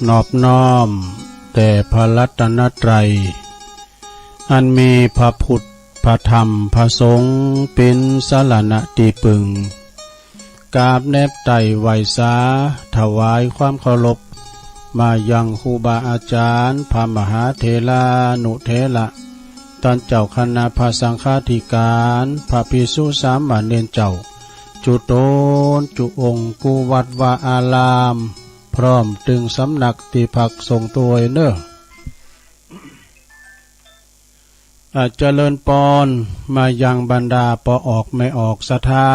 นอบน้อมแต่พระรัตนตรัยอันมีพระพุทธพระธรรมพระสงฆ์เป็นสรณะที่พึ่งกราบแนบไต่ไหวสาถวายความเคารพมายังครูบาอาจารย์พระมหาเถรานุเถระท่านเจ้าคณะพระสังฆาธิการพระภิกษุสามเณรเจ้าจุโตนจุองค์กุวัดวาอารามพร้อมตึงสำนักที่พักทรงตัวเนอเจริญปอนมายังบรรดาปอออกไม่ออกศรัทธา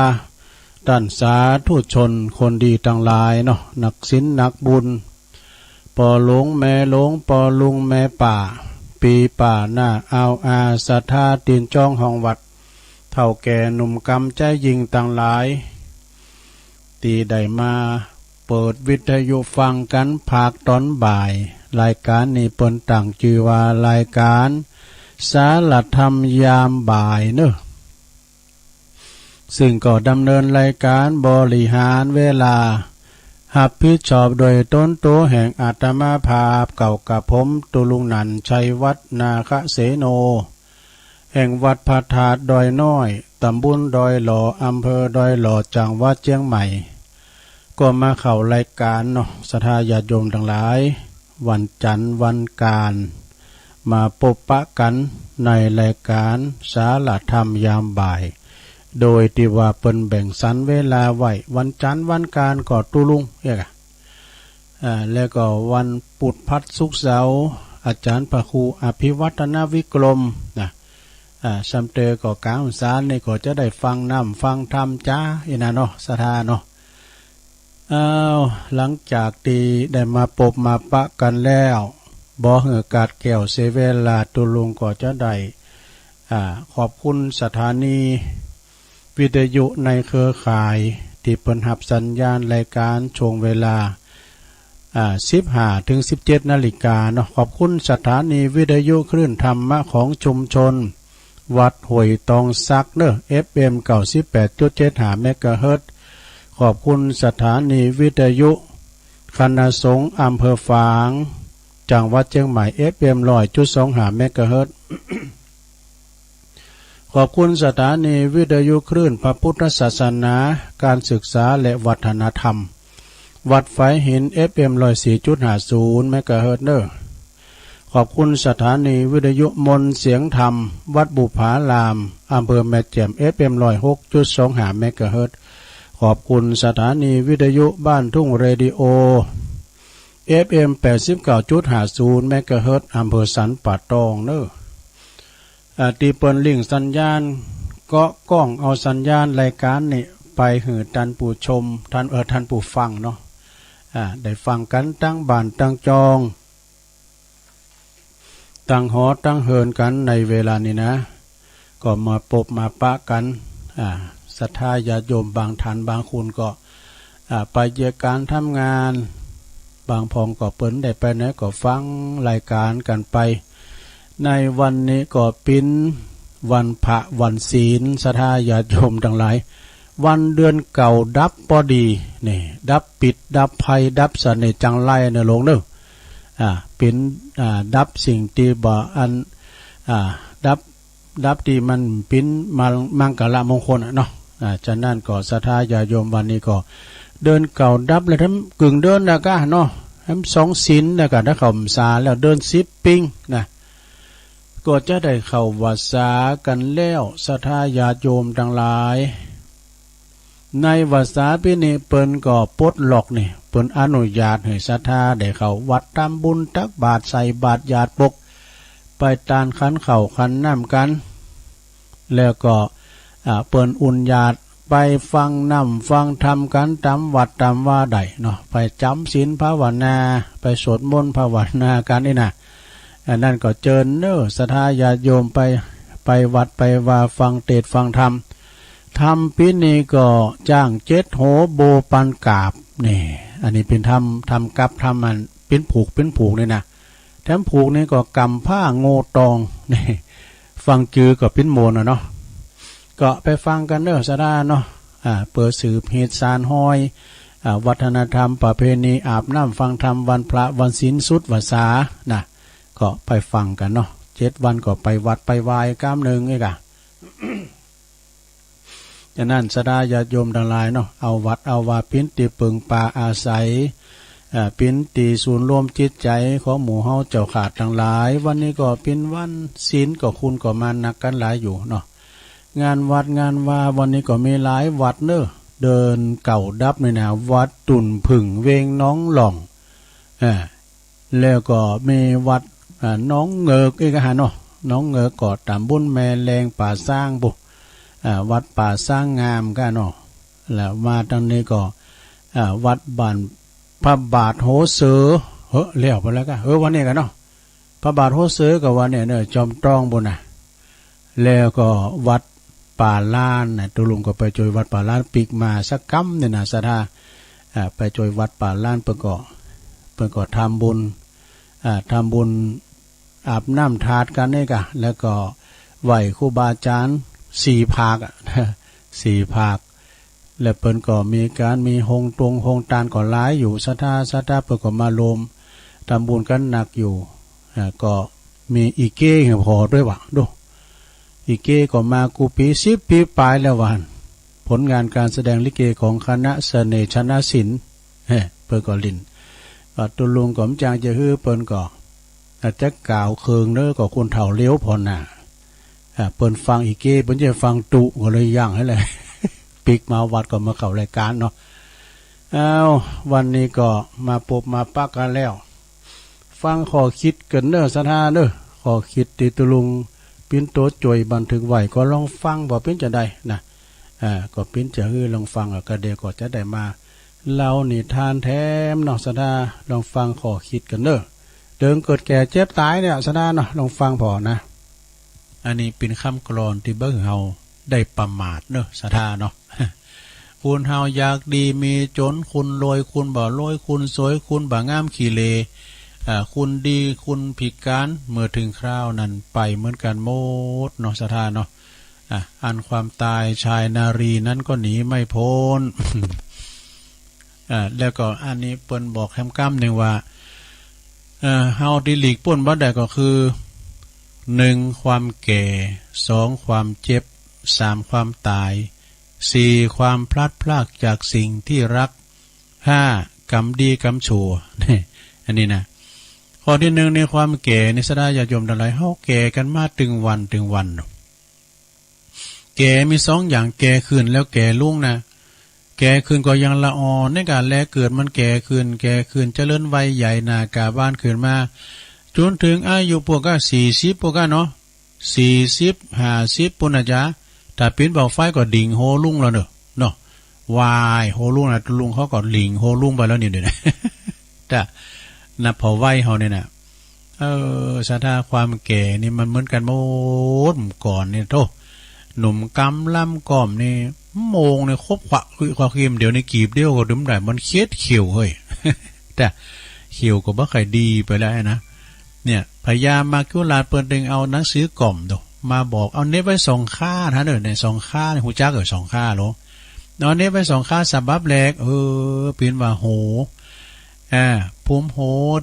ด้านสาธุชนคนดีทั้งหลายเนาะนักศีลนักบุญปอหลงแม่หลงปอลุงแม่ป่าปีป่าหน้าเอาอาศรัทธาตีนจ้องห้องวัดเท่าแก่หนุ่มกำใจยิงต่างหลายตีได้มาเปิดวิทยุฟังกันภาคตอนบ่ายรายการนี้เปิ้นตั้งชื่อว่ารายการสารธรรมยามบ่ายเนอะซึ่งก็ดำเนินรายการบริหารเวลารับผิดชอบโดยต้นโตแห่งอาตมาภาพเก่ากับผมตุลุงนันชัยวัฒนาคเสโนแห่งวัดพระธาตุดอยน้อยตำบลดอยหล่ออำเภอดอยหล่อจังหวัดเชียงใหม่ก็มาเข้ารายการเนาะศรัทธาญาติโยมทั้งหลายวันจันทร์วันการมาพบปะกันในรายการสารธรรมยามบ่ายโดยที่ว่าเปิ้นแบ่งสรรเวลาไว้วันจันทร์วันการก็ตุลุงแล้วก็วันพุธพัดศุกร์เสาร์อาจารย์พระครูอภิวัฒนวิกรมนะซัมเตอก็กลางสารนี่ก็จะได้ฟังน้ำฟังธรรมจ้าอีนะเนาะศรัทธาเนาะหลังจากที่ได้มาพบมาปะกันแล้วบ่เหือกาดแก้วเสเวลาตุลุงก็จะได้ขอบคุณสถานีวิทยุในเครือข่ายที่เปิดรับสัญญาณรายการช่วงเวลา15 ถึง 17 นาฬิกาเนาะขอบคุณสถานีวิทยุคลื่นธรรมะของชุมชนวัดห้วยตองซักเนอะ FM 98.75 เมกะเฮิรตซ์ขอบคุณสถานีวิทยุคณะสงฆ์อำเภอฝางจังหวัดเชียงใหม่ FM 100.25 เมกะเฮิรตซ์ขอบคุณสถานีวิทยุคลื่นพระพุทธศาสนาการศึกษาและวัฒนธรรมวัดไฟหิน FM 104.50 เมกะเฮิรตซ์เนอขอบคุณสถานีวิทยุมนเสียงธรรมวัดบุภารามอำเภอแม่แจ่ม FM 106.25 เมกะเฮิรตซ์ขอบคุณสถานีวิทยุบ้านทุ่งเรดิโอ FM 89.50 เมกะเฮิรตซ์อำเภอสันป่าตองเนอตีเปิ้นลิงสัญญาณก็กล้องเอาสัญญาณรายการนี่ไปหือท่านผู้ชมท่านผู้ฟังเนาะได้ฟังกันตั้งบ้านตั้งจองตั้งหอตั้งเฮินกันในเวลานี้นะก็มาพบมาปะกันศรัทธาญาติโยมบางท่านบางคนก็ไปเยี่ยการทำงานบางพองก็เปิ้นได้ไปไหนก็ฟังรายการกันไปในวันนี้ก็เป็นวันพระวันศีลศรัทธาญาติโยมทั้งหลายวันเดือนเก่าดับพอดีนี่ดับปิดดับภัยดับเสน่ห์จังไรในโลกเนอะเป็นดับสิ่งที่บ่อันดับที่มันเป็นมังกรมงคลเนาะฉะนั้นก็ศรัทธาญาติโยมวันนี้ก็เดินเก่าดับแล้วทั้งกึ่งเดินแล้วก็เนาะทั้ง2ศีลแล้วก็ถ้าเข้าพรรษาแล้วเดิน10ปิ้งนะก็จะได้เข้าวัดสากันแล้วศรัทธาญาติโยมทั้งหลายในวัดสาปีนี้เปิ้นก็ปลดล็อกนี่เปิ้นอนุญาตให้ศรัทธาได้เข้าวัดทำบุญตักบาตรใส่บาตรญาติปกไปตานขันข้าวขันน้ำกันแล้วก็เปิ้นอุ่นญาติไปฟังน้ำฟังธรรมกันตามวัดตามว่าใดเนาะไปจำศีลภาวนาไปสวดมนต์ภาวนากันนี่นะนั่นก็เจิญเนอศรัทธาญาติโยมไปวัดไปว่าฟังเทศน์ฟังธรรมปีนี้ก็จ้าง7 โหโบปันกาบนี่อันนี้เป็นทำกับทำมันเป็นผูกนี่นะแถมผูกนี่ก็กำผ้าโง่ตองนี่ฟังจือก็เป็นโมนเนาะก็ไปฟังกันเนอศรัทธาเนาะเปิดสืบเหตุสารห้อย วัฒนธรรมประเพณีอาบน้ำฟังธรรมวันพระวันศีลสุดวษานะก็ไปฟังกันเนาะ7 วันก็ไปวัดไปไหว้ก้ามหนึ่งเองอะฉะนั้นสดาญาติโยมทั้งหลายเนาะเอาวัดเอาวาปิ้นตีปึงป่าอาศัยปิ้นตีศูนย์รวมจิตใจของหมู่เฮาเจ้าขาดทั้งหลายวันนี้ก็เป็นวันศีลก็คุณก็มานักกันหลายอยู่เนาะงานวัดงานว่าวันนี้ก็มีหลายวัดเนอะเดินเก่าดับในแนววัดตุ่นผึ่งเวงน้องหล่องแล้วก็มีวัดน้องเงกอีกฮะเนาะน้องเงกก็ตามบุญแม่แรงป่าสร้างบุวัดป่าสร้างงามกันเนาะแล้วมาตรงนี้ก็วัดบ้านพระบาทโหเสือเลี้ยวไปแล้วก็วันนี้กันเนาะพระบาทโหเสือกับวันนี้เนี่ยจอมต้องบุญนะแล้วก็วัดป่าล้านนะตุลุงก็ไปจอยวัดป่าล้านปีกมาสักกัมเนี่ยนะสถาไปจอยวัดป่าล้านเปิ่นก็ทำบุญอาบน้ำทาดกันนี่กะแล้วก็ไหวครูบาอาจารย์4 ภาค4 ภาคแล้วเปิ่นก็มีการมีหงตานก็หลายอยู่สถาเปิ่นก็มาลมทำบุญกันหนักอยู่ก็มีอีเก้พอด้วยวะดูอีเก้ก็มากูปี10 ปีปลายแล้ววันผลงานการแสดงลิเกของคณะเสน่ห์ชนะศิลป์เปิ่นก็ลินตุลุงก็มจางจะฮื้อเปิ้นก็จะกล่าวเคืองเด้อก็คนเฒ่าเลี้ยวพอน่ะเปิ้นฟังอีเก้เปิ้นจะฟังตุก็เลยย่างให้เลย ปิกมาวัดก็มาเข้ารายการเนาะวันนี้ก็มาปบมาปักกันแล้วฟังขอคิดกันเด้อสถาเด้อขอคิดติตุลุงปิ้นโตจ่วยบันทึกไว้ก็ลองฟังบ่เป็นจะได้นะก็ปิ้นจะฮื้อลองฟังก็เดี๋ยวก็จะได้มาเรานิทานแถมเนาะสดาลองฟังขอคิดกันเด้อเดิมเกิดแก่เจ็บตายเนี่ยสดาเนาะลองฟังพอนะอันนี้เป็นคำกลอนที่เบิ่งเฮาได้ประมาทเด้อสดาเนาะคุณเฮาอยากดีมีจนคุณรวยคุณบ่รวยคุณสวยคุณบ่งามขี้เลคุณดีคุณผิดการเมื่อถึงคราวนั้นไปเหมือนกันหมดเนาะสดาเนาะอันความตายชายนารีนั้นก็หนีไม่พ้นแล้วก็อันนี้เปิ้นบอกแคมกั้มหนึ่งว่าเฮาดิลีกป่นบ่ได้ก็คือ1ความแก่2ความเจ็บ3ความตาย4ความพลัดพรากจากสิ่งที่รัก5กรรมดีกรรมชั่วนี่อันนี้นะข้อที่1ในความแก่นี่สดาญาติโยมทั้งหลายเฮาแก่กันมาถึงวันแก่มี2อย่างแก่ขึ้นแล้วแก่ลุ่งนะแก่ขึ้นก็ยังละอ่อนในการแลเกิดมันแก่ขึ้นเจริญวัยใหญ่นากาบ้านขึ้นมาจนถึงอายุพวกก็40พวกก็เนาะ40 50ปุ่นนะจ๊ะถ้าปิ้นเบาไฟก็ดิ่งโหลุ่งแล้วเนาะวายโหลุ่งน่ะลุงเขาก็หลิงโหลุ่งไปแล้วนี่เด้อนะแต่นับพอวัยเฮานี่น่ะสถาความแก่นี่มันเหมือนกันหมดก่อนนี่โตหนุ่มกำล่ำก่อมนี่โมงเนี่ยครบขวะความเค็มเดี๋ยวในกีบเดียวก็ดึมได้มันเคียดเขียวเฮ้ย แต่เขียวก็บ่ค่อยดีไปแล้วนะเนี่ยพยายามมาคิวลาดเปิดดึงเอาหนังสือกล่อมดูมาบอกเอาเน็บไว้2 ค่าท่านใน2 ค่าหูจัก2 ค่าโลเอาเน็บไว้2 ค่าสับบับแรกเป็นว่าโหภูมิโห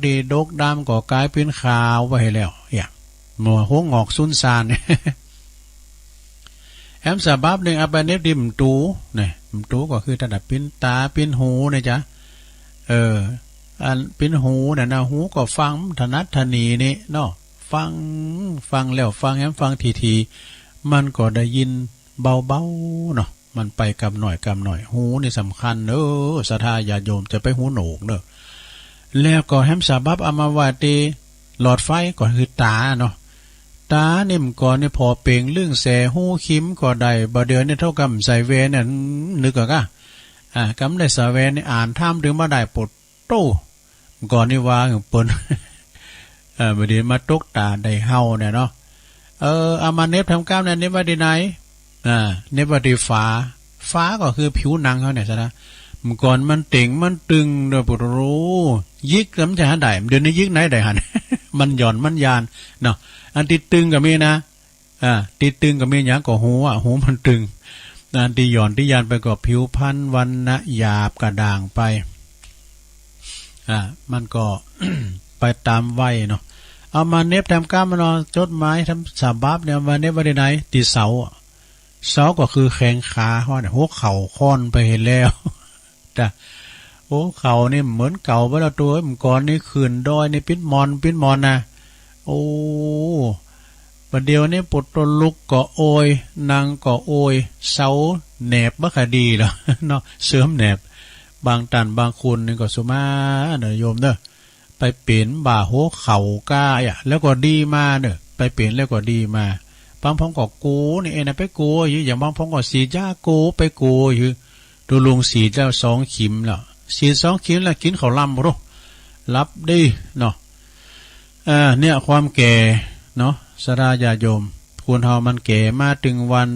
ดีดกดำก็กลายเป็นขาวไว้แล้วอย่างหมัวหงงอกซุนซานแอมสาบับหนึ่งเอาไปเน็บดิมตูเนี่ยตูก็คือระดับปิ้นตาปิ้นหูนะจ๊ะอันปิ้นหูเนี่ยนะหูก็ฟังถนัดถนีนี่เนาะฟังแล้วฟังแอมฟังทีมันก็ได้ยินเบาๆเนาะมันไปกำหน่อยหูนี่สำคัญศรัทธาญาติโยมจะไปหูหนูเนอะแล้วก็แฮมสาบับเอามาวาตีหลอดไฟก็คือตาเนาะตาเนี่ยมก่อนเนี่ยพอเป่งเรื่องแสหูคิมก็ได้บ่เดือนเนี่ยเท่ากับใส่เวเนี่ยนึกก็กำได้สาเวเนี่ยอ่านท่ามถึงมาได้ปดโตก่อนนี่ว่าเปิ้นบ่ดีมาตกตาได้เฮาเนี่ยเนาะเอามาเน็บทำก้ามเนี่ยเน็บไว้ที่ไหนเน็บไว้ที่ฟ้าก็คือผิวหนังเขาเนี่ยซะนะก่อนมันเต่งมันตึงโดยปุรู้ยิกแล้วมันจะหาได้เดี๋ยวนี้ยิกไหนได้หัน มันหย่อนมันยานเนาะอันติดตึงก็มีนะติดตึงก็มีอย่างก็หูมันตึง ที่หย่อนที่ยานไปก็ผิวพรรณวันนะหยาบกระด่างไปมันก็ ไปตามวัยเนาะเอามาเน็บทำก้ามมันจดหมายทำสาบับเนี่ยมาเน็บไว้ไหนตีเสาก็คือแข้งขาเขาเนี่ยหัวเข่าค้อนไปเห็นแล้วแต่หัวเข่านี่เหมือนเก่าไปแล้วตัวมันก่อนนี่ขืนดอยนี่ปิ้นมอนนะโอ้ประเดี๋ยวนี้ปวดตัวลุกก็โอยนางก็โอยเสาแหนบบ่คดีหรอเนาะเสริมแหนบบางตันบางคุณนี่ก็สุมาเนอะโยมเนอะไปเปลี่ยนบ่าหัวเข่าก้าแล้วก็ดีมาเนอะไปเปลี่ยนแล้วก็ดีมาบางพ้องก็กูนี่เองนะไปกูอยู่อย่างบางพ้องก็สีจ้ากูไปกูอยู่ดูลุงสีแล้ว2 ขิมแล้วสี2 ขิมแล้วกินข้าวลำรู้รับดีเนาะเนี่ยความแก่เนาะสราญาโยมคุณเฮามันแก่มาถึงวัน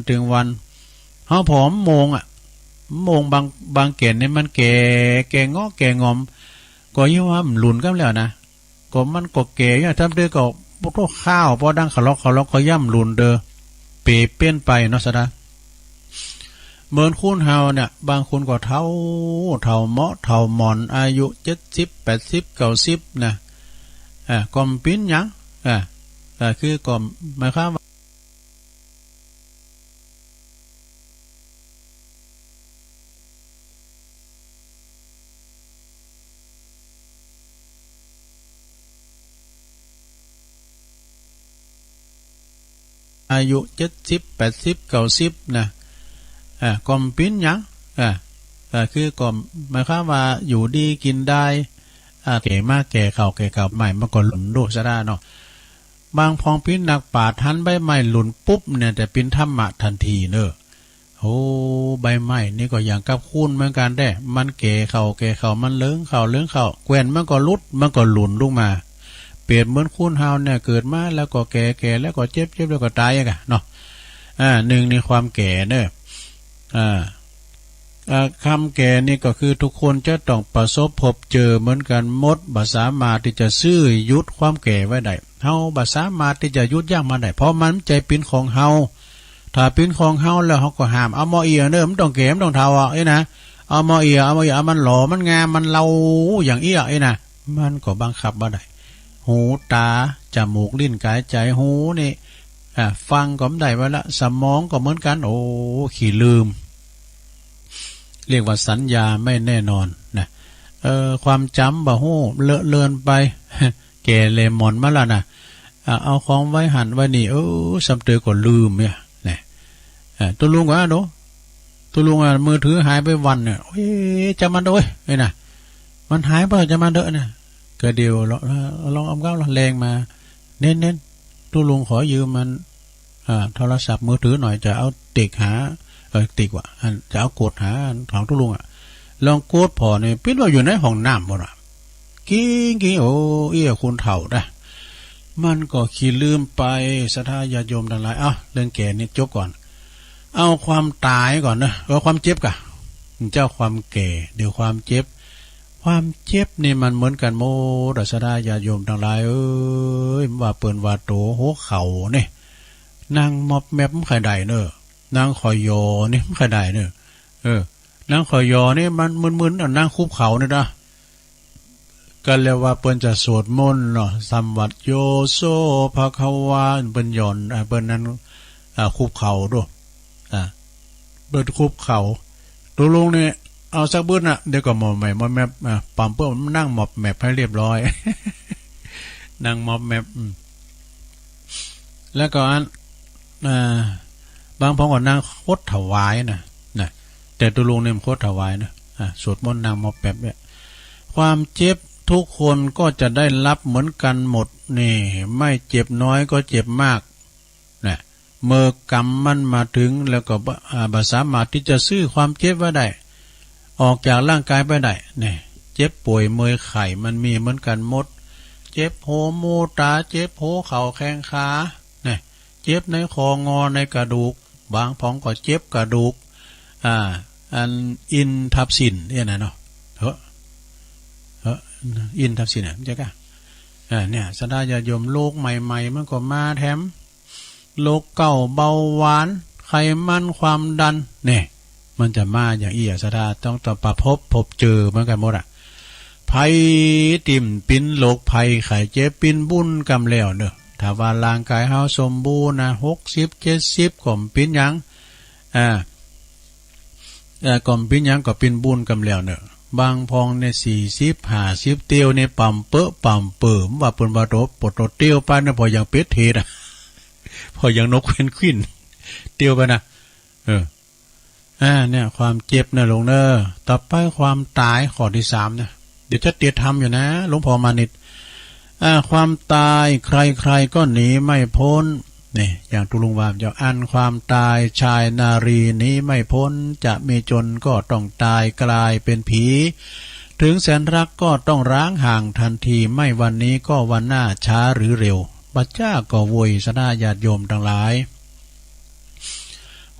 เฮาผอมโมงบางแก่นนี่มันแก่งอแก่งอมก็ยิ่งว่ามันหลุนกันแล้วนะก็มันก็แก่อย่างทำเด้อก็พวกข้าวพอดังเขาล็อกเขาย่ำหลุนเด้อเปเปี้ยนไปเนาะสระเหมือนคุณเฮาเนี่ยบางคนก็เท่าเหมาะเท่าหมอนอายุ70 80 90นะก็ปิ้นยังคือก็หมายความว่าอายุ70 80 90นะก็ปิ้นยังคือก็หมายความว่าอยู่ดีกินได้แก่มากแก่เก่าใหม่มันก็หลุนโดซะได้เนาะบางพองปิ้นหนักป่าทันใบไม้หลุนปุ๊บเนี่ยแต่ปิ้นธรรมะทันทีเนอะโอ้ใบไม้นี่ก็อย่างกับคูนเหมือนกันได้มันแก่เข่ามันเลื้งเข่าแกว่นมันก็ลุดมันก็หลุนลงมาเปรียบเหมือนคูนเฮาเนี่ยเกิดมาแล้วก็แก่แล้วก็เจ็บแล้วก็ตายกันเนาะหนึ่งในความแก่เนอะคำแก่นี่ก็คือทุกคนจะต้องประสบพบเจอเหมือนกันหมดบ่สามารถที่จะซื้อยุดความแก่ไว้ได้เฮาบ่สามารถที่จะยุดย่างมาได้เพราะมันใจเป็นของเฮาถ้าเป็นของเฮาแล้วเฮาก็ห้ามเอาหมอเอียเด้อมันต้องแก่มันต้องเฒ่านะเอาหมอเอียมันหล่อมันงามมันเล่าอย่างเอี้ยนะมันก็บังคับบ่ได้หูตาจมูกลิ้นกายใจหูนี่ฟังก็ไม่ได้ไว้ละสมองก็เหมือนกันโอ้ขี้ลืมเรียกว่าสัญญาไม่แน่นอนนะความจำบ่ฮู้เลอะเลือนไปแก่เลมอนมาแล้วนะเอาของไว้หันไว้นี่สำเตือก็ลืมเนี่ยนะตัวลุงว่าดูตัวลุงมือถือหายไปวันเนี่ยจะมันด้วยไอ้น่ะมันหายไปจะมันเด้อนะก็เดียวลองเอาก้าวแรงมาเน้นตัวลุงขอยืมมันโทรศัพท์มือถือหน่อยจะเอาติกหาติกว่าจะเอากดหาของทุลุงลองกดพอเนี่ยพิดว่าอยู่ในห้องน้ำบ่ล่ะกิ้งโอ้คุณเฒ่าได้มันก็ขี้ลืมไปศรัทธาญาติโยมทั้งหลายเรื่องแก่นี่จบก่อนเอาความตายก่อนนะความเจ็บกะเจ้าความแก่เดี๋ยวความเจ็บนี่มันเหมือนกันโมดศรัทธาญาติโยมทั้งหลายว่าเปิ้นว่าโตหัวเข่านี่นางมอบแมบใครได้เนอะนางคอยยอนี่ใครได้เนอะนางคอยยอนี่มันมึนๆนางคุบเข่านี่นะก็เรียกว่าเปิ้นจะสวดมนต์เนาะสัมวัตโยโสภควาเปิ้นย่อนเปิ้นนั้นคุบเข่าด้วยเปิ้นคุบเข่าตัวลงนี่เอาสักบึ้นเดี๋ยวก็หมอบแมบปั๊มเปิ้นนั่งหมอบแมบให้เรียบร้อยนั่งหมอบแมบแล้วก็บางพองก็นั่งโคตรถวายนะแต่ตัวลุงเนี่ยโคตรถวายนะสวดมนต์นางมอบแบบเนี่ยความเจ็บทุกคนก็จะได้รับเหมือนกันหมดนี่ไม่เจ็บน้อยก็เจ็บมากนะเมื่อกรรมมันมาถึงแล้วก็บ่สามารถที่จะซื้อความเจ็บไว้ได้ออกจากร่างกายไปได้เนี่ยเจ็บป่วยเมื่อยไข้มันมีเหมือนกันหมดเจ็บหัวมูตาเจ็บหัวเข่าแข้งขาเนี่ยเจ็บในคองอในกระดูกบางพ้องก็เจ็บกระดูกอันอินทับสินเนี่ยนะเนาะอินทับสินเนี่ยจ๊ะเนี่ยศรัทธาญาติโยมโรคใหม่ๆมันก็มาแถมโรคเก่าเบาหวาน ไขมันความดันเนี่ยมันจะมาอย่างอีสดาต้องประพบเจอเหมือนกันหมดภัยติ่มปิ้นโรคภัยไข้เจ็บปิ้นบุญกำแล้วเนอะถ้าว่าร่างกายเฮาสมบูรณ์นะ60-70ก็ปิ้นหยังก่อมปิ้นหยังก็ปิ้นบุญกำแล้วเนอะบางพองใน40-50เตียวในปั๊มเปอะปั๊มเปิ่มว่าเปิ้นว่าโตปดเตียวไปนะพอยังเป็ดเทศพอยังนกเพนกวินเตียวไปนะเนี่ยความเจ็บนะหลวงเนอะต่อไปความตายข้อที่3เนี่ยเดี๋ยวจะเตียทำอยู่นะหลวงพ่อมานิดความตายใครๆก็หนีไม่พ้นนี่อย่างตุลุงวามจะอันความตายชายนารีนี้ไม่พ้นจะมีจนก็ต้องตายกลายเป็นผีถึงแสนรักก็ต้องร้างห่างทันทีไม่วันนี้ก็วันหน้าช้าหรือเร็วบัดจ้าก็โวยสนาญาติโยมทั้งหลาย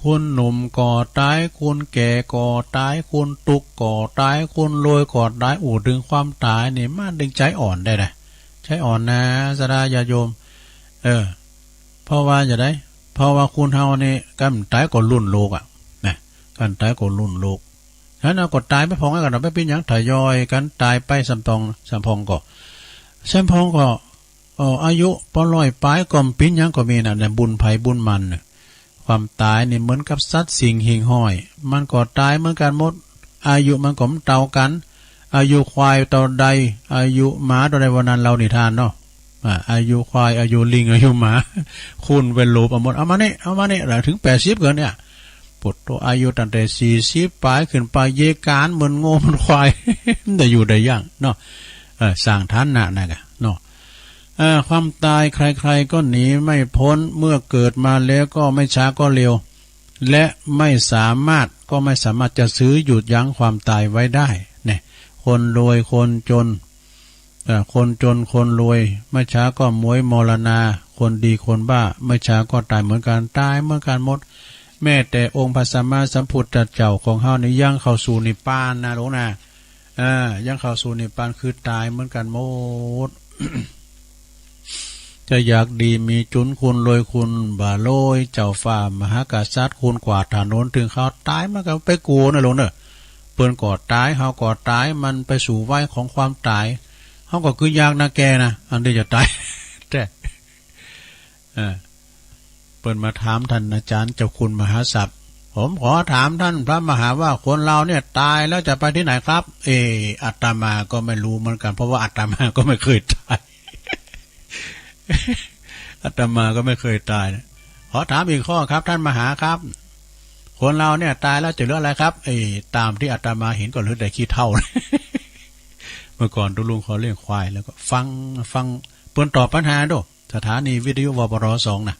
คุณหนุ่มก่อตายคุณแก่ก่อตายคุณตุกก่อตายคุณรวยก่อตายถึงความตายนี่มันดึงใจอ่อนได้นะใจอ่อนนะสนาญาติโยมเพราะว่าจะได้เพราะว่าคุณเฮานี่กันตายก็รุ่นโลกนะกันตายก็รุ่นโลกฉะนั้นก็ตายไปพองกันไปเป็นหยังทยอยกันตายไปสัมพองก็สัมพองก็อายุปล่อยปลายก่อมปิ้นหยังก็มีน่ะเนี่ยบุญภัยบุญมันความตายนี่เหมือนกับสัตว์สิ่งหิ่งห้อยมันก็ตายเหมือนกันหมดอายุมันก็เท่ากันอายุควายตัวใดอายุหมาตัวใดวันนั้นเรานิทานเนาะอายุควายอายุลิงอายุหมาคุณเป็นรูปเอาหมดเอามานี่หลังถึง80เกินเนี่ยปุตโตอายุตั้งแต่40ปลายขึ้นไปเยการเหมือนโง่มันควายแต่อยู่ได้ยังเนาะสร้างฐานะนะกะเนาะความตายใครๆก็หนีไม่พ้นเมื่อเกิดมาแล้วก็ไม่ช้าก็เร็วและไม่สามารถจะซื้อหยุดยั้งความตายไว้ได้เนี่ยคนรวยคนจนคนจนคนรวยไม่ช้าก็มวยมรณาคนดีคนบ้าไม่ช้าก็ตายเหมือนกันตายเหมือนกันหมดแม้แต่องค์พระสัมมาสัมพุทธเจ้าของเฮานี่ยังเข้าสู่นิพพานนะหลวงนะยังเข้าสู่นิพพานคือตายเหมือนกันหมด จะอยากดีมีจุนคุณรวยคุณบ่าโลยเจ้าฟ้ามหากษัตริย์คุณกว่าถนนถึงเขาตายมันก็ไปกูนะหลวงเนอะเปิ้นก่อตายเฮาก่อตายมันไปสู่วัยของความตายเฮาก็คือยากนะแกนะอันที่จะตายแต่เปิ้นมาถามท่านอาจารย์เจ้าคุณมหาศัพท์ผมขอถามท่านพระมหาว่าคนเราเนี่ยตายแล้วจะไปที่ไหนครับอาตมาก็ไม่รู้เหมือนกันเพราะว่าอาตมาก็ไม่เคยตายอาตมาก็ไม่เคยตายนะขอถามอีกข้อครับท่านมหาครับคนเราเนี่ยตายแล้วจะเหลืออะไรครับตามที่อาตมาเห็นก็เหลือแต่ขี้เถ้า เมื่อก่อนตุลุงขอเลี้ยงควายแล้วก็ฟังเปิ้นตอบปัญหาดูสถานีวิทยุวปร2นะ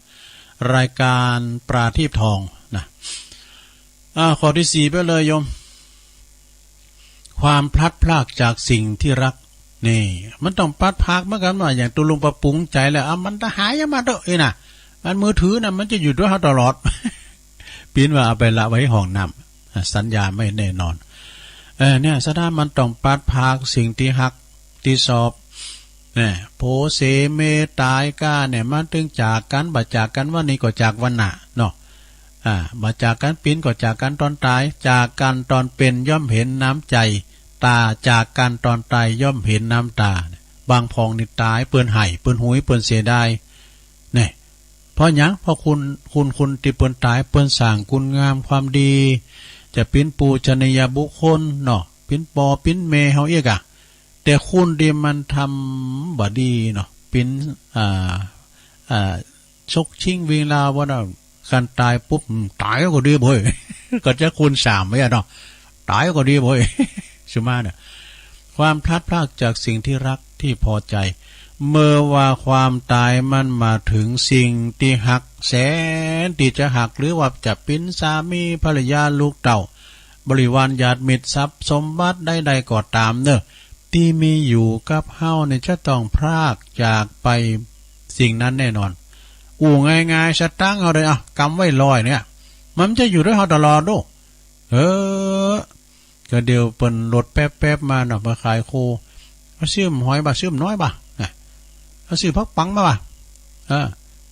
รายการปราทีปทองนะข้อที่4ไปเลยโยมความพลัดพรากจากสิ่งที่รักนี่มันต้องปัดพากเหมือนกันว่าอย่างตุลุงประปุงใจแล้วมันจะหายมาเด้อน่ะมันมือถือน่ะมันจะอยู่ด้วยเฮาตลอด ปีนว่าเอาไปละไว้ห้องน้ำสัญญาไม่แน่นอนเนี่ยสถานมันต้องปัดพากสิ่งที่หักที่สอบเนี่ยโพเสเมตายก้าเนี่ยมันถึงจากกันบัดจากกันว่านี่ก็จากวันหน้าเนาะบัดจากกันปีนก็จากกันตอนตายจากกันตอนเป็นย่อมเห็นน้ำใจตาจากกันตอนตายย่อมเห็นน้ำตาบางพองนี่ตายเปิ้นไห้เปิ้นหุยเปิ้นเสียดายเนี่ยเพราะหยังเพราะคุณที่เปิ้นตายเปิ้นสร้างคุณงามความดีจะเป็นปูชนียบุคคลเนาะเป็นปอเป็นเมเฮาเอียกแต่คุณที่มันทำบ่ดีเนาะเป็นชกชิงเวลาว่าการตายปุ๊บตายก็ดีบ่อย ก็จะคูณ3ไว้เนาะตายก็ดีบ่อยใช่มั้ยเนี่ยความพลัดพรากจากสิ่งที่รักที่พอใจเมื่อว่าความตายมันมาถึงสิ่งที่หักแสนที่จะหักหรือว่าจะเป็นสามีภรรยาลูกเต่าบริวารญาติมิตรทรัพย์สมบัติใดๆก็ตามเนอะที่มีอยู่กับเฮาเนี่ยจะต้องพรากจากไปสิ่งนั้นแน่นอนง่ายๆสตั้งเอาเลยกำไว้ลอยเนี่ยมันจะอยู่ด้วยเฮาตลอดดูก็เดี๋ยวเปิ้นรถแป๊บๆมาเนาะมาขายโคมาซื้อหอยบ่ซื้อน้อยบ่มาซื้อพักปังบ่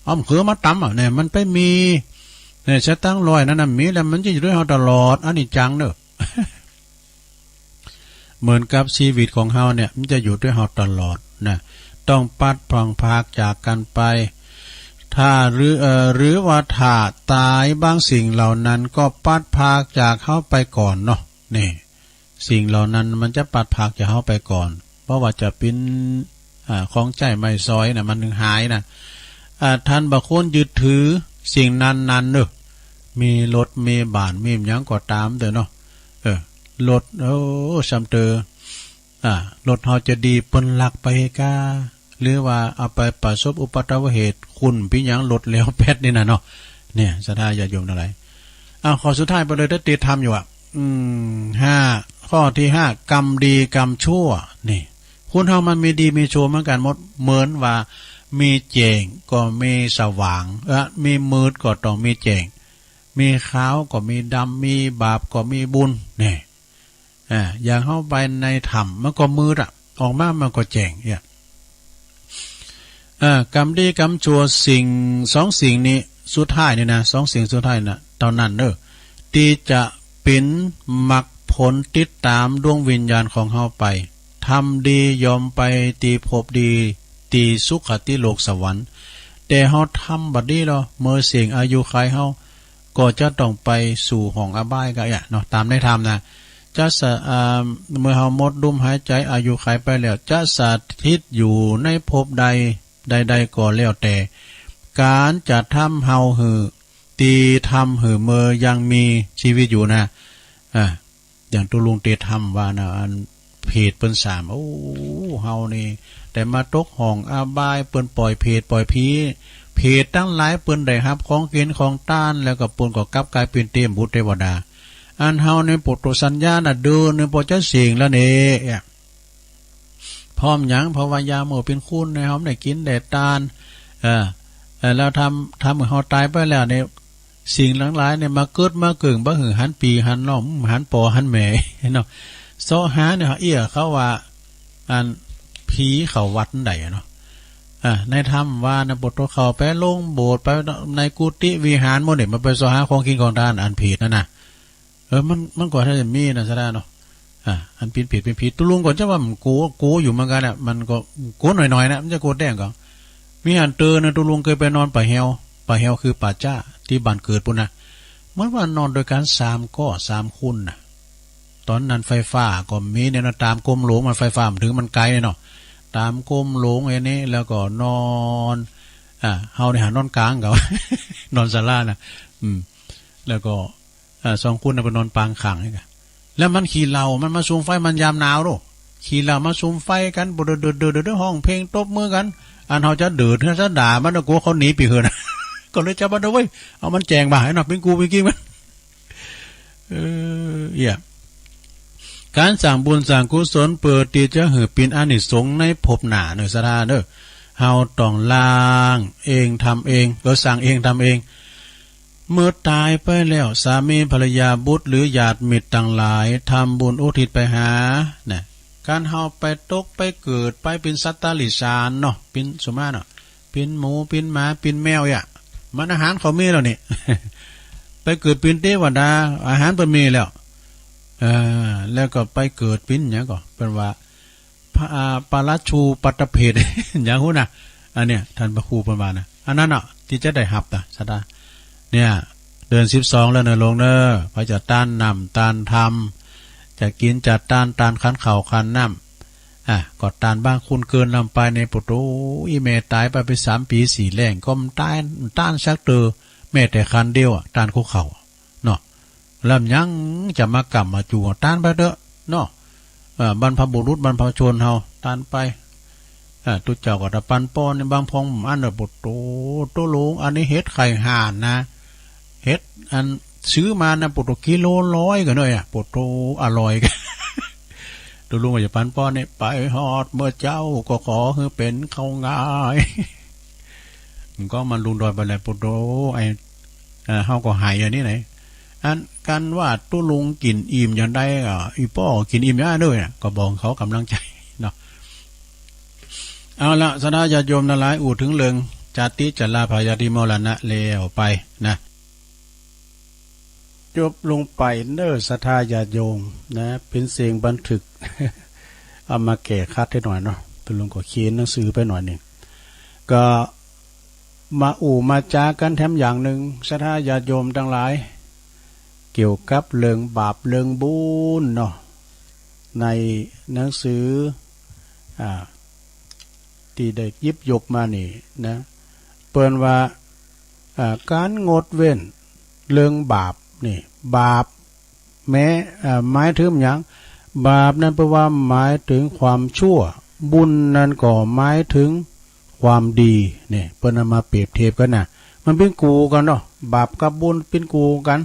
อ้อมเขือมาตำเนี่ยมันไปมี เนี่ยจะตั้งลอยนั่นน่ะมีแล้วมันจะอยู่ด้วยเฮาตลอดอันนี้จังเด้อ เหมือนกับชีวิตของเฮาเนี่ยมันจะอยู่ด้วยเฮาตลอดนะต้องปัดพลังพากจากกันไปถ้าหรือว่าถ้าตายบางสิ่งเหล่านั้นก็ปัดพากจากเฮาไปก่อนเนาะนี่สิ่งเหล่านั้นมันจะปัดพากจากเฮาไปก่อนเพราะว่าจะเป็นของใจไม่ซอยนะมันถึงหายนะท่านบางคนยึดถือสิ่งนั้นเนอะมีรถมีบ้านมีหยังก็ตามเด้อเนาะรถสำเตอรถเฮาจะดีเปิ้นลักไปกาหรือว่าเอาไปประสบอุบัติเหตุคุณพี่หยังรถแล้วแพทย์นี่น่ะเนาะเนี่ยศรัทธาญาติโยมทั้งหลายข้อสุดท้ายไปเลยได้ติดธรรมอยู่5ข้อที่5กรรมดีกรรมชั่วนี่คุณเฮามันมีดีมีชั่วเหมือนกันหมดเหมือนว่ามีแจ้งก็มีสว่างมีมืดก็ต้องมีแจ้งมีขาวก็มีดำมีบาปก็มีบุญนี่อย่างเข้าไปในธรรมมันก็มืดออกมามันก็แจ้งเนี่ยกรรมดีกรรมชั่ว2 สิ่งนี้สุดท้ายนี่นะ2 สิ่งสุดท้ายนะตอนนั้นที่จะเป็นมรรคผลติดตามดวงวิญญาณของเฮาไปทำดียอมไปตีภพดีตีสุขติโลกสวรรค์แต่เฮาทำบัดนี้เนาะเมื่อเสียงอายุขัยเฮาก็จะต้องไปสู่ห้องอบายก็เนาะตามในธรรมนะจะเมื่อเฮาหมดลมหายใจอายุขัยไปแล้วจะสถิตอยู่ในภพใดก็แล้วแต่การจะทำเฮาตีทำเมื่อยังมีชีวิตอยู่นะอย่างตุลุงเตทำว่านะอันเพศเปิ้น3เฮานี่แต่มาตกห้องอบายเปิ้นปล่อยเพศปล่อยเพศตั้งหลายเปิ้นได้รับของกินของต้านแล้วก็เปิ้นก็กลับกลายเป็นเทพบุตรเทวดาอันเฮาในปุตตสัญญาน่ะเดินในพอจะเสียงแล้วนี่พร้อมหยังเพราะว่ายาหมู่เป็นคุณในเฮาได้กินได้ต้านแล้วทำให้เฮาตายไปแล้วเนี่ยสิ่งหลายๆเนี่ยมาเกิดมาเกิงบ่หือหันปีหันน้องหันปอหันแม่เนาะโซหาเนี่ยเขาว่าอันผีเขาวัดใดเนาะในธรรมว่านะบทเขาไปลงโบสถ์ไปในกุฏิวิหารหมดเนี่ยมาไปโซหาของกินของทานอันผิดนั่นน่ะมันก็ถ้าจะมีนะซะได้เนาะอันผิดเป็นผิดตุลุงก่อนจะว่ามันกูอยู่เหมือนกันน่ะมันก็กูหน่อยๆนะมันจะกูแดงก็มีอันเตือนนะตุลุงเคยไปนอนป่าเฮวคือป่าจ้าที่บ้านเกิดปุ่นนะเหมือนว่านอนโดยการ3 คุณนะตอนนั้นไฟฟ้าก็มีเนี่ยนะตามกรมหลวงมันไฟฟ้าถึงมันไกลเนาะตามกรมหลวงไอ้นี้แล้วก็นอนเฮาเนี่ยหานอนกลางเขา นอนศาลานะแล้วก็2 คุณน่ะไปนอนปางขังให้กันแล้วมันขี่เหล้ามันมาซูมไฟมันยามหนาวโลขี่เหล้ามาซูมไฟกันบ่เดือห้องเพลงตบมือกันอันเฮาจะเดือดเฮาจะด่ามันกลัวเขาหนีไปเหิน ก็เลยจะบ่ได้เว้ยเอามันแจงมาให้หน่อยเป็นกูเป็นกี้มันการสร้างบุญสร้างกุศลเปิดที่จะให้เป็นอานิสงส์ในภพหน้าเด้อศรัทธาเด้อเฮาต้องล้างเองทำเองก็สร้างเองทำเองเมื่อตายไปแล้วสามีภรรยาบุตรหรือญาติมิตรต่างหลายทำบุญอุทิศไปหาเนี่ยการเฮาไปตกไปเกิดไปเป็นสัตว์ตาลิสานเนาะเป็นสมมาเนาะเป็นหมูเป็นหมาเป็นแมวมันอาหารเขามีแล้วนี่ ไปเกิดเป็นเทวดาอาหารเพิ่นมีแล้วแล้วก็ไปเกิดเป็นหยังก็เป็นว่าพระปาราชูปัตตเพท อย่างฮู้น่ะอันเนี้ยท่านพระครูประมาณนะอันนั้นเนาะที่จะได้รับศรัทธาเนี่ยเดือน12แล้วนะลงเด้อพระจะต้านนำต้านทำจะกินจะต้านขันเข่าขันน้ำก็ต้านบ้างคุณเกินลำไปในปุตโตอีเมตายไป3 ปี4แรงก็ต้านชักเตอแม่แต่คันเดียวต้านคุกเข่าเนาะแล้วยังจะมากลับมาจู่ต้านไปเด้อเนาะบรรพบุรุษบรรพชนเฮาต้านไปตุเจ้าก็ตะปันป้อนในบางพองอันน่ะปุตโตโตลงอันนี้เฮ็ดไข่ห่านนะเฮ็ดอันซื้อมานะปุตโตกิโล100กันเลยปุตโตอร่อยกันตัวลุงก็จะปันป้อนนี่ไปฮอดเมื่อเจ้าก็ขอให้เป็นเขาง่ายมันก็มันลุงดอยไปแล้วปุตโตไอ้เฮาก็หายอันนี้ไหนอันกันว่าตัวลุงกินอิ่มอย่างใดอีป้อกินอิ่มย่าด้วยน่ะก็บอกเขากำลังใจเนาะเอาละศรัทธาญาติโยมทั้งหลายอู่ถึงเรื่องจาติจลาภายาติมรณะแล้วไปนะ จบลงไปเน้อศรัทธาญาติโยมนะเป็นเสียงบันทึก เอามาแก้คัดให้หน่อยเนาะเป็นลงก็เขียนหนังสือไปหน่อยหนึ่งก็มามาจากันแถมอย่างหนึ่งศรัทธาญาติโยมทั้งหลายเกี่ยวกับเรื่องบาปเรื่องบุญเนาะในหนังสือที่ได้ยิบยกมานี่นะเปิ้นว่าการงดเว้นเรื่องบาปนี่บาปแม้หมายถึงอย่างบาปนั้นแปลว่าหมายถึงความชั่วบุญนั้นก็หมายถึงความดีเนี่ยเปิ้นเอามาเปรียบเทียบกันนะมันเป็นกูกันเนาะบาปกับบุญเป็นกูกัน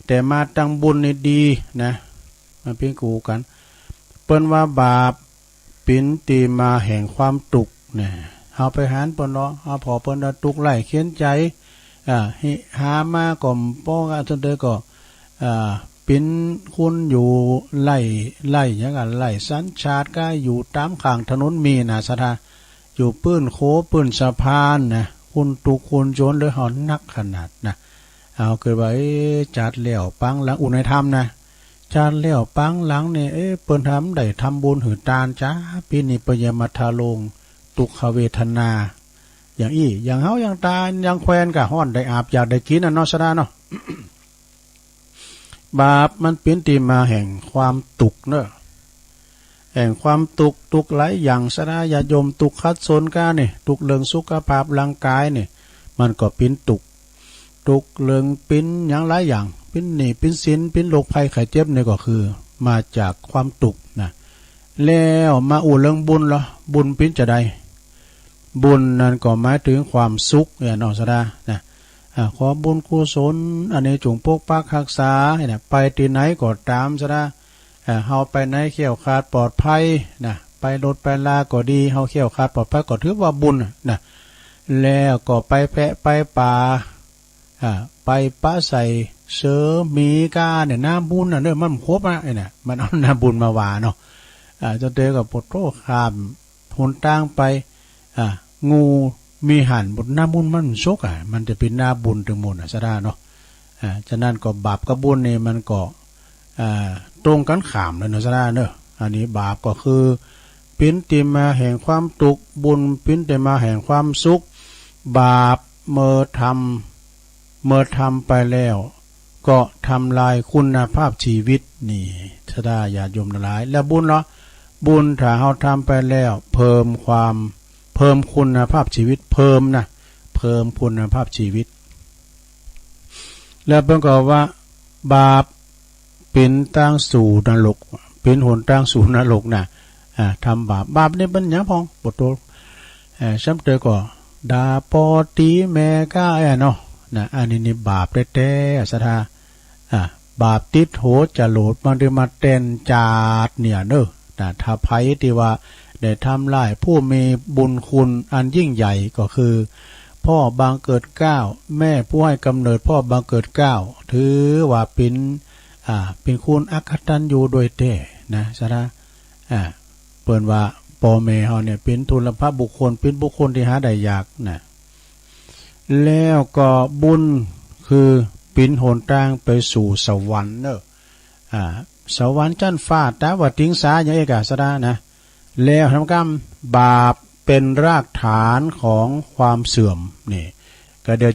แต่มาตั้งบุญนี่ดีนะมันเป็นกูกันเปิ้นว่าบาปเป็นตีมาแห่งความตุกเนี่ยเฮาไปหารเปิ้นเนาะเฮาพอเปิ้นตุกไล่เขียนใจหามาก่อมป้อกันจนเด้อก็เป็นคุณอยู่ไล่อย่างนั้นไล่สัญชาติก็อยู่ตามข้างถนนมีนะสถาอยู่ปื้นโคปื้นสะพานนะคุณตุกคุณโจรเลยหอนนักขนาดนะเอาเกิดว่าจัดเลี้ยวปังหลังอุณธรรมนะจัดเลี้ยวปังหลังนี่เปิ้นทำได้ทำบุญหือตาลจ้าปีนี้ปยมัทาลงตุกขเวทนาอย่างอย่างเฮาอย่างตาอย่างแควนกะฮ้อนได้อาบอยากได้กินน่ะเนาะซะดาเนาะ บาปมันเป็นที่มาแห่งความตุกเนาะแห่งความตุกหลายอย่างซะดาญาโยมตุกขัดสนกานี่ตุกเรื่องสุขภาพร่างกายนี่มันก็เป็นตุกเรื่องเป็นอย่างหลายอย่างเป็นหนี้เป็นสินเป็นโรคภัยไข้เจ็บนี่ก็คือมาจากความตุกนะแล้วมาเรื่องบุญเหรอบุญเป็นจะใดบุญนั้นก็หมายถึงความสุขเนี่ยน้องสดานะขอบุญกุศลอันนี้จงปกปักรักษาเนี่ยไปที่ไหนก็ตามสดาเฮาไปไหนเขี่ยวขาดปลอดภัยนะไปรถไปลาก็ดีเฮาเขี่ยวขาดปลอดภัยก็ถือว่าบุญนะแล้วก็ไปแพะไปป่าไปป้าใส่เสือมีกาเนี่ยน้ำบุญเนี่ยมันครบนะเนี่ยมันเอาน้ำบุญมาว่าเนาะจะเจอกับปวดโรคข้ามหนตั้งไปงูมีหันบนหน้าบุญมันซกมันจะเป็นหน้าบุญถึงหมดซะได้เนาะฉะนั้นก็บาปกับบุญเนี่ยมันก็ตรงกันข้ามเลยเนาะซะได้เนาะอันนี้บาปก็คือเป็นติมาแห่งความตุกบุญเป็นติมาแห่งความสุขบาปเมื่อทำไปแล้วก็ทำลายคุณภาพชีวิตนี่ซะได้ญาติโยมทั้งหลายแล้วบุญเนาะบุญถ้าเราทำไปแล้วเพิ่มคุณภาพชีวิตเพิ่มคุณภาพชีวิตแล้วเพิ่นก็ว่าบาปเป็นทางสู่นรกเป็นหนทางสู่นรกนะทำบาปนี่เป็นหยังพองบทโตซ้ำเตอก็ดาปอตีแม่ก้าเนาะนะอันนี้บาปแท้ๆศรัทธาบาปติดโหจะโหลดมันได้มาเต้นจาดเนี่ยเนอะถ้าไผที่ว่าได้ทำลายผู้มีบุญคุณอันยิ่งใหญ่ก็คือพ่อบังเกิดเกล้าแม่ผู้ให้กำเนิดพ่อบังเกิดเกล้าถือว่าเป็นคุณอักตันอยู่โดยแท้นะซะนะเปิ้นว่าพ่อแม่เฮาเนี่ยเป็นทุนพระบุคคลเป็นบุคคลที่หาได้ยากนะแล้วก็บุญคือเป็นหนทางไปสู่สวรรค์เนอะสวรรค์ชั้นฟ้าแต่ว่าทิ้งสาอย่างเอกาสดานะแล้วทำกรรมบาปเป็นรากฐานของความเสื่อมนี่ก็เดี๋ยว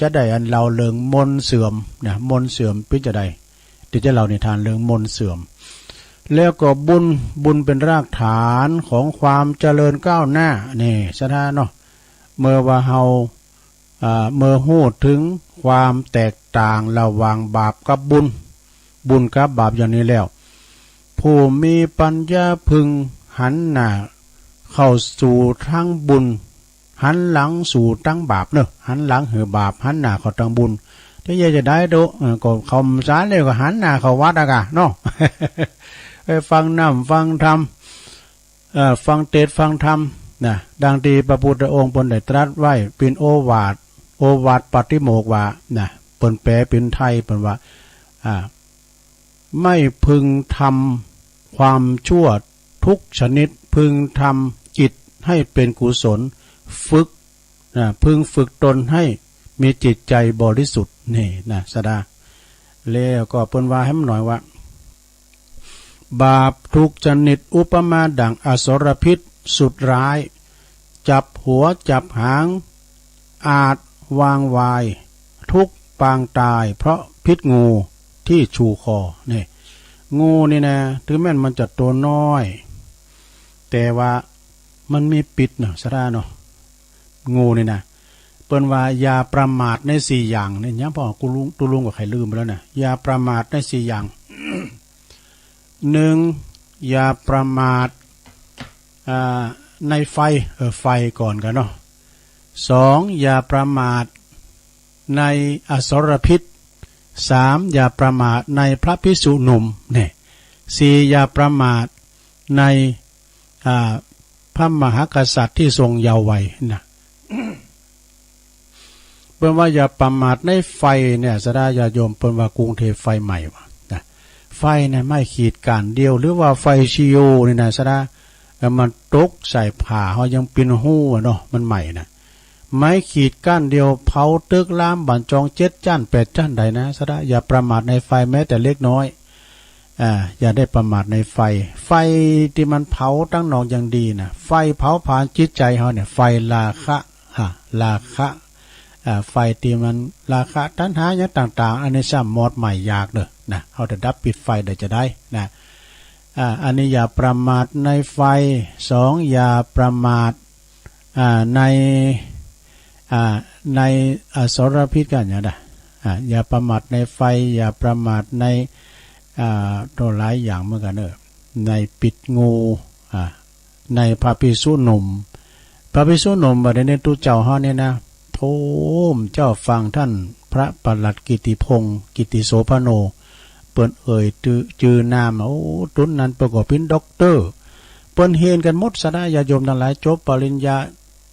จะได้อันเราเลิงมนเสื่อมนะมนเสื่อมเป็นจะได้เดี๋ยวจะเราในทานเลิงมนเสื่อมแล้วก็บุญเป็นรากฐานของความเจริญก้าวหน้านี่สถานเนาะเมื่อว่าเฮาเมื่อหู้ถึงความแตกต่างระหว่างบาปกับบุญกับบาปอย่างนี้แล้วผู้มีปัญญาพึงหันหน้าเข้าสู่ทั้งบุญหันหลังสู่ทั้งบาปเนอะหันหลังหือบาปหันหน้าเข้าทั้งบุญที่จะได้ดูก็คำสารเลยก็หันหน้าเข้าวัดอะเนาะ ไปฟังน้ำฟังธรรมฟังเทศฟังธรรมนะดังที่พระพุทธองค์ได้ตรัสไว้เป็นโอวาทปฏิโมกข์ว่านะเปิ้นแปลเป็นไทยเปิ้นว่าไม่พึงทำความชั่วทุกชนิดพึงทำจิตให้เป็นกุศลพึงฝึกตนให้มีจิตใจบริสุทธิ์นี่นะสดา แล้วก็เปิ้นว่าให้มันหน่อยว่าบาปทุกชนิดอุปมาดังอสรพิษสุดร้ายจับหัวจับหางอาจวางวายทุกปางตายเพราะพิษงูที่ชูคอนี่งูนี่นะถึงแม้มันจะตัวน้อยแต่ว่ามันมีปิดเนาะสระเนาะงูนี่นะเปิ้นว่าอย่าประมาทใน4อย่างนี่ยังพอกูลุงตุลุงกับใครลืมไปแล้วนะอย่าประมาทใน4อย่าง 1อย่าประมาทในไฟไฟก่อนกันเนาะ2อย่าประมาทในอสรพิษ3อย่าประมาทในพระภิกษุหนุ่มนี่4อย่าประมาทในพระมหากษัตริย์ที่ทรงเยาว์วัยนะเปิ้นว่าอย่าประมาทในไฟเนี่ยสดาญาโยมเปิ้นว่ากรุงเทพไฟใหม่ว่ะนะไฟเนี่ยไม่ขีดการเดียวหรือว่าไฟชิโยนี่นะสดามันตกใส่ผ่าเฮายังปินหู้เนาะมันใหม่นะไม้ขีดก้านเดียวเผาตึกล้ามบั่นจอง7จ้าน8จ้านใดนะสดาอย่าประมาทในไฟแม้แต่เล็กน้อยอย่าได้ประมาทในไฟที่มันเผาตั้งนอกอย่างดีนะไฟเผาผลาญจิตใจเฮาเนี่ยไฟราคะราคะไฟที่มันราคะตัณหาอย่างต่างๆอันนี้ซ้ำมอดใหม่ยากเด้อนะเฮาจะดับปิดไฟได้จะได้นะอันนี้อย่าประมาทในไฟ2อย่าประมาทในอสรพิษกันอย่างใดอย่าประมาทในไฟอย่าประมาทในตัวหลายอย่างเหมือนกันในปิดงูในพระภิกษุหนุ่มบัดนี้ตู้เจ้าเฮาเนี่ยนะโธ่เจ้าฟังท่านพระปลัดกิติพงศ์กิติโสภโนเปิ้นจื่อนามโอ้ตุนนั้นประกอบเป็นด็อกเตอร์เปิ้นเฮ็ดกันหมดสดาญาโยมทั้งหลายจบปริญญา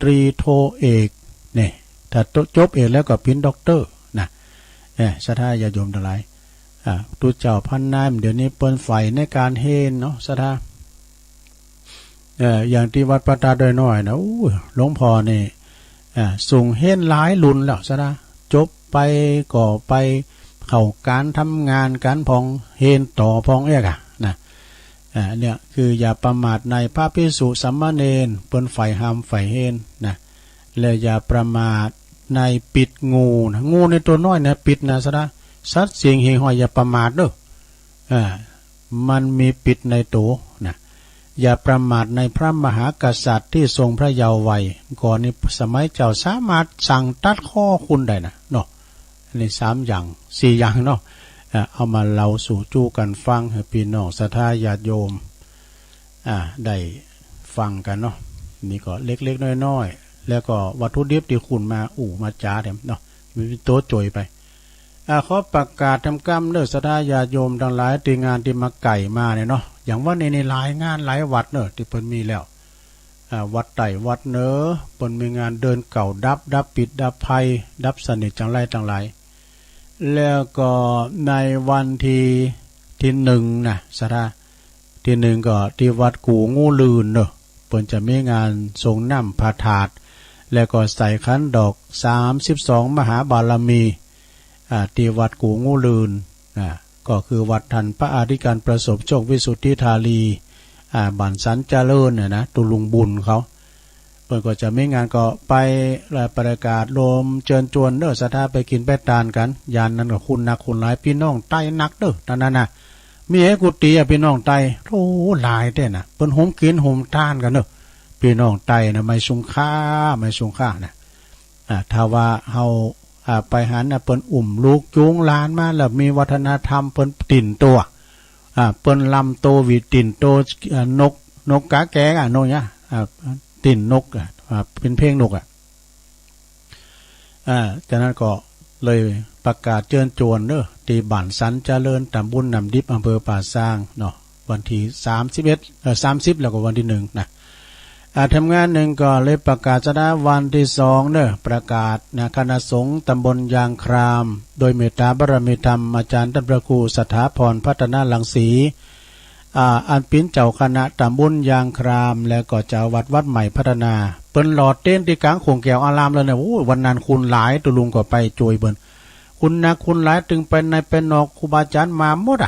ตรีโทเอกนี่ถ้าจบเอกแล้วก็เป็นด็อกเตอร์นะสดาญาโยมทั้งหลายตู้เจ้าพันนายเดี๋ยวนี้เปิ้นไฟในการเฮ็ดเนาะสดาอย่างที่วัดประตาโดยน้อยนะหลวงพ่อนี่ส่งเฮ็ดหลายรุ่นแล้วสดาจบไปก่อไปเข้าการทำงานการพองเฮ็ดต่อพองเอกนะเนี่ยคืออย่าประมาทในพระภิกษุสามเณรเปิ้นไฟห้ามไฟเฮ็ดนะและอย่าประมาทในปิดงูนะงูในตัวน้อยนะปิดนะสดาสัตว์เสียงเฮหอยอย่าประมาทเด้อมันมีปิดในตัวนะอย่าประมาทในพระมหากษัตริย์ที่ทรงพระเยาว์วัยก่อนนี้สมัยเจ้าสามารถสั่งตัดข้อคุณได้นะเนาะนี่3อย่าง4อย่างเนาะเอามาเล่าสู่จู้กันฟังให้พี่น้องศรัทธาญาติโยมได้ฟังกันเนาะนี่ก็เล็กๆน้อยๆแล้วก็วัตถุดิบที่คุณมามาจ้าเด้เนาะมีโต๊ะจ่อยไปขอประกาศทำกรรมเด้อศรัทธาญาติโยมทั้งหลายที่งานที่มาไก่มาเนี่ยเนาะอย่างว่าในหลายงานหลายวัดเนอะที่เพิ่นมีแล้ววัดไต่วัดเนอเพิ่นมีงานเดินเก่าดับปิดดับภัยดับสนิทจังไรต่างหลายแล้วก็ในวันที่1นะสระที่1ก็ที่วัดกูงูลืนเนอะเพิ่นจะมีงานทรงน้ำพระธาตุแล้วก็ใส่ขันดอก32มหาบารมีที่วัดกูงูลืนก็คือวัดทันพระอธิการประสบโชควิสุทธิธาลีบันสันเจริญนะตุลุงบุญเขาเพิ่นก็จะมีงานก็ไปประกาศลมเชิญชวนเด้อศรัทธาไปกินไปทานกันยานนั้นก็คุณนักคุณหลายพี่น้องใต้นักเด้อนั่นน่ะมีให้กุฏิพี่น้องใต้โอ้หลายเด้น่ะเพิ่นโหมกินโหมทานกันเด้อพี่น้องใต้น่ะไม่สุงค่านะถ้าว่าเฮาไปหันเปิ้นลูกจูงหลานมาแล้วมีวัฒนธรรมเปิ้นติ่นตัวเปิ้นลำโตวิติ่นโตนกกาแกนกเนี่ยติ่นนกเป็นเพลงนกจากนั้นก็เลยประกาศเชิญชวนที่บ้านสันเจริญตำบลน้ำดิบอำเภอป่าซางเนาะวันที่30แล้วก็วันที่1นะทำงาน1ก็เลยประกาศจะได้วันที่2ประกาศคณะสงฆ์ตำบลยางครามโดยเมตตาบารมีธรรมอาจารย์ท่านพระครูสถาพรพัฒนาลังสีอันเป็นเจ้าคณะตำบลยางครามแล้วก็เจ้าวัดใหม่พัฒนาเปิ้นหลอดเต้นที่กลางโขงแก้วอารามเลยนะวันนั้นคุณหลายตุลุงก็ไปโจยเบิ้น คุณนะคุณหลายตึงเป็นในเป็นนอกครูบาอาจารย์มาหมด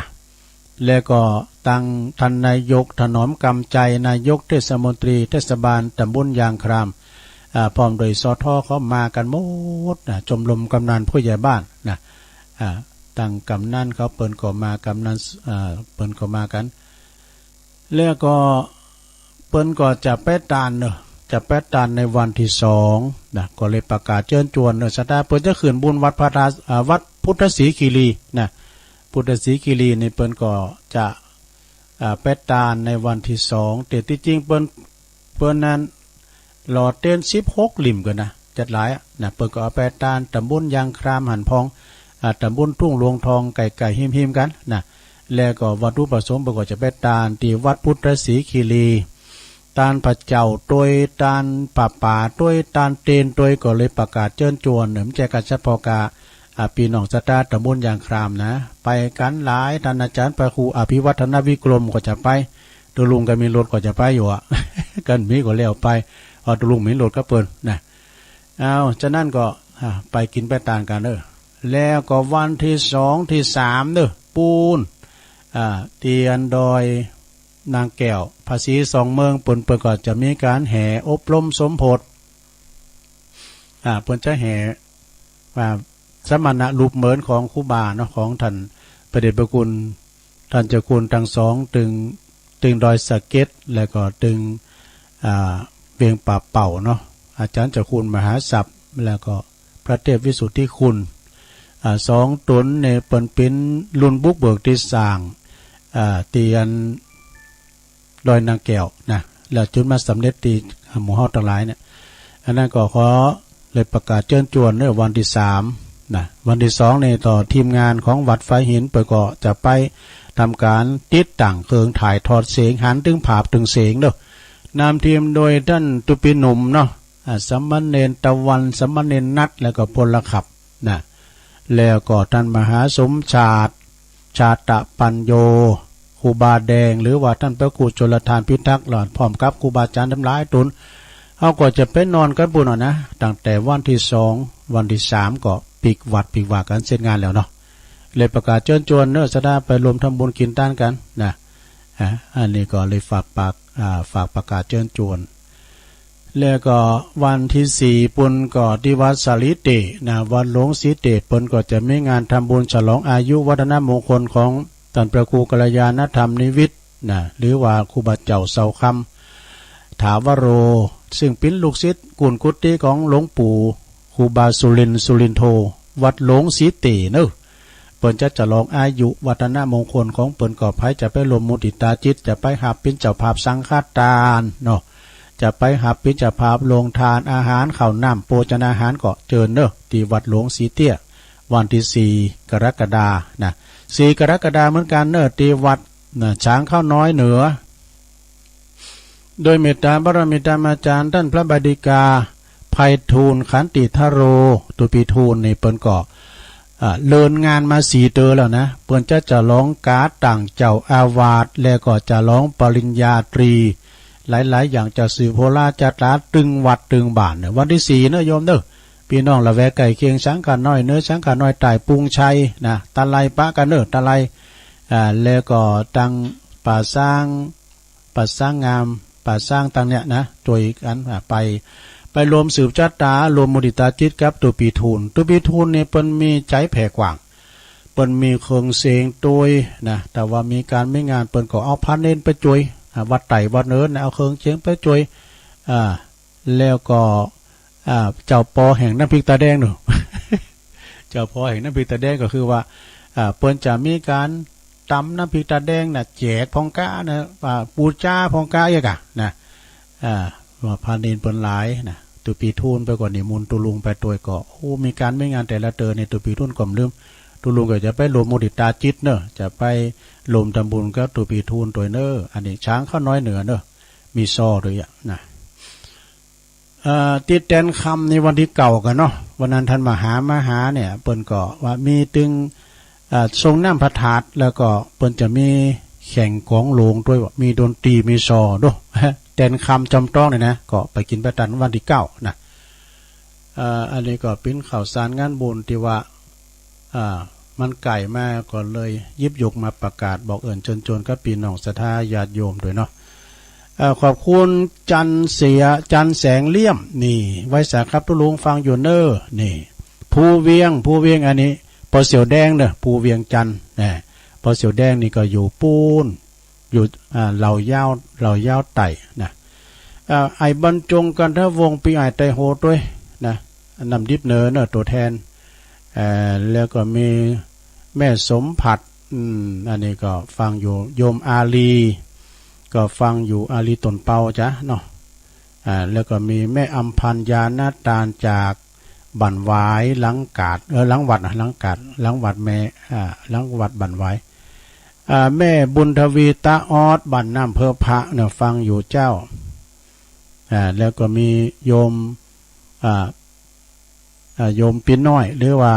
แล้วก็ตั้งท่านนายกถนอมกำใจนายกเทศมนตรีเทศบาลตำบลยางครามพร้อมโดยสทเขามากันหมดชมรมกำนันผู้ใหญ่บ้านตั้งกำนันเขาเปิ่นก็มากำนันเปิ่นก็มากันแล้วก็เปิ้นก็จะไปตานเนอะจะไปตานในวันที่2ก็เลยประกาศเชิญชวนเนอะสตาเปิ้นจะขืนบุญวัดวัดพุทธศรีคีรีพุทธศรีคีรีนี่เปิ้นก็จะไปตานในวันที่2แต่ที่จริงเปิ้นนั้นหลอดเต้น16ลิ่มกันนะจัดหลายเปิ้นก็เอาไปตานตำบลยางครามหันพองตำบลทุ่งหลวงทองไก่หิมๆกันแล้วก็วัตถุประสงค์ก็จะไปตานที่วัดพุทธศรีคีรีตานพระเจ้าโดยตานป่าโดยตานเตนโดยก็เลยประกาศเชิญชวนเหนือใจกันเฉพาะกาปีน้องสตาตำบลยางครามนะไปกันหลายท่านอาจารย์พระครูอภิวัฒนวิกรมก็จะไปตัวลุงก็มีรถก็จะไปอยู่กันมีก็แล้วไปตัวลุงมีรถก็เปิ้นฉะนั้นก็ไปกินไปตานกันแล้วก็วันที่2ที่3ปูนเตียนดอยนางแก้วภาษี2เมืองเปิ้นก็จะมีการแห่อบรมสมโภชเปิ้นจะแห่สมณะรูปเหมือนของครูบาเนาะของท่านประเดชพระคุณท่านเจ้าคุณทั้ง2ตึงดอยสะเก็ดแล้วก็ตึงเวียงป่าเป่าเนาะอาจารย์เจ้าคุณมหาศัพท์แล้วก็พระเทพวิสุทธิคุณ2ตนในเปิ้นเป็นรุ่นบุกเบิกที่สร้างเตียนดอยนางแก้วแล้วจนมาสำเร็จที่หมู่เฮาทั้งหลายเนี่ยอันนั้นก็ขอเลยประกาศเชิญชวนในวันที่3วันที่2ในต่อทีมงานของวัดไฟหินเปิดก็จะไปทำการติดตั้งเครื่องถ่ายทอดเสียงหันถึงภาพถึงเสียงนำทีมโดยท่านตุปิหนุ่มเนาะสมณเณรตะวันสมณเณรนัทแล้วก็พลขับแล้วก็ท่านมหาสมชาตปัญโยครูบาแดงหรือว่าท่านพระครูชลทานพิทักษ์หลอดพร้อมกับครูบาอาจารย์ทั้งหลายตุนเขาก็จะไปนอนกันบุญนะตั้งแต่วันที่2วันที่3ก็ปิกวัดกันเสร็จงานแล้วเนาะเลยประกาศเชิญชวนสดาไปรวมทำบุญกินต้านกันอันนี้ก็เลยฝากประกาศเชิญชวนแล้วก็วันที่4ปุณก็ที่วัดสาลิเตวัดหลวงศรีเตปุณก็จะมีงานทำบุญฉลองอายุวัฒนมงคลของท่านพระครูกัลยาณธรรมนิวิทย์หรือว่าครูบาเจ้าเสาคำถาวโรซึ่งเป็นลูกศิษย์กุลกุฏิของหลวงปู่ครูบาสุรินโทวัดหลวงศรีเตเปิ้นจะฉลองอายุวัฒนมงคลของเปิ้นก็ไผจะไปรวมมุติตาจิตจะไปหับเป็นเจ้าภาพสังฆทานเนาะจะไปหับเป็นเจ้าภาพลงทานอาหารข้าวน้ำโภชนาหารก็เจิญที่วัดหลวงศรีเตี้ยวันที่4กรกฎาคม4กรกฎาคมเหมือนกันที่วัดช้างข้าวน้อยเหนือโดยเมตตาบารมีธรรมอาจารย์ท่านพระบดิกาไพฑูรย์ขันติทโรตุปีทูลในเปิ้นก็เลินงานมา4เตอแล้วนะเปิ้นจะร้องการ์ดต่างเจ้าอาวาสแล้วก็จะร้องปริญญาตรีหลายๆอย่างจะสื่อโพลาจัดลาตึงวัดตึงบ้านวันที่4โยมพี่น้องละแวกไก่เคียงช้างขาน้อยช้างขาน้อยตายปุงชัยตะไลปะกันตะไลแล้วก็ตั้งป่าสร้างงามป่าสร้างตั้งเนี่ยตัวอีกอันไปรวมสืบจัตตารวมมุติตาจิตกับตัวปีทูลเนี่ยเปิ้นมีใจแผ่กว้างเปิ้นมีเครื่องเสียงตัวยแต่ว่ามีการไม่งานเปิ้นก็เอาพันเน้นไปจุยวัดไต่วัดเนินเอาเครื่องเสียงไปจุยแล้วก็เจ้าปอแห่งน้ำพริกตาแดงเจ้าปอแห่งน้ำพริกตาแดงก็คือว่าเปิ้นจะมีการตำน้ำพริกตาแดงแจกพองก้าปูจ้าพองก้าอย่างว่าพานินเปิ้นหลายตุปีทูนไปก่อนนี่มูลตุลุงไปตัวก็มีการไม่งานแต่ละเตอในตุปีทูนก่อมลืมตุลุงก็จะไปรวมมุติตาจิตจะไปรวมทำบุญกับตุปีทูนตัวอันนี้ช้างข้าวน้อยเหนือมีซอด้วยติดแดนคำในวันที่เก่ากันเนาะวันนั้นท่านมหาเนี่ยเปิ้นก็ว่ามีตึงทรงน้ำพระธาตุแล้วก็เปิ้นจะมีแข่งของโลงด้วยมีดนตรีมีซอด้วยแดนคำจำต้องเลยก็ไปกินไปตันวันที่9อันนี้ก็เป็นข่าวสารงานบุญที่ว่า มันไก่มาก็เลยยิบยกมาประกาศบอกเอิญจนกับพี่น้องศรัทธาญาติโยมด้วยเนาะขอบคุณจันเสียจันแสงเลี่ยมนี่ไว้สาครับทุลุงฟังอยู่เนอนี่ภูเวียงอันนี้ปอเสียวแดงเนอะภูเวียงจันนะปอเสียวแดงนี่ก็อยู่ปูนอยู่เหล่ายาวไต่นะไอบรรจงกันทวงปีไอไตโฮด้วยนะนำดิบเนอตัวแทนแล้วก็มีแม่สมผัดอันนี้ก็ฟังอยู่โยมอาลีก็ฟังอยู่อาลีตนเปาจ้ะเนาะแล้วก็มีแม่อัมพันยานาตาลจากบั่นหวายหลังกาดหลังวัดหลังกาดหลังวัดแม่หลังวัดบั่นหวายแม่บุญทวีตาออดบั่นน้ำเพอพระเนี่ยฟังอยู่เจ้าแล้วก็มีโยมโยมปินน้อยหรือว่า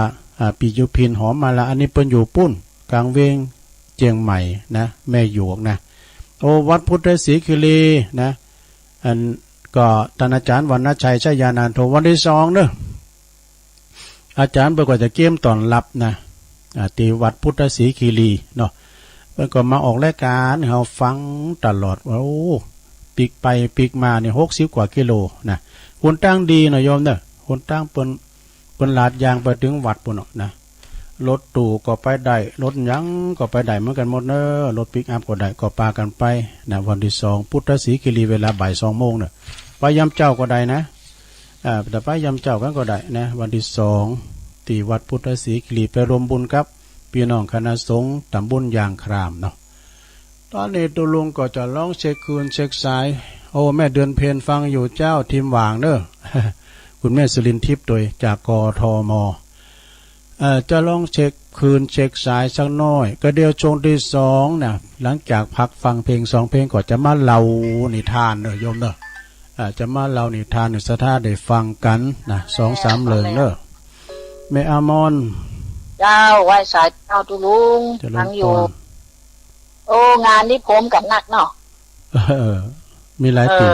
ปียุพินหอมมาละอันนี้เปิ้นอยู่ปุ้นกลางเวงเจียงใหม่นะแม่หยวกนะโอวัดพุทธศรีคิรีนะอันก็ท่านอาจารย์วรรณชัยชยานานโทวันที่2เนอะอาจารย์เปิดก็จะเกี่ยมตอนรับนะตีวัดพุทธศรีคิรีเนาะเปิดก็มาออกรายการเราฟังตลอดว่าโอ้ปีกไปปีกมาเนี่ย60 กว่ากิโลนะคนตั้งดีหน่อยโยมเนอะคนตั้งเปิ้นลาดยางไปถึงวัดปุ่นนะรถตู่ก็ไปได้รถยังก็ไปได้เหมือนกันหมดเนอะรถปิกอัพก็ได้ก็ปากันไปนะวันที่2พุทธศรีคิรีเวลาบ่าย 2 โมงเนอะไปยามเจ้าก็ได้นะแต่ไปยามเจ้ากันก็ได้นะวันที่2ที่วัดพุทธศรีคิรีไปรวมบุญครับพี่น้องคณะสงฆ์ตำบลยางครามเนาะตอนนี้ตุลุงก็จะร้องเช็คคืนเช็คสายโอ้แม่เดือนเพลฟังอยู่เจ้าทีมหว่างเนอะ คุณแม่สุรินทร์ทิพย์โดยจากกทมจะลองเช็คคืนเช็คสายสักน้อยก็เดียวช่วงที่2นะหลังจากพักฟังเพลง2เพลงก็จะมาเล่านิทานเนอะโยมเนอะจะมาเล่านิทานในสถานได้ฟังกันนะ2-3 เรื่องเนอะแม่อามอนเจ้าไหว้สายเจ้าตุลุงฟังอยู่โอ้งานนี้ผมกับนักเนาะมีหลายปี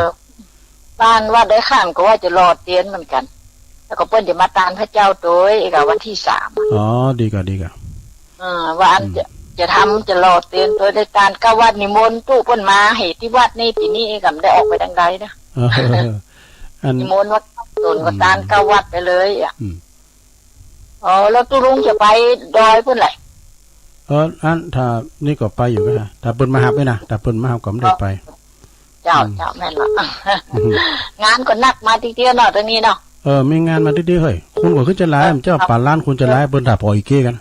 บ้านว่าได้ข้ามก็ว่าจะรอเตียนเหมือนกันแล้วก็เปิ้นจะมาตามพระเจ้าโดยกับวันที่3อ๋อดีกว่าว่าอันจะทำจะรอเตียนโดยในการก้าวัดนิมนต์ตู้เปิ้นมาให้ที่วัดนี่ปีนี้กับได้ออกไปดังใดนะนิมนต์วัดโดนก็ตานก้าวัดไปเลยอ๋อแล้วตุลุงจะไปดอยเปิ้นไหลอันถ้านี่ก็ไปอยู่ฮะถ้าเปิ้นมาหาไปนะถ้าเปิ้นมาหาก็ไม่ได้ไปเจ้าแม่นละงานก็นักมาทีเดียวเนาะตรงนี้เนาะมีงานมาทีเดียวเฮ้ยคุณก็ขึ้นจะไล่เจ้าป่าล้านคุณจะไล่เปิ้นถ้าพออีกเก้กัน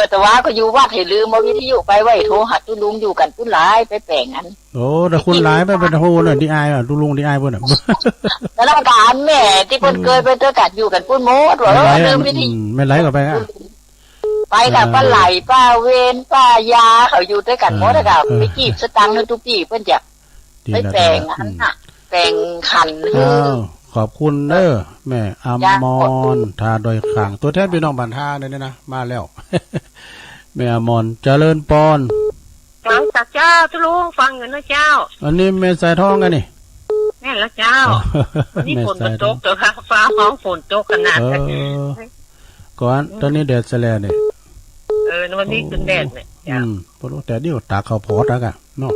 แต่ว่าก็อยู่วัดให้ลืมว่าวิทยุไปไว้โทรหาตุลุงอยู่กันปุ้นหลายไปแปลงอันโอ้แต่คุณหลายไปเป็นโหน่ะดีอายตุลุงดีอายเพิ่นน่ะแล้วต้องการแม่ที่เพิ่นเคยไปเจอกันอยู่กันปุ้นโมดว่าลืมวิทยุไม่ไหลก็ไปอ่ะไปกับป้าไหลป้าเวนป้ายาเขาอยู่ด้วยกันหมดแล้วไปจีบสตังค์ทุกปีเพิ่นจะไปแปลงอันน่ะแปลงขันขอบคุณเด้อแม่อมรทาโดยขังตัวแทนพี่น้องบ้านท่าเนี่ยนะมาแล้วแม่อมรเจริญปอนฟังจากเจ้าทุลุงฟังอยู่นะเจ้าอันนี้แม่สายทองกันนี่แม่ละเจ้านี่ฝนตกเด้อค่ะฟ้าห้องฝนตกขนาดก่อนตอนนี้แดดแสลเนี่ยวันนี้ขึ้นแดดเนี่ยพอรู้แต่เดี๋ยวตาเขาพอดอ่ะเนาะ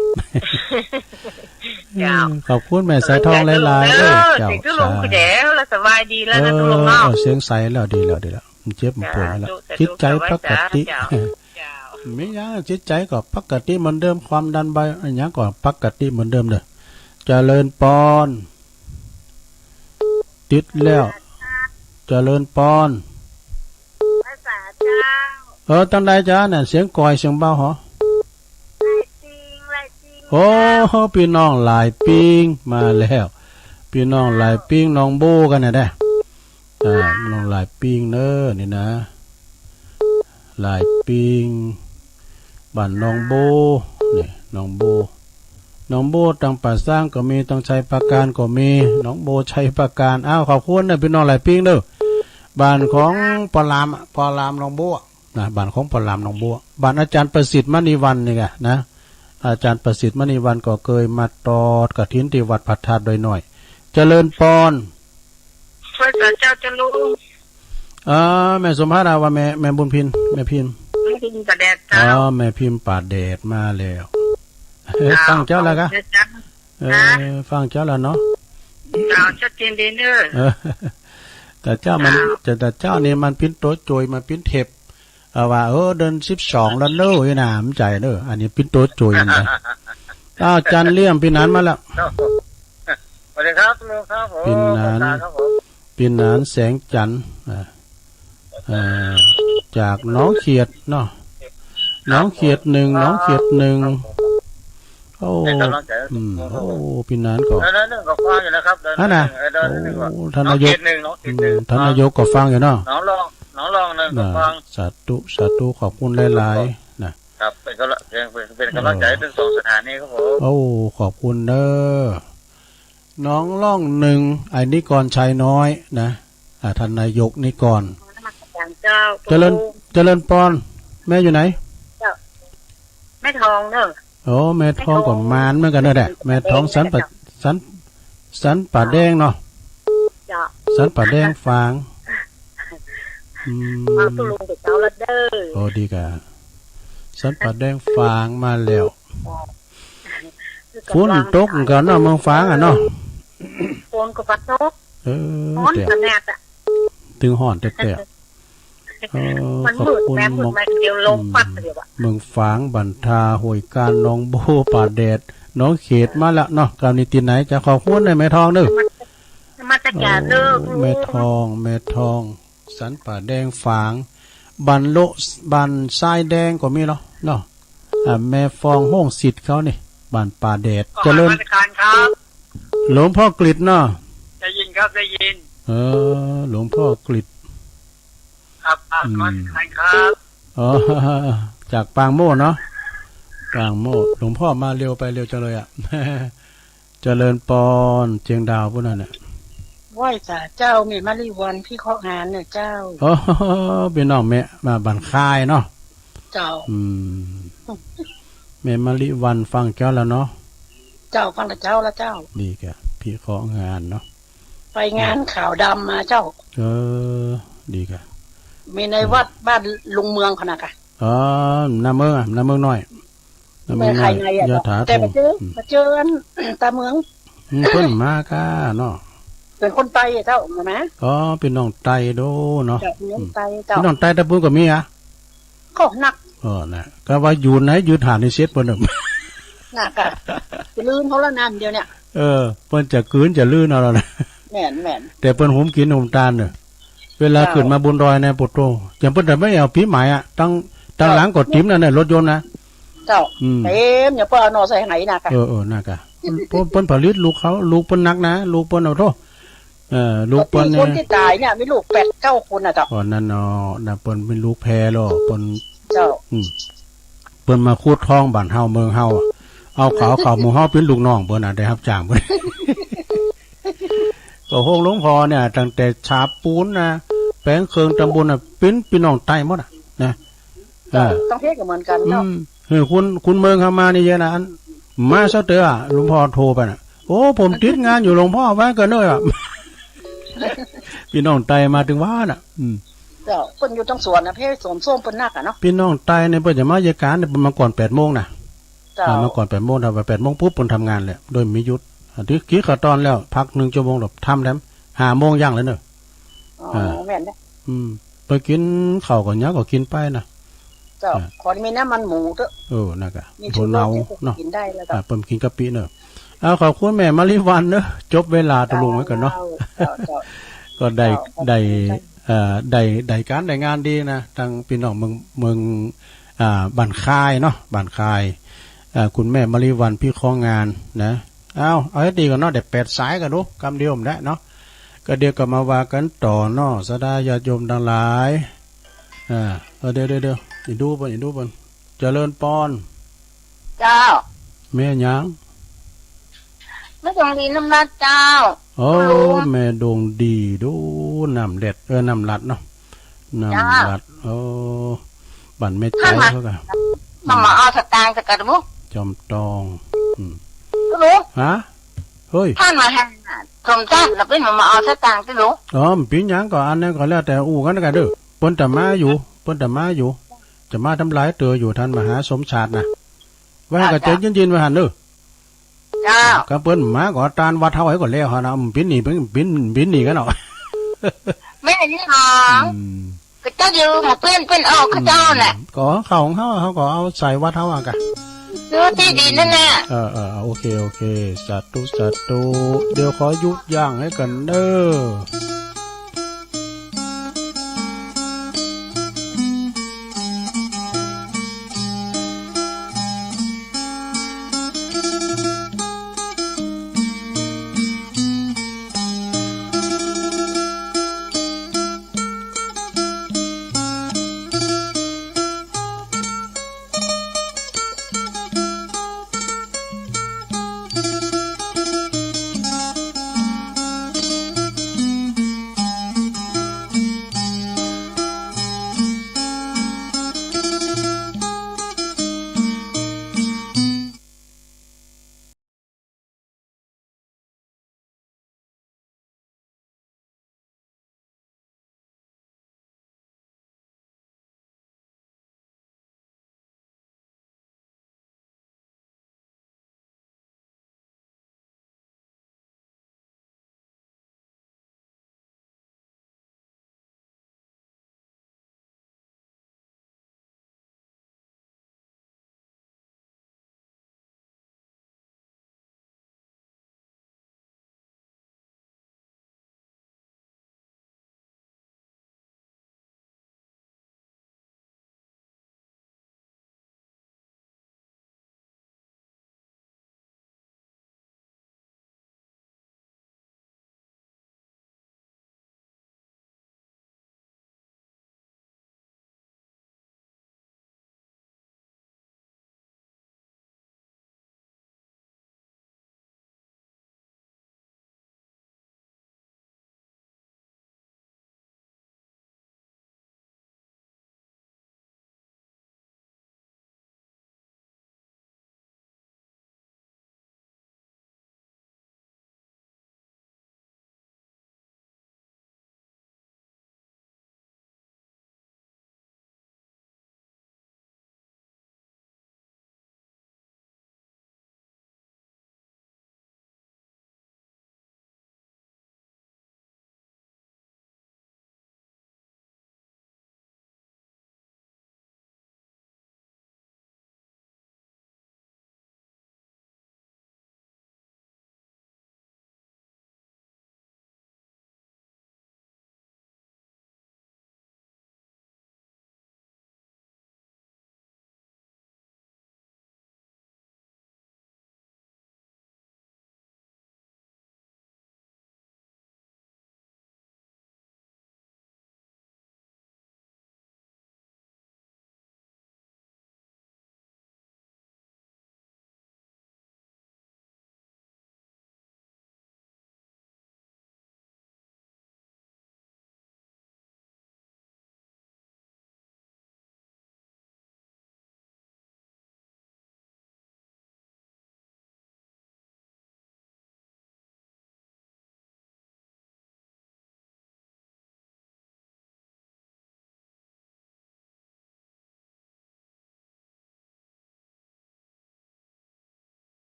ขอบคุณแม่สายทองหลายๆเจ้าทุลุงคือแดดแล้วสบายดีแล้วนะทุลุงเนาะเสียงใสแล้วดีแล้วมันเจ็บมันปวดแล้วจิตใจปกติไม่ยากจิตใจก็ปกติเหมือนเดิมความดันใบอันนี้ก็ปกติเหมือนเดิมเลยเจริญปอนติดแล้วเจริญปอนภาษาเจ้าตั้งใดจ้าเนี่ยเสียงก่อยเสียงเบาหรอโอ้พี่น้องหลายปิ้งมาแล้วพี่น้องหลายปิ้งน้องโบกันเนี่ยได้น้องหลายปิ้งเนอนี่นะหลายปิ้งบ้านน้องโบนี่น้องโบตั้งป่าสร้างก็มีตั้งชัยประการก็มีน้องโบชัยประการขอบคุณนะพี่น้องหลายปิ้งเด้อบ้านของปลามน้องโบนะบ้านของปลามน้องโบบ้านอาจารย์ประสิทธิ์มณีวันนี่ไงนะอาจารย์ประสิทธิ์มณีวันก็เคยมาตอดกฐินที่วัดพัทธาโดยหน่อยเจริญปอนพระเจ้าจะรู้ แม่สมภารว่าแม่บุญพินแม่พิมพ์ ไม่กินกระแดด อ๋ เจ้า อแม่พิมพ์ป่าแดดมาแล้วฟังเจ้าแล้วกะฟังเจ้าแล้วเนาะ เจ้าชัดเจนดีเนอร์ แต่เจ้ามันแต่เจ้านี่มันปิ้นโต๊ะโจยมาปิ้นเทปว่าเดิน12แล้วเน้อน่ะมนใจเด้ออันนี้ปิ้นโต๊ะโจยนะจันเลี่ยมพี่นานมาแล้ว สวัสดีครับลุงครับผม พี่นานพี่นานแสงจันทร์จากน้องเขียดเนาะน้องเขียด1น้องเขียด1โอ้พี่นานก็นั่นก็ฟังอยู่นะครับท่านนายกท่านนายกก็ฟังอยู่เนาะน้องลองนั่นก็ฟังสาธุขอบคุณหลายๆนะครับเป็นกำลังใจทั้งสองสถานีครับผมโอ้ขอบคุณเด้อน้องล่อง1ไอ้นิกรชัยน้อยนะท่านนายกนิกรเจริญปอนแม่อยู่ไหนแม่ทองเนอะโอ้แม่ทองกับมานเหมือนกันเนอะแหละแม่ทองสันป่าแดงเนาะสันป่าแดงฟางมาตุลุงเด็กเจ้าละเด้อโอ้ดีกะสันป่าแดงฟางมาแล้วฝนตกกันเนาะเมืองฟางเนาะฝนก็ปัดตกฮ้อนกันแน่ะถึงฮ้อนแต่มันมืดแม่มืดมาเดียวลมปัดเดียวเมืองฝางบันทาห้วยการน้องโบป่าแดดน้องเขตมาแล้วเนาะกำนี้ติไหนจะขอคุ้นได้แม่ทองเด้อมาตะกาเด้อแม่ทองสันป่าแดงฝางบันโลบันทรายแดงก็มีเนาะแม่ฟองห้องสิทธิ์เขานี่บันป่าแดดเจริญหลวงพ่อกฤษเนาะได้ยินครับได้ยินหลวงพ่อกฤษครับครับจากปางโม่เนาะปางโม่หลวงพ่อมาเร็วไปเร็วจังเลยเจริญปอนเจียงดาวพวกนั้นไหว้จ่าเจ้ามีมาริวันพี่เคาะงานเนี่ยเจ้าเป็นน้องแม่มาบันคายเนาะเจ้าแม่มาริวันฟังเจ้าแล้วเนาะเจ้าฟังแต่เจ้าแล้วเจ้าดีแกพี่เคาะงานเนาะไปงานข่าวดำมาเจ้าดีแกมีในวัดบ้านลุงเมืองขนาดกะน้ำเมืองน้อยน้ำเมืองน้อยยะถาแต่มาเจอตาเมืองเพิ่นมาก้าเนาะเป็นคนไตเจ้าใช่ไหมเป็นน้องไตโดเนาะเป็นน้องไตตะปุ้นก็มีก็หนักน่ะก็ว่าอยู่ไหนอยู่ฐานในเซตเพิ่นหนักอ่ะจะลื่นเขาละนานเดียวเนี่ยเพิ่นจะกืนจะลื่นเอาแล้วนะแม่นแต่เพิ่นหุมกินหุมตาลเนอะเวลาขึ้นมาบนดอยในปุตโตอย่างเพิ่นแต่ไม่เอาผีหมายตั้งหลังกดจิ้มนั่นน่ะรถยนต์นะเจ้าเต็มอย่าเพิ่นเอาหน่อใส่ไหนน่ะค่ะน่ะกะเพิ่นผลิตลูกเขาลูกเพิ่นนักนะลูกเพิ่นเอาโทลูกเพิ่นเนี่ยคนที่ตายเนี่ยมีลูก 8-9 คนน่ะเจ้านั่นเนาะน่ะเพิ่นเป็นลูกแพร่หรอเพิ่นเจ้าเพิ่นมาคูดทองบ้านเฮาเมืองเฮาเอาเขาหมู่เฮาเป็นลูกน้องเพิ่นน่ะได้รับจ้างเพิ่นก็โฮงหลวงพ่อเนี่ยตั้งแต่ชาปูนนะแปลงเคืองตำบลน่ะเป็นพี่น้องใต้หมดนะต้องเทศกันเหมือนกันเนาะคุณเมืองเข้ามานี่เยอะนะมาซะเตอหลวงพ่อโทรไปน่ะโอ้ผมติดงานอยู่หลวงพ่อว่ากันเด้อพี่น้องใต้มาถึงว่าน่ะเจ้าเพิ่นอยู่ทั้งสวนนะเพศสวนส้มเพิ่นนักอ่ะเนาะพี่น้องใต้เนี่ยเพิ่นจะมาเยาการเนี่ยมาก่อน 8:00 นน่ะมาก่อน 8:00 นถ้าว่า 8:00 นปุ๊บเพิ่นทำงานแล้วโดยมียุทธที่กี้เขาตอนแล้วพัก1 ชั่วโมงแล้วทำแล้ว 5:00 นย่างแล้วเนอะแม่นเด้ไปกินข้าวก็ยักก็กินไปนะเจ้าขอมีน้ำมันหมูเด้อน่ะกะโทนเอาเนาะกินได้แล้วก็เพิ่นกินกะปิเนอะขอบคุณแม่มาริวันเนอะจบเวลาตะลุงไว้ก่อนเนาะก็ได้การได้งานดีนะทางพี่น้องเมืองบ้านคายเนาะบ้านคายคุณแม่มาริวันพี่ของงานนะเอาให้ดีก่อนเนาะเดี๋ยว8 สายกันดูกำเดียวผมได้เนาะก็เดี๋ยวก็มาว่ากันต่อเนาะสดาญาติโยมทั้งหลายเดี๋ยวอีดูเพิ่นเจริญปอนเจ้าแม่หยังแม่ดวงดีน้ำลัดเจ้าแม่ดวงดีดูน้ำเด็ดน้ำลัดเนาะน้ำลัดบั่นแม่ใจเขาก็มาเอาสตางค์สักกระมุจอมตองรู้ฮะเฮ้ยท่านมาแฮ สมชาติเราเป็นมาเอาสตางค์ที่รู้ อ๋อปีหยังก็อันนั้นก็แล้วแต่อู้กันก็เด้อเปิ้นแต่มาอยู่จะมาทำลายเตืออยู่ท่านมหาสมชาตินะว่าก็ใจเย็นๆไว้หั่นเด้อ เจ้า ก็เปิ้นมาก็ตานวัดเฮาไว้ก่อนแล้วหั่นน่ะปินนี่กันเนาะ ไม่เห็นหรอกก็เจ้าอยู่มาเพื่อนออกข้าเจ้าน่ะ ก็เข้าของเฮาก็เอาใส่วัดเฮาอ่ะกะ ซื้อที่ดินนั่นน่ะ โอเคสาธุเดี๋ยวขอยุดย่างให้กันเด้อ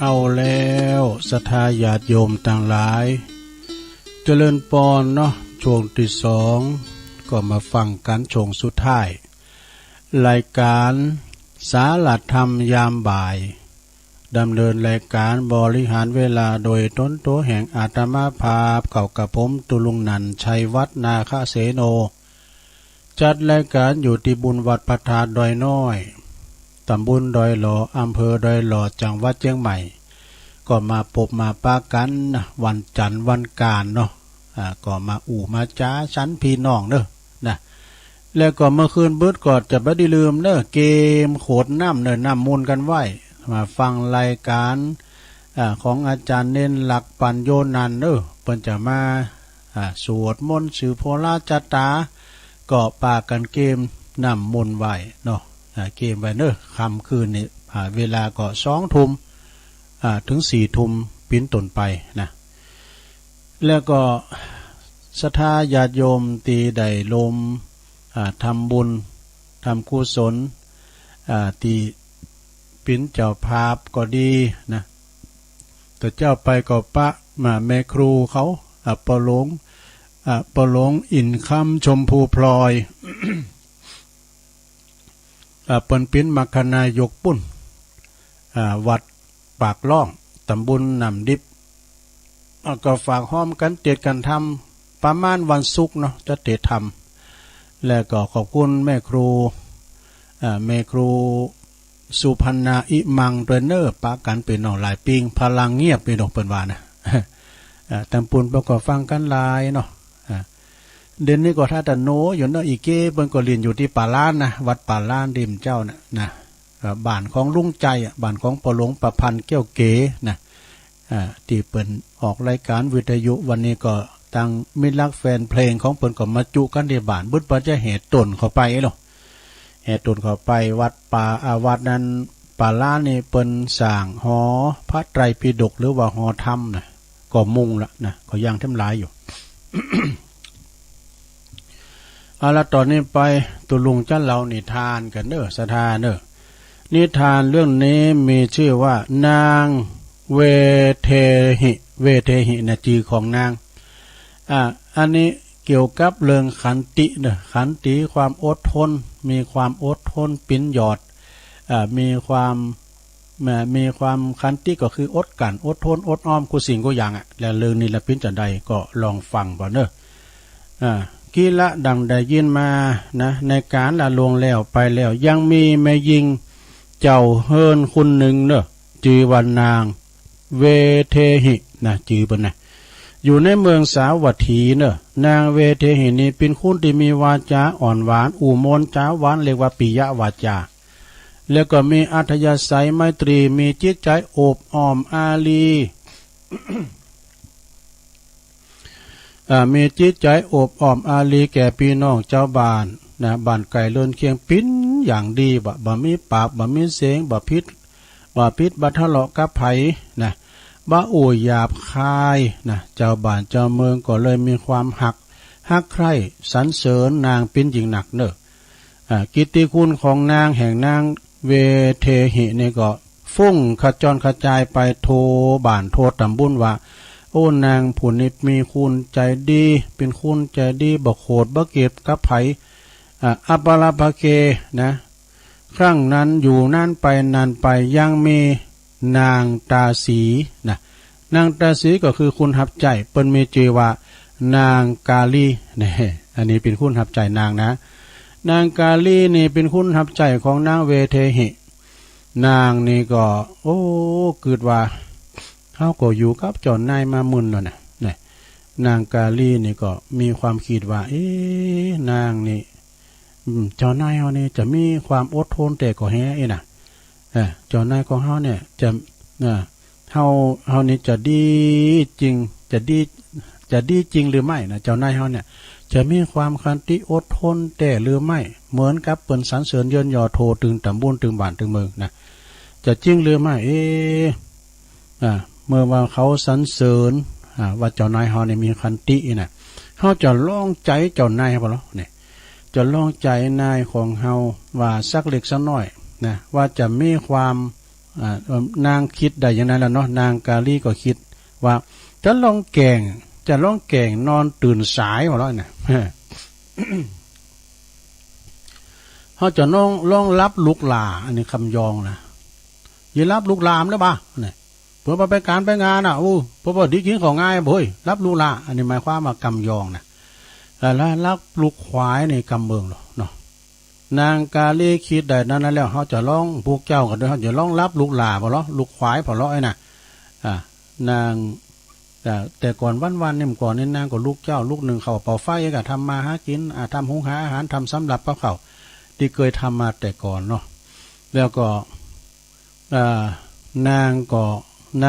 เอาแล้วศรัทธาญาติโยมต่างหลายเจริญปอนเนาะช่วงที่สองก็มาฟังกันช่วงสุดท้ายรายการสาลธรรมยามบ่ายดำเนินรายการบริหารเวลาโดยต้นโตแห่งอาตมาภาพเก่ากับผมตุลุงนันชัยวัฒนาคเสโนจัดรายการอยู่ที่บุญวัดพระธาตุดอยน้อยตำบลดอยหล่ออำเภอดอยหล่อจังหวัดเชียงใหม่ก็มาพบมาปะกันวันจันทร์วันการเนาะก็มามาจ้าชั้นพี่น้องเด้อนะแล้วก็เมื่อคืนเบิดก็จะไม่ได้ลืมเด้อเกมโขดน้ำเน้ำมูลกันไว้มาฟังรายการของอาจารย์เน้นหลักปัญโยนันเด้อเพิ่นจะมาสวดมนต์สือโพราจตาก็ปากันเกมน้ำมนต์ไว้เนาะเกมไว้เด้อค่ำคืนนี้เวลาก็20 ทุ่มถึง4 ทุ่มปิ้นต้นไปนะแล้วก็ศรัทธาญาติโยมตีได้ลมทำบุญทำกุศลตีปิ้นเจ้าภาพก็ดีนะแต่เจ้าไปก็ปะมาแม่ครูเขาปะหลงอินคำชมพูพลอย เปิ้นปิ้นมัคคณายกปุ้นวัดปากล่องตำบลนำดิบก็ฝากห้อมกันเตดกันทำประมาณวันศุกร์เนาะจะเตดทำแล้วก็ขอบคุณแม่ครูสุพรรณาอิมังเทรนเนอร์ปากันเป็นน้องหลายปิงพลังเงียบเป็นดอกเปิ้นว่านะตำปุนประกอบฟังกันหลายเนาะเดือนนี้ก็ถ้าแต่โนอยู่เนาะอีเก้เปิ้นก็เรียนอยู่ที่ป่าล้านนะวัดป่าล้านริมเจ้านะบ้านของลุงใจบ้านของปหลวงประพันธ์เกี้ยวเก๋นะที่เปิ้นออกรายการวิทยุวันนี้ก็ตั้งมิตรรักแฟนเพลงของเปิ้นก็มาจุกันที่บ้านบึดบ่จะเหตุต้นเข้าไปเนาะเหตุต้นเข้าไปวัดป่าวัดนั้นป่าล้านนี่เปิ้นสร้างหอพระไตรปิฎกหรือว่าหอธรรมนะก็มุ่งละนะก็ยังทำลายอยู่ เอาละตอนนี้ไปตุลุงจันเรานิทานกันเด้อศรัทธาเด้อนิทานเรื่องนี้มีชื่อว่านางเวเทหินะจือของนางอันนี้เกี่ยวกับเรื่องขันติเด้อขันติความอดทนมีความอดทนปิ้นหยอดมีความขันติก็คืออดกันอดทนอดอ้อมกูสิ่งกูอย่างแล้วเรื่องนี้ละปิ้นจะใดก็ลองฟังบ่เด้อกีละดังได้ยินมานะในการละลวงแล้วไปแล้วยังมีแม่ยิงเจ้าเฮิรนคุณหนึ่งเนอะจือวันนางเวเทหินะจือเป็นนะอยู่ในเมืองสาวัตถีเนอะนางเวเทหินี้เป็นคุณที่มีวาจาอ่อนหวานอู่มนจ้าหวานเรียกว่าปิยวาจาแล้วก็มีอัธยาศัยไมตรีมีจิตใจโอบอ้อมอารี มีจิตใจโอบอ้อมอารีแก่พี่น้องเจ้าบ้านนะบ้านไก่เลื่อนเคียงปิ้นอย่างดีบ่มีปากบ่มีเสียงบ่พิษบ่ทะเลาะกับไผนะบ่โอยหยาบคายนะเจ้าบ้านเจ้าเมืองก็เลยมีความหักใคร่สรรเสริญนางปิ้นหญิงหนักเด้อกิตติคุณของนางแห่งนางเวเทหินี่ก็ฟุ้งขจรกระจายไปโทบ้านโทตำบลว่าโอ้นางผู้นี้มีคุณใจดีเป็นคุณใจดีบ่โขดบ่เก็บกับไผอัปปลาภเกนะครั้งนั้นอยู่นั่นไปนานไปยังมีนางตาสีนะนางตาสีก็คือคุณหับใจเปิ้นมีชื่อว่านางกาลีนี่อันนี้เป็นคุณหับใจนางนะนางกาลีนี่เป็นคุณหับใจของนางเวเทหินางนี่ก็โอ้เกิดว่าเขาก็อยู่กับเจ้านายมามึนแล้วนะนางกาลีนี่ก็มีความคิดว่านางนี่เจ้านายเขานี่จะมีความอดทนแต่ก็แฮ่นะเจ้านายของเขาเนี่ยจะเขานี่จะดีจริงจะดีจริงหรือไม่นะเจ้านายเขาเนี่ยจะมีความขันติอดทนแต่หรือไม่เหมือนกับเปิ้นสรรเสริญเยินยอโทตึงตำบลตึงบ้านตึงเมืองนะจะจริงหรือไม่เมื่อว่าเขาสรรเสริญว่าเจ้านายเขาเนี่ยมีขันตินะเขาจะลองใจเจ้านายเขาเนาะเนี่ยจะลองใจนายของเฮาว่าสักเล็กสักน้อยนะว่าจะมีความ นางคิดได้อย่างนั้นแล้วเนาะนางกาลีก็คิดว่าจะลองแกงนอนตื่นสายหัวเราะเนี่ย เขาจะลองรับลูกหลาอันนี้คำยองนะอย่ารับลูกหลามแล้วบ้าเนี่ยเพื่อไปการไปงานอ่ะเพื่อดีกินของง่ายบ่อยรับลูกหลาอันนี้หมายความว่ากำยองนะแล้วรับลูกควายในกำเมืองเนาะนางกาลีคิดได้นั้นแล้วเขาจะร้องพวกเจ้ากันด้วยเขาจะร้องรับลูกหลาพอเนาะลูกควายพอเนาะไอ้น่ะนางแต่ก่อนวันเนี่ยก่อนนี่นางก็ลูกเจ้าลูกหนึ่งเขาเป่าไฟก็ทำมาหากินทำหุงหาอาหารทำสำหรับพระเขาที่เคยทำมาแต่ก่อนเนาะแล้วก็นา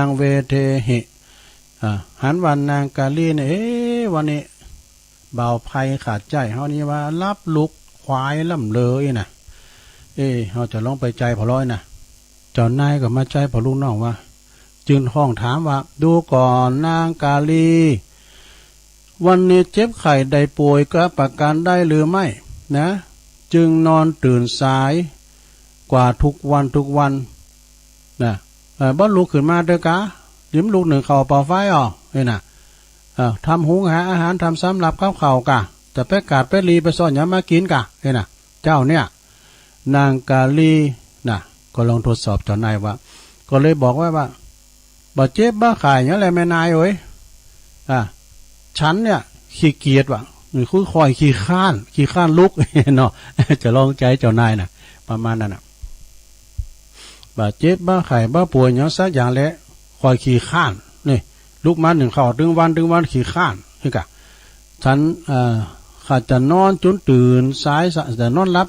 งเวเทหิหันวันนางกาลีเนี่ยวันนี้เบาภัยขาดใจเฮานี่ว่ารับลูกควายล่ำเลยนะเขาจะลองไปใจพอร้อยนะเจ้านายก็มาใจพอลูกน้องว่าจึงห้องถามว่าดูก่อนนางกาลีวันนี้เจ็บไข้ใดป่วยก็ประกันได้หรือไม่นะจึงนอนตื่นสายกว่าทุกวันนะบ้านลูกขึ้นมาเด้อกะยิ้มลูกหนึ่งเขาเป่าไฟน่ะทำหุงหาอาหารทำสำหรับข้าวเข่ากะจะไปกาดไปรีไปซ่อนอย่ามากินกะน่ะเจ้าเนี่ยนางกาลีน่ะก็ลองทดสอบเจ้านายว่าก็เลยบอกว่าบ่เจ็บบ้าขายอย่างไรแม่นายเอ้ยฉันเนี่ยขี้เกียจว่ะคือคอยขี้ข้านลุกเนาะจะลองใจเจ้านายน่ะประมาณนั้นน่ะบ่เจ็บบ้าไข่บ้าป่วยอย่างสักอย่างแล้วคอยขี้ข้านนี่ลุกมาหนึ่งข่าวดึงวันขี้ข้านคือกะฉันข้าจะนอนจนตื่นสายแต่นอนรับ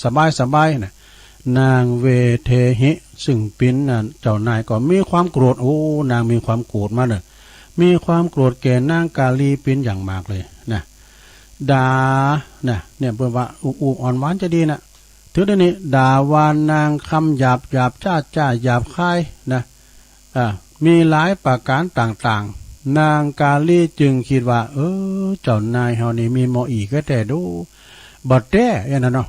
สบายน่ะนางเวเทหิซึ่งเป็นเจ้านายก็มีความโกรธนางมีความโกรธมากเลยมีความโกรธแก่นางกาลีเป็นอย่างมากเลยนะด่าเนี่ยเพื่อว่าอุอ่อนหวานจะดีนะถึงได้นี้ด่าวานนางคำหยาบจ้าหยาบคายนะมีหลายประการต่างๆนางกาลีจึงคิดว่าเจ้านายเฮานี่มีหมออีกก็แต่ดูบัดแต้อย่างนั้นเนาะ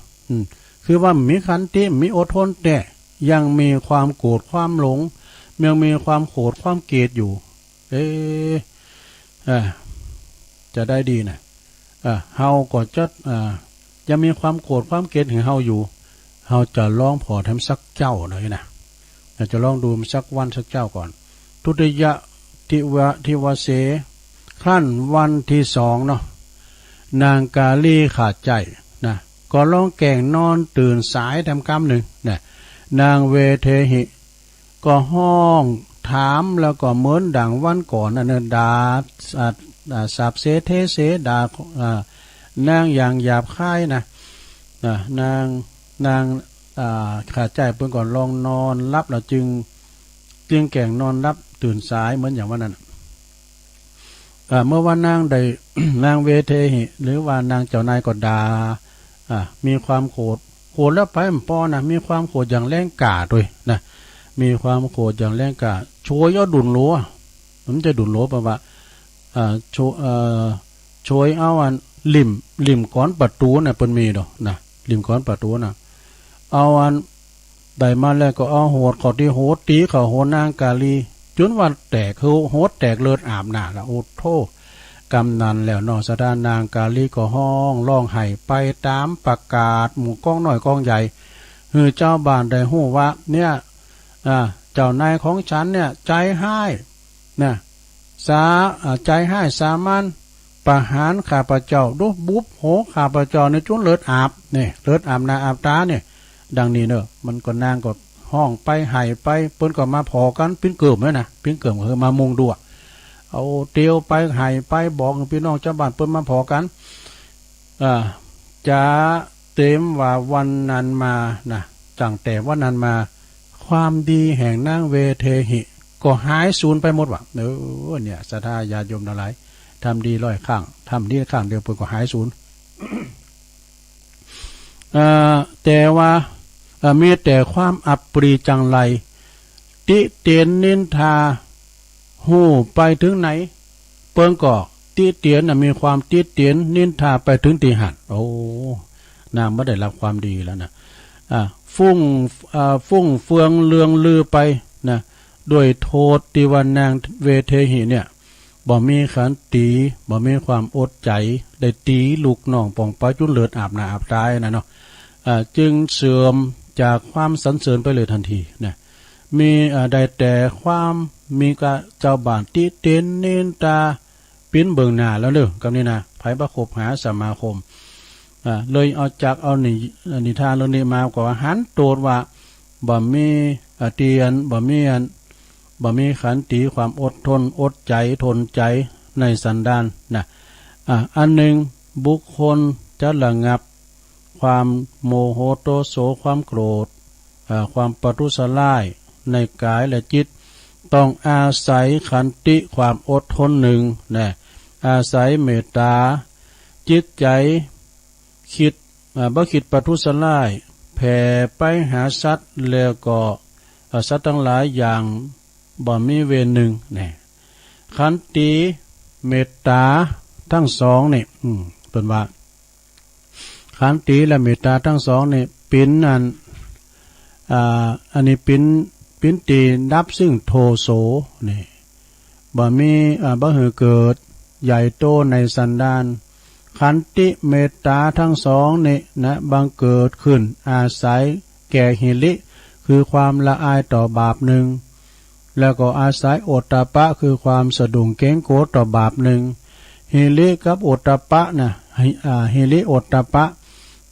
คือว่ามีขันติมีอดทนแต่ยังมีความโกรธความหลงยังมีความโกรธความเกลียดอยู่จะได้ดีนะเฮาก็จะยังมีความโกรธความเกลียดของเฮาอยู่เฮาจะลองพอทำสักเจ้าหน่อยนะจะลองดูสักวันสักเจ้าก่อนทุติยะทิวเสขั้นวันที่2เนาะนางกาลีขาดใจนะก็ลองแก่งนอนตื่นสายทำกรรมหนึ่งนะนางเวเทหิก็ห้องถามแล้วก็เหมือนดังวันก่อนนั่นด่าสาบเสเทเสด่านางอย่างหยาบคายนะนางขาดใจเพิ่งก่อนลองนอนรับแล้วจึงแก่งนอนรับตื่นสายเหมือนอย่างว่านั้นเมื่อวันนางได้ นางเวเทหิหรือว่านางเจ้านายก็ด่ามีความโกรธแล้วไปมันปอนะมีความโกรธอย่างแรงกล้าด้วยนะมีความโกรธอย่างแรงกล้าโชยเอาดุนโลมันจะดุนโลแปลว่าโชยเอาอันลิ่มก้อนประตูน่ะเปิ้นมีดอกนะลิ่มก้อนประตูน่ะเอาอันได้มาแล้วก็เอาโหดเขาที่โหดตีเขาโหนางกาลีจนว่าแตกคือโหดแตกเลือดอาบหน้าละโอ้โธ่กำนันแล้วนอสดานางกาลีก็ห้องร้องไห้ไปตามประกาศหมู่กองน้อยกองใหญ่คือเจ้าบ้านได้ฮู้ว่าเนี่ยเจ้านายของฉันเนี่ยใจให้นะใจให้สามัญประหารข้าพเจ้าดูบุบโหข้าพเจ้าในจนเลือดอาบเนี่ยเลือดอาบหน้าอาบตาเนี่ยดังนี้เนอะมันก็นางก็ห้องไปไห้ไปเปิ้นก็มาพอกันปิ้นเกิ่มแล้วนะปิ้นเกิ่มก็คือมามุงดูเอาเตียวไปไห้ไปบอกพี่น้องเจ้าบ้านเปิ้นมาพอกันจะเต็มว่าวันนั้นมานะตั้งแต่วันนั้นมาความดีแห่งนางเวเทหิก็หายสูญไปหมดว่ะเนี่ยศรัทธาญาติโยมทั้งหลายทำดี100 ครั้งทำดีครั้งเดียวเปิ้นก็หายสูญแต่ว่ามีแต่ความอับปรีจังไรติเตียนนินทาหูไปถึงไหนเปิ้งก็ติเตียนมีความติเตียนนินทาไปถึงตีหัดนางไม่ได้รับความดีแล้วนะ ฟุ้งเฟืองเลืองลือไปนะด้วยโทษที่ว่านางเวเทหิเนี่ยบ่มีขันตีบ่มีความอดใจได้ตีลูกน้องปองปะจุนเลือดอาบหน้าอาบตายนะเนาะจึงเสื่อมจากความสรรเสริญไปเลยทันทีนะมีได้แต่ความมีกะเจ้าบ้านติเต้นเน้นตาปิ้นเบิ่งหน้าแล้วเด้อกับนี่นะไผประคบหาสมาคมเลยเอาจากเอานิทานเรื่องนี้มาก็ว่าหันโตดว่าบ่มีเตียนบ่มีขันติความอดทนอดใจทนใจในสันดานนะอันหนึ่งบุคคลจะระงับความโมโหโทโสความโกรธความปทุสลายในกายและจิตต้องอาศัยขันติความอดทนหนึ่งนะอาศัยเมตตาจิตใจคิดบ่คิดปทุสลายแผ่ไปหาสัตว์แล้วก็สัตว์ทั้งหลายอย่างบ่มีเวรหนึ่งนะขันติเมตตาทั้งสองนี่เป็นว่าขันติและเมตตาทั้งสองนี่เป็นอันนี้เป็นตีนับซึ่งโทโสนี่บ่มีบ่หือเกิดใหญ่โตในสันดานขันติเมตตาทั้งสองนี่นะบังเกิดขึ้นอาศัยแก่หิริคือความละอายต่อบาปหนึ่งแล้วก็อาศัยโอตตัปปะคือความสะดุ้งเกรงโกรธต่อบาปหนึ่งหิริกับโอตตัปปะนะหิริโอตตัปปะ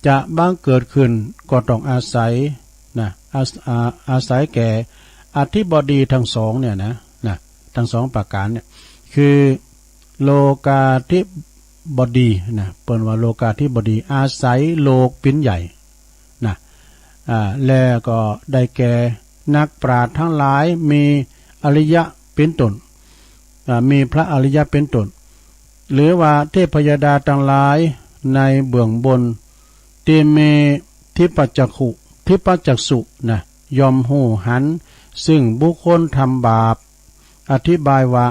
จะบังเกิดขึ้นก็ต้องอาศัยนะอาศัยแก่อธิบดีทั้งสองเนี่ยนะทั้งสองประการเนี่ยคือโลกาธิบดีนะเปิ้นว่าโลกาธิบดีอาศัยโลกปิ้นใหญ่นะแล้วก็ได้แก่นักปราชญ์ทั้งหลายมีอริยะเป็นต้นมีพระอริยะเป็นต้นหรือว่าเทพยดาทั้งหลายในเบื้องบนที่มีทิปัจจสุนะยอมหูหันซึ่งบุคคลทำบาปอธิบายว่า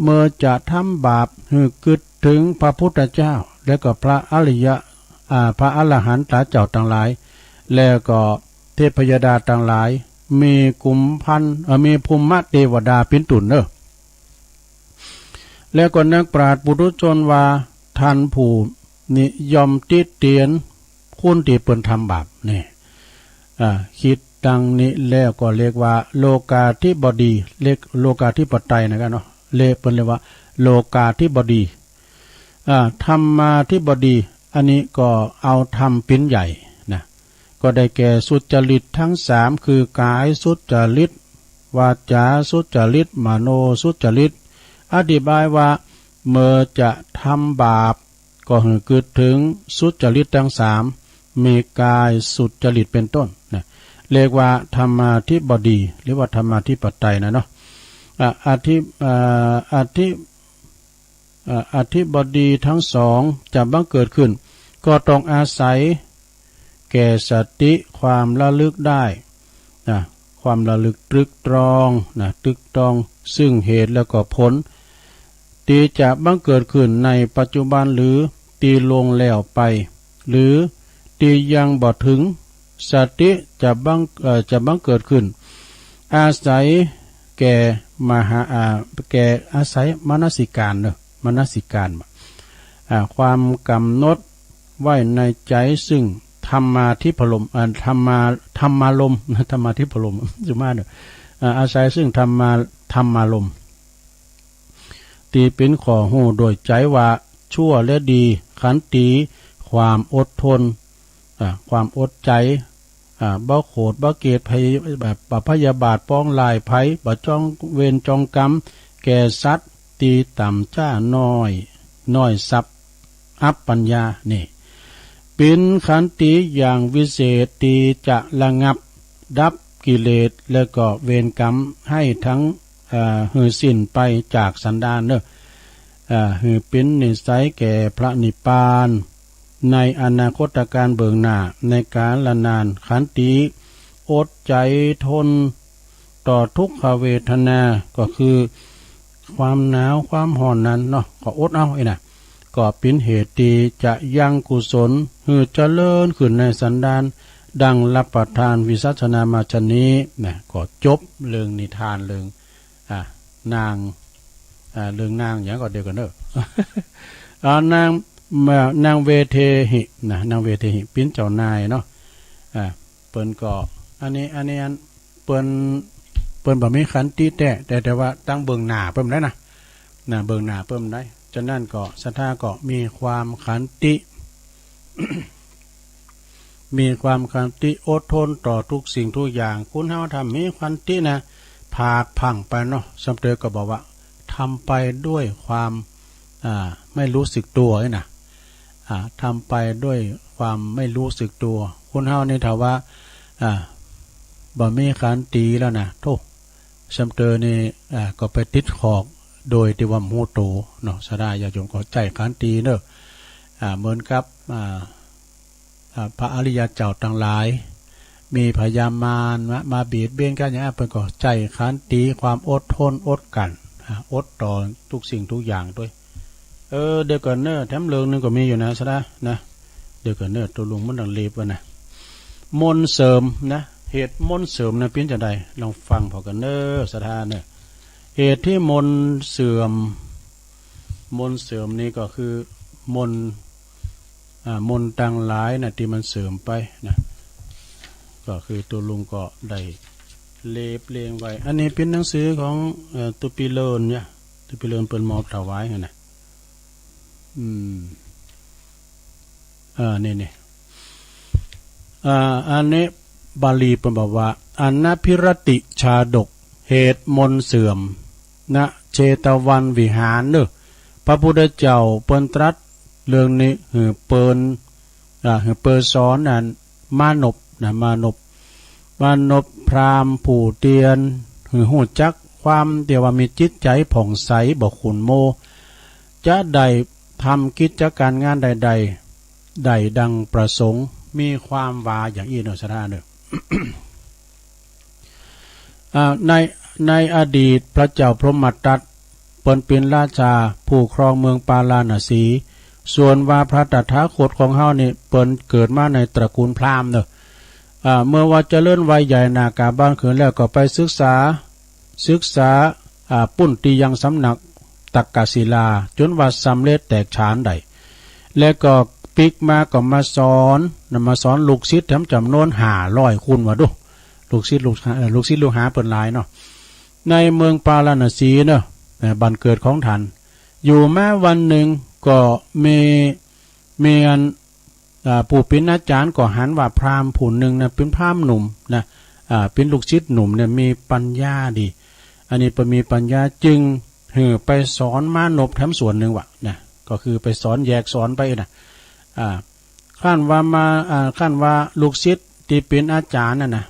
เมื่อจะทำบาปคือกึดถึงพระพุทธเจ้าและก็พระอริยะพระอรหันตเจ้าทั้งหลายแล้วก็เทพยดาทั้งหลายมีกุมพันมีภูมิเทวดาเป็นตุนเนอะแล้วก็นักปราชญ์ปุถุชนว่าท่านผู้นิยมติเตียนคุณที่เปิ้นทำบาปนี่คิดดังนี้แล้วก็เรียกว่าโลกาธิบดีเรียกโลกาธิปไตยนะกันเนาะเรียกเปิ้นเรียกว่าโลกาธิบดีธรรมาธิบดีอันนี้ก็เอาธรรมเป็นใหญ่นะก็ได้แก่สุจริตทั้งสามคือกายสุจริตวาจาสุจริตมโนสุจริตอธิบายว่าเมื่อจะทำบาปก็ให้เกิดถึงสุจริตทั้งสามมีกายสุจริตเป็นต้นนะเรียกว่าธรรมาธิบดีหรือว่าธรรมาธิปไตยนะเนาะอธิบดีทั้งสองจะบังเกิดขึ้นก็ต้องอาศัยแก่สติความระลึกได้นะความระลึกตรึกตรองนะตรึกตรองซึ่งเหตุแล้วก็ผลตีจะบังเกิดขึ้นในปัจจุบันหรือตีลงแล้วไปหรือตียังบ่ถึงสติจะบังเกิดขึ้นอาศัยแก่แก่อาศัยมนสิการเนอะมนสิการความกำหนดไว้ในใจซึ่งธรรมาธิพลมธรรมาลมธรรมาธิพลมจุมาเนอะอาศัยซึ่งธรรมาลมตีเป็นข้อหูโดยใจว่าชั่วและดีขันติความอดทนความอดใจบ่โขดบ่เกตภัยแบบพยาบาทป้องลายภัยบ่จ้องเวรจองกรรมแก่สัตว์ตีต่ำจ้าน้อยสับอัปปัญญานี่เป็นขันติอย่างวิเศษตีจะระงับดับกิเลสแล้วก็เวรกรรมให้ทั้งหือสิ้นไปจากสันดานเนอะหือเป็นนิสัยแก่พระนิพพานในอนาคตการเบื้องหน้าในการละนานขันติอดใจทนต่อทุกขเวทนาก็คือความหนาวความร้อนนั้นเนาะก็อดเอาไอ้น่ะก็เป็นเหตุที่จะยังกุศลหือเจริญขึ้นในสันดาน ดังรับประทานวิสัชนามาชนี้นะก็จบเรื่องนิทานเรื่องนางเรื่องนางอย่างก็เดียวกันเด้อนางเวเทหินะนางเวเทหิเป็นเจ้านายเนาะเปิ้นก็อันนี้เปิ้นบ่มีขันติแต่ว่าตั้งเบิ่งหน้าเปิ้นได้นะเบิ่งหน้าเปิ้นได้ฉะนั้นก็ศรัทธาก็มีความขันติ มีความขันติอดทนต่อทุกสิ่งทุกอย่างคุณเฮาทำมีขันตินะผากพังไปเนาะสำเร็จก็บอกว่าทำไปด้วยความไม่รู้สึกตัวนะทำไปด้วยความไม่รู้สึกตัวคุณเฮานี่ถ้าว่าบ่มีขันติแล้วนะโธ่สำเร็จนี่ก็ไปติดขอกโดยที่ว่ามูโตเนาะสดาญาโยมก็ใจขันติเนาะเหมือนกับพระอริยเจ้าทั้งหลายมีพยามารมาเบียดเบียนกันอย่างนี้เป็นก็ใจขันติความอดทนอดกันอดต่อทุกสิ่งทุกอย่างด้วยเดี๋ยวก่อนเนอะแถมเรื่องนึงก็มีอยู่นะสดานะเดี๋ยวก่อนเนอะตัวลุงมันดังเล็บนะมนเสริมนะเหตุมนเสริมนะเพี้ยนจะใดลองฟังพอกันเนอะสดาเนอะเหตุที่มนเสื่อมนี่ก็คือมนต่างหลายนะที่มันเสริมไปนะก็คือตัวลุงก็ได้เล็บเลียงไว้อันนี้เป็นหนังสือของตุปิโลนเนี่ยตุปิโลนเปิดมอบถวายนะนี่อันนี้บาลีเป็นบอกว่าอนัพิรติชาดกเหตุมนเสื่อมณเชตวันวิหารเนอะพระพุทธเจ้าเปิ้นตรัสเรื่องนี้เปิดสอนนั้นมานพพราหมณ์ผู้เตียนหูจักความเดียวว่ามีจิตใจผ่องใสบ่ขุ่นโมจะได้ทำกิจการงานใดดังประสงค์มีความวาอย่างอีโนสถานเนอะ ในอดีตพระเจ้าพรหมทัตเปิ้นเป็นราชาผู้ครองเมืองปาราณสีส่วนว่าพระตถาคตของเฮานี่เปิ้นเกิดมาในตระกูลพราหมณ์เนอะเมื่อว่าเจริญวัยใหญ่นากาบ้านคืนแล้วก็ไปศึกษาปุ้นตียังสำนักตักกศิลาจนว่าสำเร็จแตกฉานได้แล้วก็ปิกมาก็มาสอนลูกศิษย์จำนวน500คนว่าดูลูกศิษย์ลูกหาเปิ้นหลายเนาะในเมืองปาราณสีเนาะบ้านเกิดของท่านอยู่มาวันหนึ่งก็มีอันผู้เป็นอาจารย์ก็หันว่าพราหมณ์ผู้หนึ่งนะเป็นพราหมณ์หนุ่มนะเป็นลูกศิษย์หนุ่มเนี่ยมีปัญญาดีอันนี้มีปัญญาจึงไปสอนมานพทั้งส่วนหนึ่งวะนะก็คือไปสอนแยกสอนไปนะขั้นว่าลูกศิษย์ที่เป็นอาจารย์นะ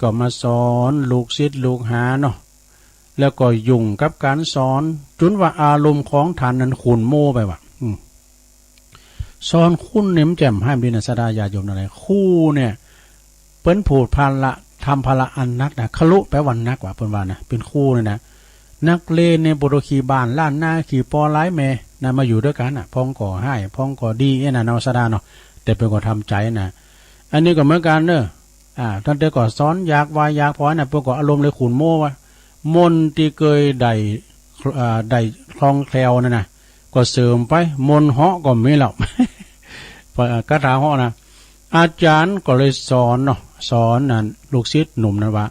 ก็มาสอนลูกศิษย์ลูกหาเนาะแล้วก็ยุ่งกับการสอนจนว่าอารมณ์ของท่านนั้นขุ่นโม่ไปว่ะสอนคุณเนี่ยมันแจ่มให้ดีนะสดาญาโยมอะไรคู่เนี่ยเปิ้นผูดพาละทำพาละอันนักนะขลุแปลวันนักว่าเปิ้นว่านะเป็นคู่เนี่ยนะนักเลนในบุรุขีบานล้านหน้าขี่ปอร้ายแม่นะมาอยู่ด้วยกันน่ะพ้องก่อให้พ้องก่อดีนะเนาสดาเนาะแต่เป็นก็ทำใจนะอันนี้ก็เหมือนกันเนอะท่านเด็กก็สอนอยากวายอยากพอนะเปิ้นก็อารมณ์เลยขุ่นโม่ว่ามนที่เคยได้คลองแคลวนั่นนะก็เสริมไปมนเหาะก็ไม่หลับ กระถาเหาะนะอาจารย์ก็เลยสอนเนาะสอนนั่นลูกศิษย์หนุ่มนะว่า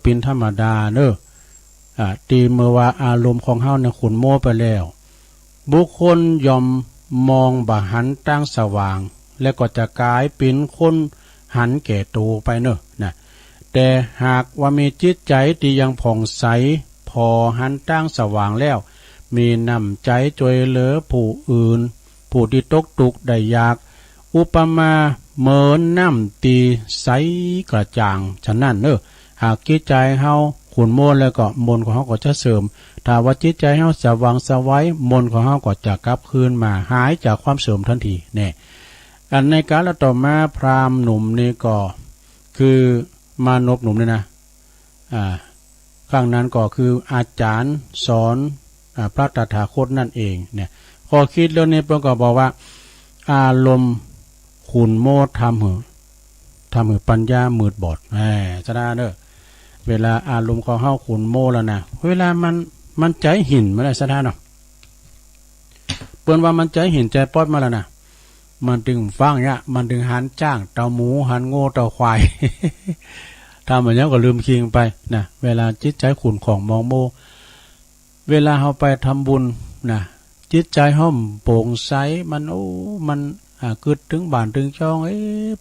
เป็นธรรมดาเนอะตีเมื่อว่าอารมณ์ของเฮาเนี่ยขุ่นโม่ไปแล้วบุคคลยอมมองบะหันตั้งสว่างและก็จะกลายเป็นคนหันแก่ตัวไปเนอะนะแต่หากว่ามีจิตใจที่ยังผ่องใสพอหันตั้งสว่างแล้วมีน้ำใจช่วยเหลือผู้อื่นผู้ที่ตกทุกข์ได้ยากอุปมาเหมือนน้ำตีใสกระจ่างฉะนั้นหากจิตใจเฮาขุ่นโม่แล้วก็มนต์ของเฮาก็จะเสริมถ้าว่าจิตใจเฮาสว่างสวัยมนต์ของเฮาก็จะกลับคืนมาหายจากความเสริมทันทีแน่อันในการละต่อมาพราหมณ์หนุ่มนี่ก็คือมานพหนุ่มนี่นะข้างนั้นก็คืออาจารย์สอนพระตถาคตนั่นเองเนี่ยพอคิดแล้วเนี่ยเพิ่นก็บอกว่าอารมณ์ขุ่นโมทำ ทำให้ปัญญามืดบอดซะได้เด้อเวลาอารมณ์ของเฮาขุนโมแล้วนะเวลามันใจหินมาได้ซะได้เนาะเปิ้นว่ามันใจหินใจปอดมาแล้วนะมันดึงฟังเนี่ยมันดึงหันจ้างเตาหมูหันโง่เตาควาย ทำแบบนี้ก็ลืมคิงไปนะเวลาจิตใจขุนของมองโมเวลาเฮาไปทำบุญนะจิตใจห้อมโปร่งใสมันกึดถึงบ้านถึงช่อง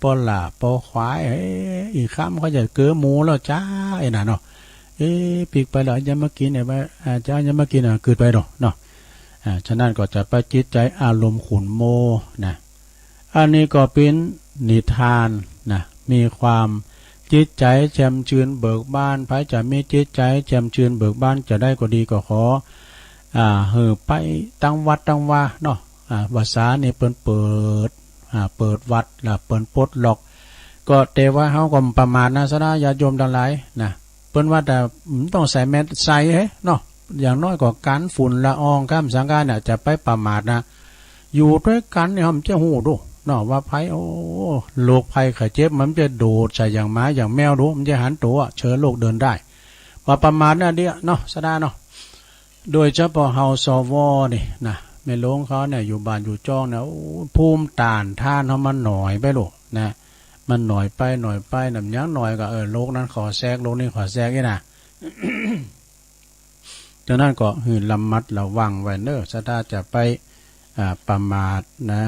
ปอหล่าปอควายอีกคำเขาจะเกือหมูแล้วจ้าไอ้น่ะเนาะปีกไปแล้วยังมากินไอ้จ้ายังมากินกึดไปเนาะฉะนั้นก็จะไปจิตใจอารมณ์ขุนโมนะอันนี้ก็เป็นนิทานนะมีความจิตใจแจ่มชื่นเบิกบานไผจะมีจิตใจแจ่มชื่นเบิกบานจะได้ก็ดีก็ขอไปตั้งวัดตั้งว่าเนาะภาษานี่เปิดวัดล่ะเปิดปลดล็อกก็แต่ว่าเฮาก็ประมาทนะซะนะญาติโยมทั้งหลายนะเปิ้นว่าแต่ต้องใส่แมสใส่เนาะอย่างน้อยก็กันฝุ่นละอองข้ามสังกาเนี่ยจะไปประมาทนะอยู่ด้วยกันเนี่ยมันจะฮู้ดูเนาะว่าภัยโรคภัยไข้เจ็บมันจะโดดใส่อย่างหมาอย่างแมวดูมันจะหันตัวเชื้อโรคเดินได้ว่าประมาทน่ะเดียวเนาะซะนะเนาะโดยเฉพาะเฮาสวนี่นะแม่หลวงเขาเนี่ยอยู่บ้านอยู่จ้องเนี่ยภูมิต้านทานเฮามันหน่อยไปลูกนะมันหน่อยไปน้ำยังหน่อยก็โรคนั้นขอแทรกโรคนี้ขอแทรกนี่นะ ดังนั้นก็หือระมัดระวังไว้เน้อซะถ้าจะไปประมาทนะ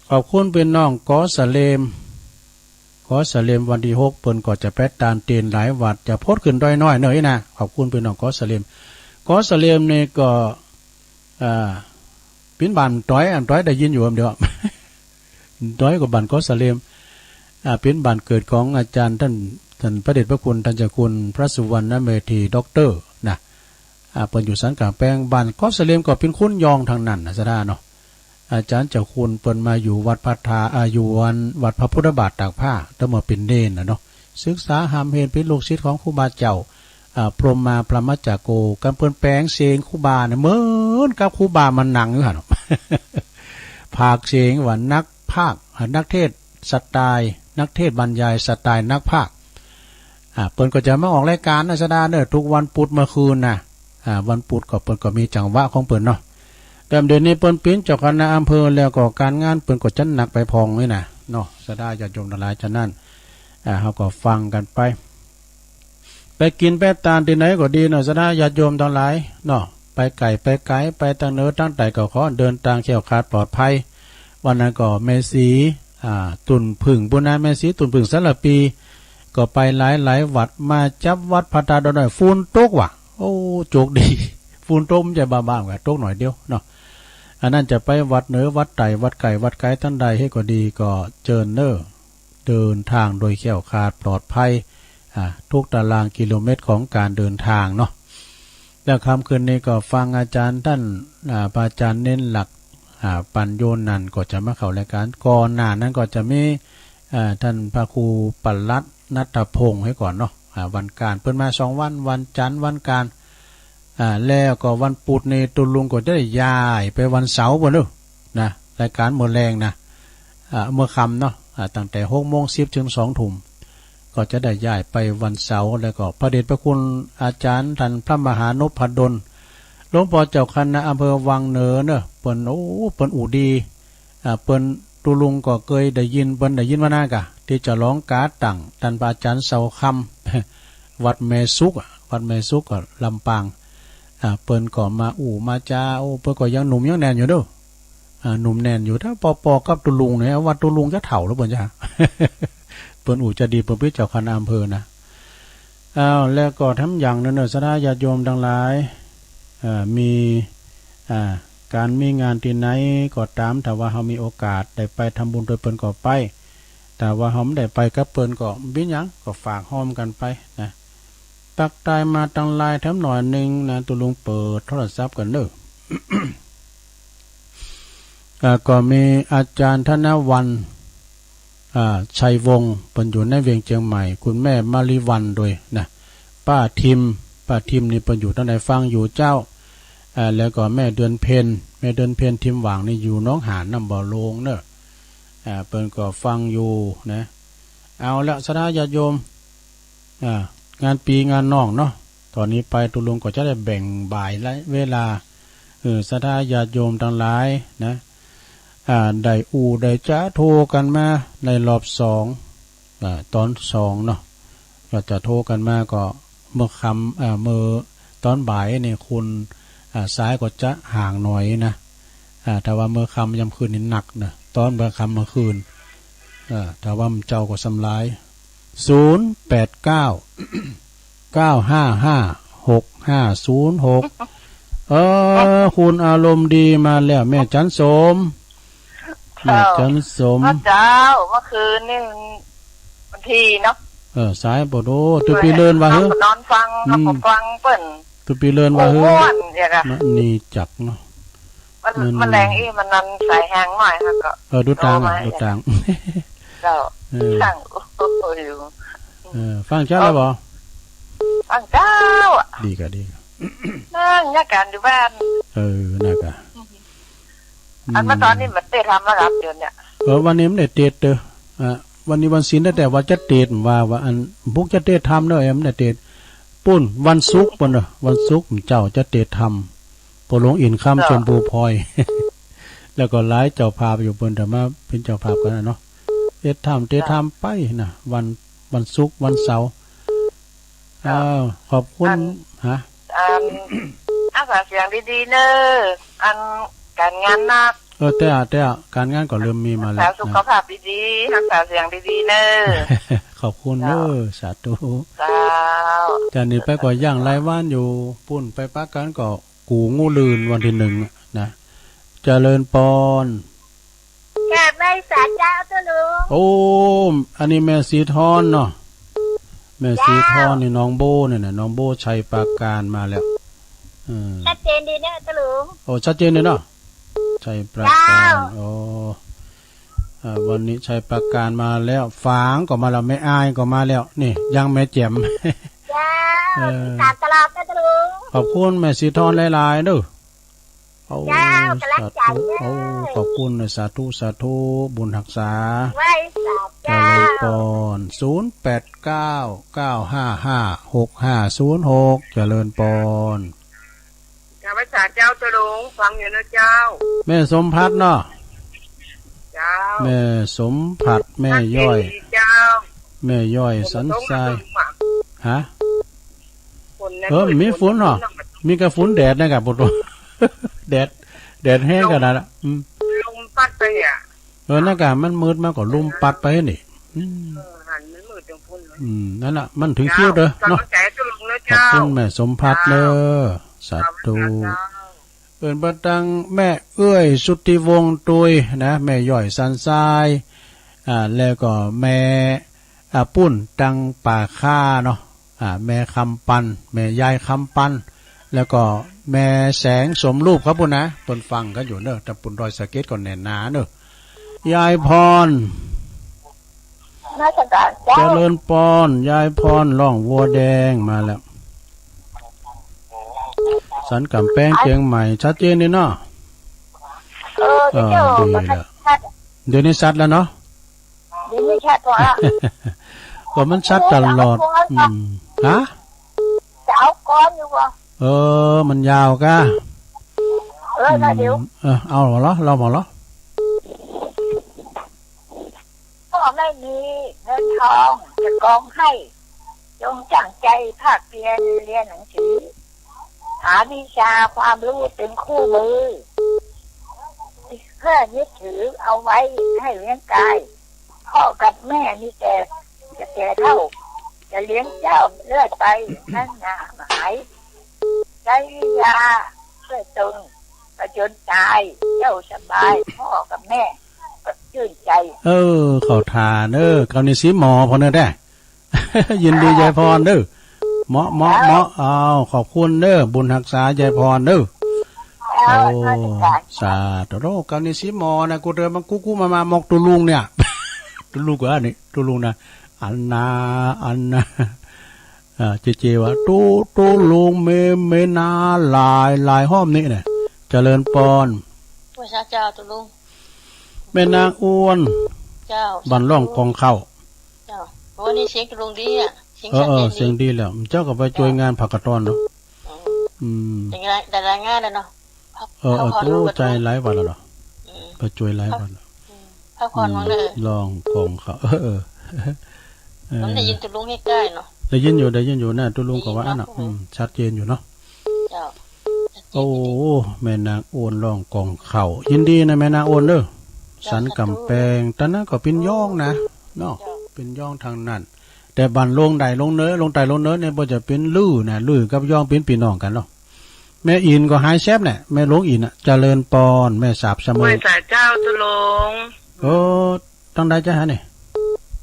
ขอบคุณเป็นน้องกอสะเลมวันที่6เพิ่นก็จะแปดตานเตียนหลายวัดจะโพดขึ้นด้อยน้อยเน้อนะขอบคุณเป็นน้องกอสะเลมนี่ก็เป็นบ้านต้อยได้ยินอยู่เดียว ต้อยกับบ้านกอสะเลมเป็นบ้านเกิดของอาจารย์ท่านพระเดชพระคุณท่านเจ้าคุณพระสุวรรณเมธีด็อกเตอร์นะเปิ้นอยู่สันกลางแปลงบ้านกอสะเลมก็เป็นคุณยองทางนั้นนะซะดาเนาะอาจารย์เจ้าคุณเปิ้นมาอยู่วัดพัทธาอยู่วัดพระพุทธบาทตากผ้าตั้งมาเป็นเนนเนาะศึกษาหามเห็นเป็นลูกศิษย์ของครูบาเจ้าพรหมมาพระมัจจโกกันเปิ้นแปลงเสียงครูบาเนี่ยเหมือนกับครูบามันหนังอยู่หั่น ภาคเสียงว่านักภาคนักเทศสไตล์นักเทศบรรยายสไตล์นักภาคเปิ้นก็จะมาออกรายการนะซะดาเด้อทุกวันพุธเมื่อคืนน่ะวันพุธก็เปิ้นก็มีจังหวะของเปิ้นเนาะแต่เดี๋ยวนี้เปิ้นเป็นเจ้าคณะอำเภอแล้วก็การงานเปิ้นก็จัดหนักไปพองนี่น่ะเนาะซะดาญาติโยมทั้งหลายฉะนั้นเฮาก็ฟังกันไปกินไปตานที่ไหนก็ดีเนาะซะดาญาติโยมทั้งหลายเนาะไปไกลไปตั้งเนื้อตั้งแต่ก็ขอเดินทางแคล้วคลาดปลอดภัยวันนั้นก็แม่สีตุ่นผึ่งปุณณะแม่สีตุ่นผึ่งสารปีก็ไปหลายวัดมาจับวัดพัทธาดอยฝุ่นตกว่ะโอ้โจกดีฝุ่นตกมันจะบ้าๆกันตกหน่อยเดียวเนาะอันนั้นจะไปวัดเหนือวัดไต่วัดไก่วัดไก่ท่านใดให้ก็ดีก็เจิญเนอเดินทางโดยแคล้วคลาดปลอดภัยทุกตารางกิโลเมตรของการเดินทางเนาะแล้วค่ำคืนนี้ก็ฟังอาจารย์ท่านพระอาจารย์เน้นหลักปัญโยนันก็จะมาเข้ารายการก่อนหน้านั้นก็จะมีท่านพระครูปัลลัดณัฐพงศ์ให้ก่อนเนาะวันการเพิ่นมา2วันจันทร์วันการแล้วก็วันพุธนี่ตุลุงก็จะได้ย้ายไปวันเสาร์บ่เด้อนะรายการมื้อแรงนะเมื่อค่ำเนาะตั้งแต่ 6:10 ถึง 2 ทุ่มก็จะได้ย้ายไปวันเสาร์แล้วก็พระเดชพระคุณอาจารย์ท่านพระมหานพดลหลวงพ่อเจ้าคณะอำเภอวังเหนือเนอะเปิ้นอูดีเปิ้นตุลุงก็เคยได้ยินเปิ้นได้ยินมานากะที่จะร้องกาตั้งท่านอาจารย์เสาคำวัดแม่สุกก็ลำปางเปิ้นก็มามาจาเปิ้นก็ยังหนุ่มยังแน่นอยู่เด้อหนุ่มแน่นอยู่ถ้าปอกับตุลุงเนี่ยวัดตุลุงจะเฒ่าแล้วเปิ้นจ้ะ เปิ้นจะดีเปิ้นเป็นเจ้าคณะอำเภอนะแล้วก็ทำอย่างนั้นเนอะสาญาติโยมทั้งหลายมีการมีงานที่ไหนก็ตามแต่ว่าเฮามีโอกาสได้ไปทำบุญโดยเปิ้นก็ไปแต่ว่าเฮาไม่ได้ไปกับเปิ้นก็บินหยังก็ฝากห้อมกันไปนะปักตายมาตั้งลายแถมหน่อยนึงนะตุลุงเปิดโทรศัพท์กันเด้อ ก็มีอาจารย์ธนวันชัยวงศ์เป็นอยู่ในเวียงเชียงใหม่คุณแม่มาริวันด้วยนะป้าทิมนี่เป็นอยู่ตั้งแต่ฟังอยู่เจ้าแล้วก็แม่เดือนเพ็ญทิมหว่างนี่อยู่น้องหานน้ำบ่อโลงเนอะเปิ้นก็ฟังอยู่นะ เอาละสถาญาติโยมงานปีงานน้องเนาะตอนนี้ไปตุลุงก็จะได้แบ่งบ่ายและเวลาสถาญาติโยมทั้งหลายนะได้ได้จะโทรกันมาในรอบ2ตอน2เนาะก็จะโทรกันมาก็เมื่อค่ำเมื่อตอนบ่ายเนี่ยคุณซ้ายก็จะห่างหน่อยนะแต่ว่าเมื่อค่ำยามคืนนี่หนักนะตอนเมื่อค่ำเมื่อคืนแต่ว่าเจ้าก็สำลาย089 955 6506คุณอารมณ์ดีมาแล้วแม่จันสมแม่จันสมพระเจ้าเมื่อคืนนี่วันที่เนาะสายบ่โดตุปีเลินว่าเฮ้นอนฟังฟังเปิ้นตุปีเลินว่าเฮ้นี่จักเนาะมันแรงอีมันนันสายแห้งหน่อยค่ะก็ดูต่างเจ้าฟังอยู่ฟังเจ้าแล้วบ่ฟังเจ้าดีก็ดีนั่งยาการอยู่บ้านน่ากะอันเมื่อตอนนี้มันเตะทำมารับเดือนเนี่ยวันนี้มันได้เตะวันนี้วันศีลแต่ว่าจะเตะว่าอันพวกจะเตะทำเนาะมันได้เตะปุ้นวันศุกร์ปุ่นวันศุกร์เจ้าจะเตะทำปหลวงอินคำชมพูพลอยแล้วก็หลายเจ้าภาพอยู่เพิ่นแต่มาเป็นเจ้าภาพกันเนาะเตะทำไปนะวันศุกร์วันเสาร์ขอบคุณฮะอาสาเสียงดีๆเนอะอันการงานนักแต่การงานก็เริ่มมีมาแล้วสุขภาพดีๆรักษาเสียงดีๆเนอะขอบคุณเนอะสาธุจ้าจากนี้ไปก็ย่างไรว่านอยู่ปุ่นไปปักกันก็กูงูลืนวันที่1นะเจริญปอนแก่ไม่สาเจ้าตัวลุงโอ้อันนี้แม่สีทอนเนาะแม่สีทอนนี่น้องโบเนี่ยน้องโบชัยปราการมาแล้วชัดเจนดีเนี่ยตะลุงโอ้ชัดเจนเลยเนาะชัยปราการโอ้วันนี้ชัยปราการมาแล้วฝางก็มาแล้วแม่อายก็มาแล้วนี่ยังแม่แจ่มตามตลอดตะลุงขอบคุณแม่สีทอนหลายๆเด้อโอ้สาธุโอ้ขอบคุณสาธุบุญรักษาไว้สาธุเจริญพร089 955 6506เจริญพรข้าพเจ้าเจ้าตะลุงฟังอยู่นะเจ้าแม่สมพัดเนาะเจ้าแม่สมพัดแม่ย่อยเจ้าแม่ย่อยสันทรายฮะมีฝนเนาะมีกระฝนแดดนะครับปุถุแดดแห้งขนาดน่ะลมปัดไปอ่ะหน้ากากมันมืดมากกว่าลมปัดไปนี่หันมันมืดจังพุ่นนั่นน่ะมันถึงคิ้วเด้อเนาะขอบคุณแม่สมพัดเด้อสาธุเอิ้นบ่ตังแม่เอื้อยสุทธิวงศ์ตุยนะแม่ย่อยสันทรายแล้วก็แม่ปุ้นตังป่าค่าเนาะแม่คำปันแม่ยายคำปันแล้วก็แม่แสงสมรูปครับปุ่นนะปุ่นฟังกันอยู่เนอะแต่ปุ่นรอยสะเก็ดก่อนแน่นหนาเนอะยายพรเจริญปอนยายพรล่องวัวแดงมาแล้วสันกำแป้งเชียงใหม่ชัดเจนเลยเนาะดีแล้วเดี๋ยวนี้ชัดแล้วเนาะเดี๋ยวนี้ชัดว่าก็มันชัดตลอดฮะจะเอาก้อนอยู่วะมันยาวก้าเดี๋ยวเอาหรอเราบอกหรอก็ไม่มีเงินทองจะกองให้จงจังใจภาคเรียนหนังสือหาวิชาความรู้เป็นคู่มือเพื่อยึดถือเอาไว้ให้เลี้ยงกายพ่อกับแม่นี่แต่จะแก่เท่าจะเลี้ยงเจ้าเลือดไปนั่นหนาหมายใช้ยาเพื่อตนประจนตายเจ้าสบายพ่อกับแม่ก็ชื่นใจเขาทานเขานี่สีหมอพอเนอะได้ ยินดียายพรเหมาะเอาขอบคุณบุญรักษายายพรสาธุเขานี่สีหมอนะกูเดินมากูมามอกตุลุงเนี่ย ตุลุงก็นี่ตุลุงนะอันนาเจว่าตูลุงเมนาลายห้อมนี่เนี่ยเจริญปอนพระเจ้าตุลุงแม่นางอ้วนเจ้าบันล่องกองเข้า เจ้าโอ้นี่เสียงตรงดีอ่ะเสียง เอ ชั อ ด เอ เจ อน เสียงดีแล้วเจ้าก็ไปช่วยงานผักกระตอนเนาะอย่างไรแต่รายงานแล้วเนาะตู้ใจหลายวันแล้วเหรอไปช่วยหลายวันพักผ่อนมั้งเลยลองกองเขามันได้ยินตุลุงให้ใกล้เนาะได้ยินอยู่นะตุลุงก็ว่าน่ะชัดเจนอยู่เนาะเจ้าโอ้แม่นางโอนร้องกองเข่ายินดีนะแม่นางโอนเด้อสันกำแพงตอนนั้นก็เป็นย่องนะเนาะเป็นย่องทางนั้นแต่บ้านลงใดลงเนื้อลงใต้ลงเนื้อเนี่ยบ่จะเป็นลื้อนะลื้อกับย่องเป็นพี่น้องกันเนาะแม่อินก็หายแซบเนี่ยแม่ลงอินอ่ะเจริญปอนแม่สาบเสมอแม่สาเจ้าตุลงโอ้ต้องได้จ้าฮะเนี่ย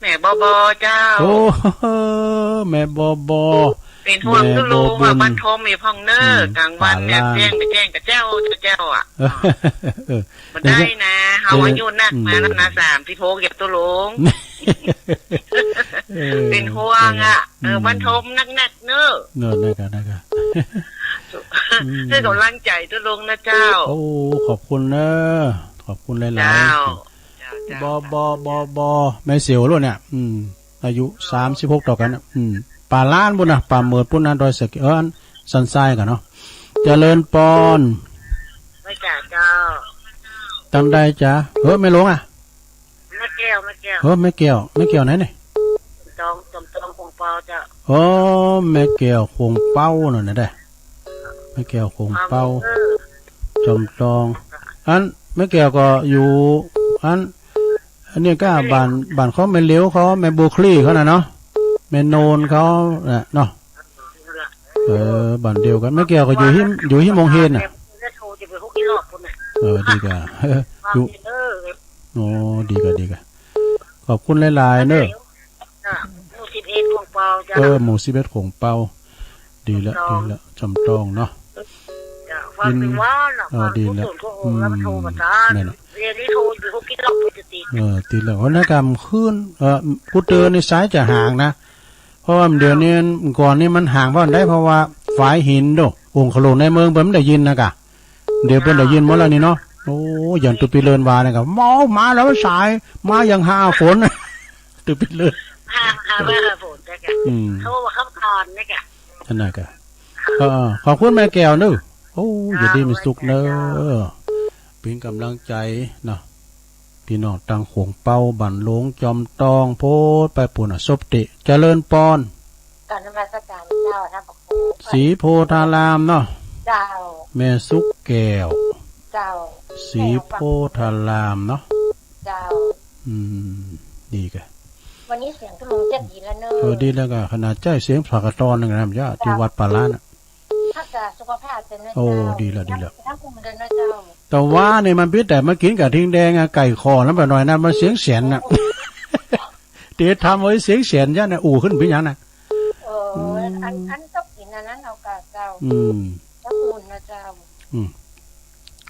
แม่บอบอเจ้าโอ้แม่บอบอเป็นห่วงตุลงว่าบ้านทมมีพังเนอร์กลางวันเนี่ยแจ้งไปแจ้งกับเจ้าอ่ะมันได้นะเฮาอายุนักมาแล้วนะ3ที่โพเก็บตุลงเป็นห่วงอ่ะบ้านทมนักเนอร์เนอนะครับให้กำลังใจตุลงนะเจ้าโอ้ขอบคุณนะขอบคุณหลายๆบอไม่เสียวแล้วเนี่ยอายุ36ต่อกันนะป่าล้านบุญนะป่าเมิดปุ่นนะดอยสะเก็ดสันทรายกันเนาะเจริญปอนไม่จ่าเจ้าตั้งได้จ้ะไม่ลงอ่ะไม่แก้วไม่เกี่ยวไหนเนี่ยจอมคงเปาจ้ะแม่แก้วคงเป้าหน่อยนะได้แม่แก้วคงเป้าจอมตองแม่แก้วก็อยู่อันนี้ก็บ้านเขาแม่เลี้ยวเขาแม่บุคลีเขาน่ะเนาะแม่โนนเขาเนาะบ้านเดียวกันแม่แก้วก็อยู่ที่มงเฮนน่ะดีกว่าอยู่โอ้ดีกว่าขอบคุณหลายๆเนอะหมู่11ของเปาดีแล้วจำต้องเนาะฟังว่าดีแล้วนั่นน่ะเรียนที่โทรอยู่เขาคิดล็อกจะติดติดแล้วนกรรมขึ้นกูเตือนในสายจะห่างนะเพราะว่าเดี๋ยวนี้ก่อนนี้มันห่างเพราะได้เพราะว่าฝายหินโดองค์ขลุในเมืองเพิ่นได้ยินนะกะเดี๋ยวเพิ่นได้ยินหมดแล้วนี่เนาะโอ้อย่างตุปีเลินวานะกะมาแล้วสายมาอย่างหาฝนตุปีเลินหาว่าฝนนะกะเขาว่าเขาตอนนะกะนั่นน่ะกะขอบคุณแม่แก้วเนอะโอ้อย่าดีมีสุขเนอะเป็นกำลังใจเนาะพี่น้องตังหงเป้าบันหลงจอมตองโพดไปปุ่นศพติเจริญปอนการนมัสการเจ้านะบอกสีโพธารามเนาะเจ้าแม่สุกแก้วเจ้าสีโพธารามเนาะเจ้าดีกะวันนี้เสียงตุลุงเจ็ดดีแล้วเนอะดีแล้วก็ขนาดใจเสียงผักกระตอนนึงนะย่าที่วัดปาล้านถ้าจะสุขภาพเป็นนะเจ้าโอ้ดีแล้วถ้าคุมเดินนะเจ้าแต่ว่าเนี่ยมันพิษแต่มากินกับทิ้งแดงไก่คอแล้วไปหน่อยนะมันเสียงเสียนน่ะเดี๋ยวทำไว้เสียงเสียนย่าเนี่ยขึ้นไปยังน่ะอันต้องกินอันนั้นเอากะเจ้าถ้าคุมนะเจ้า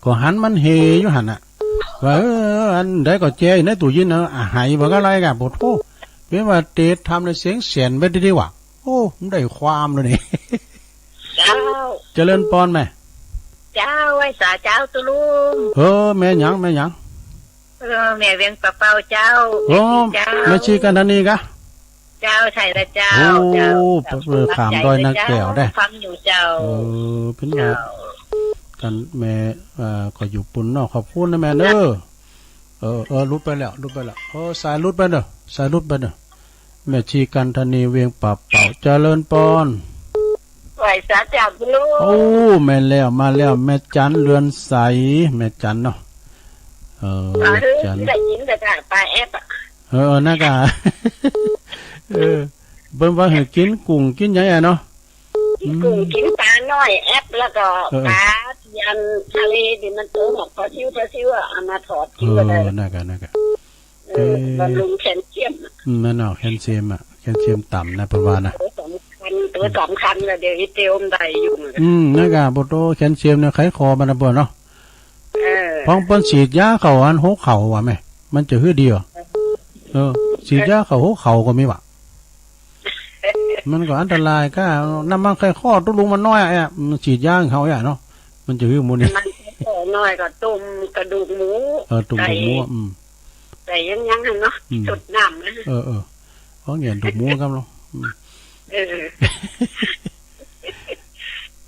ก็หันมันเฮอยู่หันน่ะว่าอันได้ก็เจ๊ในตู้ยินเนาะหายบ่ก็ไรกันบ่โทเพียงว่าเตะทำในเสียงเสียนไปดีๆว่ะโอ้มันได้ความเลยนี่เจ้าเจริญปอนไหมเจ้าไว้สาเจ้าตุลุงแม่หยังแม่เวียงปะเป้าเจ้าแม่ชีกันทันนี้กะเจ้าใช่ละเจ้าถามดอยนักแก้วได้ฟังอยู่เจ้าเป็นไงกันแม่ก็อยู่ปุ่นเนาะขอบคุณนะแม่เด้อรุดไปแล้วสายรุดไปเด้อแม่ชีกันทันนี้เวียงปะเป้าเจริญปอนไหวสาเจ้าตุลุงโอ้แม่แล้วมาแล้วแม่จันเรือนใสแม่จันเนาะจันได้ยินแต่ปลาแอปน่ากะเบิ่งว่าให้กินกุ้งกินหยังเนาะกินกุ้งกินปลาน้อยแอปแล้วก็ปลายันทะเลดิมันเติมออกพอซิวเอามาถอดกินก็ได้น่ากะบำรุงแคลเซียมมันเอาแคลเซียมแคลเซียมต่ำนะประมาณนะตัวสำคัญแล้วเดี๋ยวเตียวมได้อยู่น่ากะบ่โตแคลเซียมเนี่ยไขคอมันน่ะบ่เนาะพ้องเปิ้นฉีดยาเข้าอันหัวเข่าว่าแม่มันจะฮือดีฉีดยาเข้าหัวเข่าก็มีว่ะมันก็อันตรายก็น้ำมันไข้ข้อตุลุงมันน้อยมันฉีดยาเขาเนาะมันจะฮือหมู่นี่มันน้อยก็ต้มกระดูกหมูตุ่มหมูแต่ยังเนาะจุดน้ำนะ เพราะเงี้ยถูกมูครับเนาะ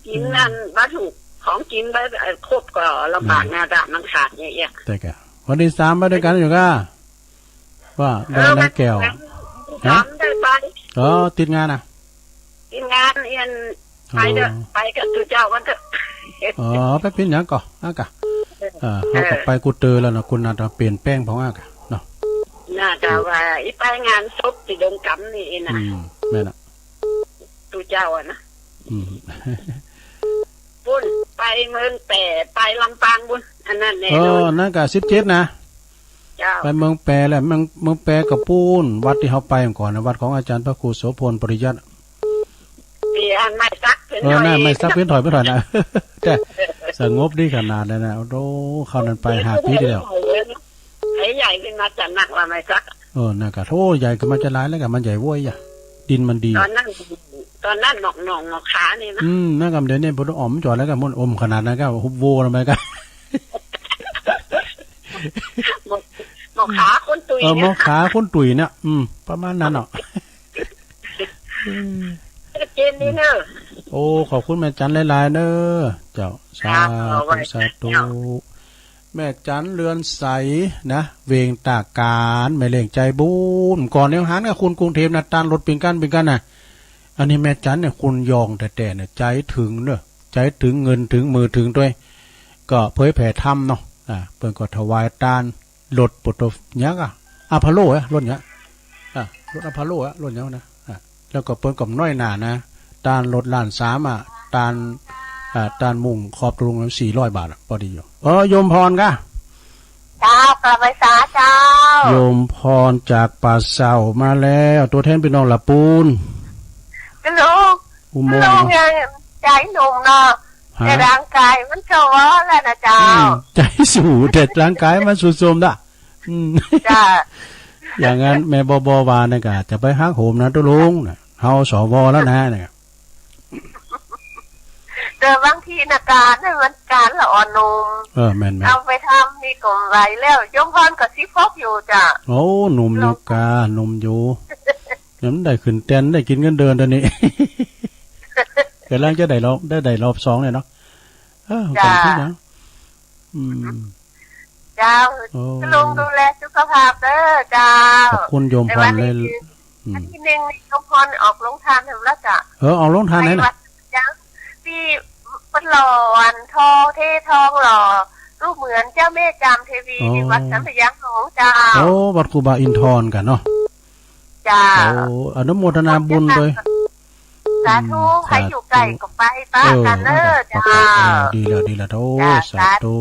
กินนั่นวัตถุของกินไปครบก็ลำบากนาดามันขาดเยอะแต่แกวันที่3ไปด้วยกันอยู่ก็ว่าได้นักแก้วฮะได้ไปติดงานอ่ะติดงานเอียนไปเด้อไปกับตัวเจ้ากันเถอะไปเป็นอย่างก่อกะเขาก็ไปกูเตอแล้วนะคุณน่าจะเปลี่ยนแป้งเพราะว่ากะเนาะน่าจะว่าอีไปงานศพที่ดงกำนี่นะแม่น่ะตัวเจ้าอ่ะนะบุญไปเมืองแปะไปลำปางบุญอันนั้นแน่นั่นกะ17นะไปเมืองแปะแหละเมืองแปะกับปูนวัดที่เขาไปก่อนนะวัดของอาจารย์พระครูโสพลปริยัติอันไม่ซักเป็นน่าไม่ซักเป็นถอยนะแต่สงบดีขนาดนั้นนะโอ้เขานั้นไป5 ปีแล้วไอ้ใหญ่ขึ้นมาจะหนักว่าไม่ซักน่ะกะโธ่ใหญ่ก็มันจะร้ายแล้วกะมันใหญ่ว้ยอ่ะดินมันดีตอนนั้นหนอกขานี่นะนั่นกะเดี๋ยวนี้บ่ต้องอมจ่อแล้วกะมันอมขนาดนั้นก็ฮุบโวแล้วมั้ยกะหมอกขาคนตุยหมอกขาคนตุยเนี่ยประมาณนั้นเนาะเจนนี่เนอะโอ้ขอบคุณแม่จันหลายๆเนอะเจ้าสาธุแม่จันเรือนใสนะเวงตาการแม่เล่งใจบุญก่อนเนี่ยหันกับคุณกรุงเทพนะตานรถเป็นกันน่ะอันนี้แม่จันเนี่ยคุณยองแต่เนี่ยใจถึงเนอะใจถึงเงินถึงมือถึงด้วยก็เผยแผ่ธรรมเนาะเปิ้นก็ถวายตานรถปุตตะยักษ์อะพาโลรถเนี้ยรถอะพาโลรถเนี้ยนะแล้วก็เปิ้นกับน้อยหนานะตานรถล้าน3ตานมุ่งขอบตรงนั้น400 บาทพอดีอยู่โยมพรกะเจ้ากลับไปสาเจ้าโยมพรจากป่าเศร้ามาแล้วตัวแทนพี่น้องละปูนลูกยังใจหนุ่มเนาะแต่ร่างกายมันโซแล้วนะเจ้าใจสู่แต่ร่างกายมันสุดโทรมด่ะจ้าอย่างนั้นแม่บวาเนี่ยกะจะไปฮักโหมนะตุลุงนะเฮาสวแล้วนะเนี่ยแต่บางทีนะการเนี่ยมันการละอ่อนนุ่มแม่นเอาไปทำนี่ก็ไหวแล้วยมพรก็สิพกอยู่จ้ะโอ้หนุ่มอยู่กาหนุ่มอยู่น้ำได้ขึ้นเต้นได้กินเงินเดือนตอนนี้กำลังจะได้รอบ2เลยเนาะจ้าเจ้าลุงดูแลสุขภาพเด้อเจ้าขอบคุณโยมพรเลยอันที่1โยมพรออกลงทานแล้วจ้ะออกลงทานไหนน่ะที่เป็นหล่อวันทองเททองหล่อรูปเหมือนเจ้าแม่จามเทวีที่วัดสัมปยังของเจ้าวัดครูบาอินทรกันเนาะจ้าอนุโมทนาบุญเลยสาธุใครอยู่ไกลก็ไปป้ากันเด้อจ้าดีแล้วโธ่สาธุ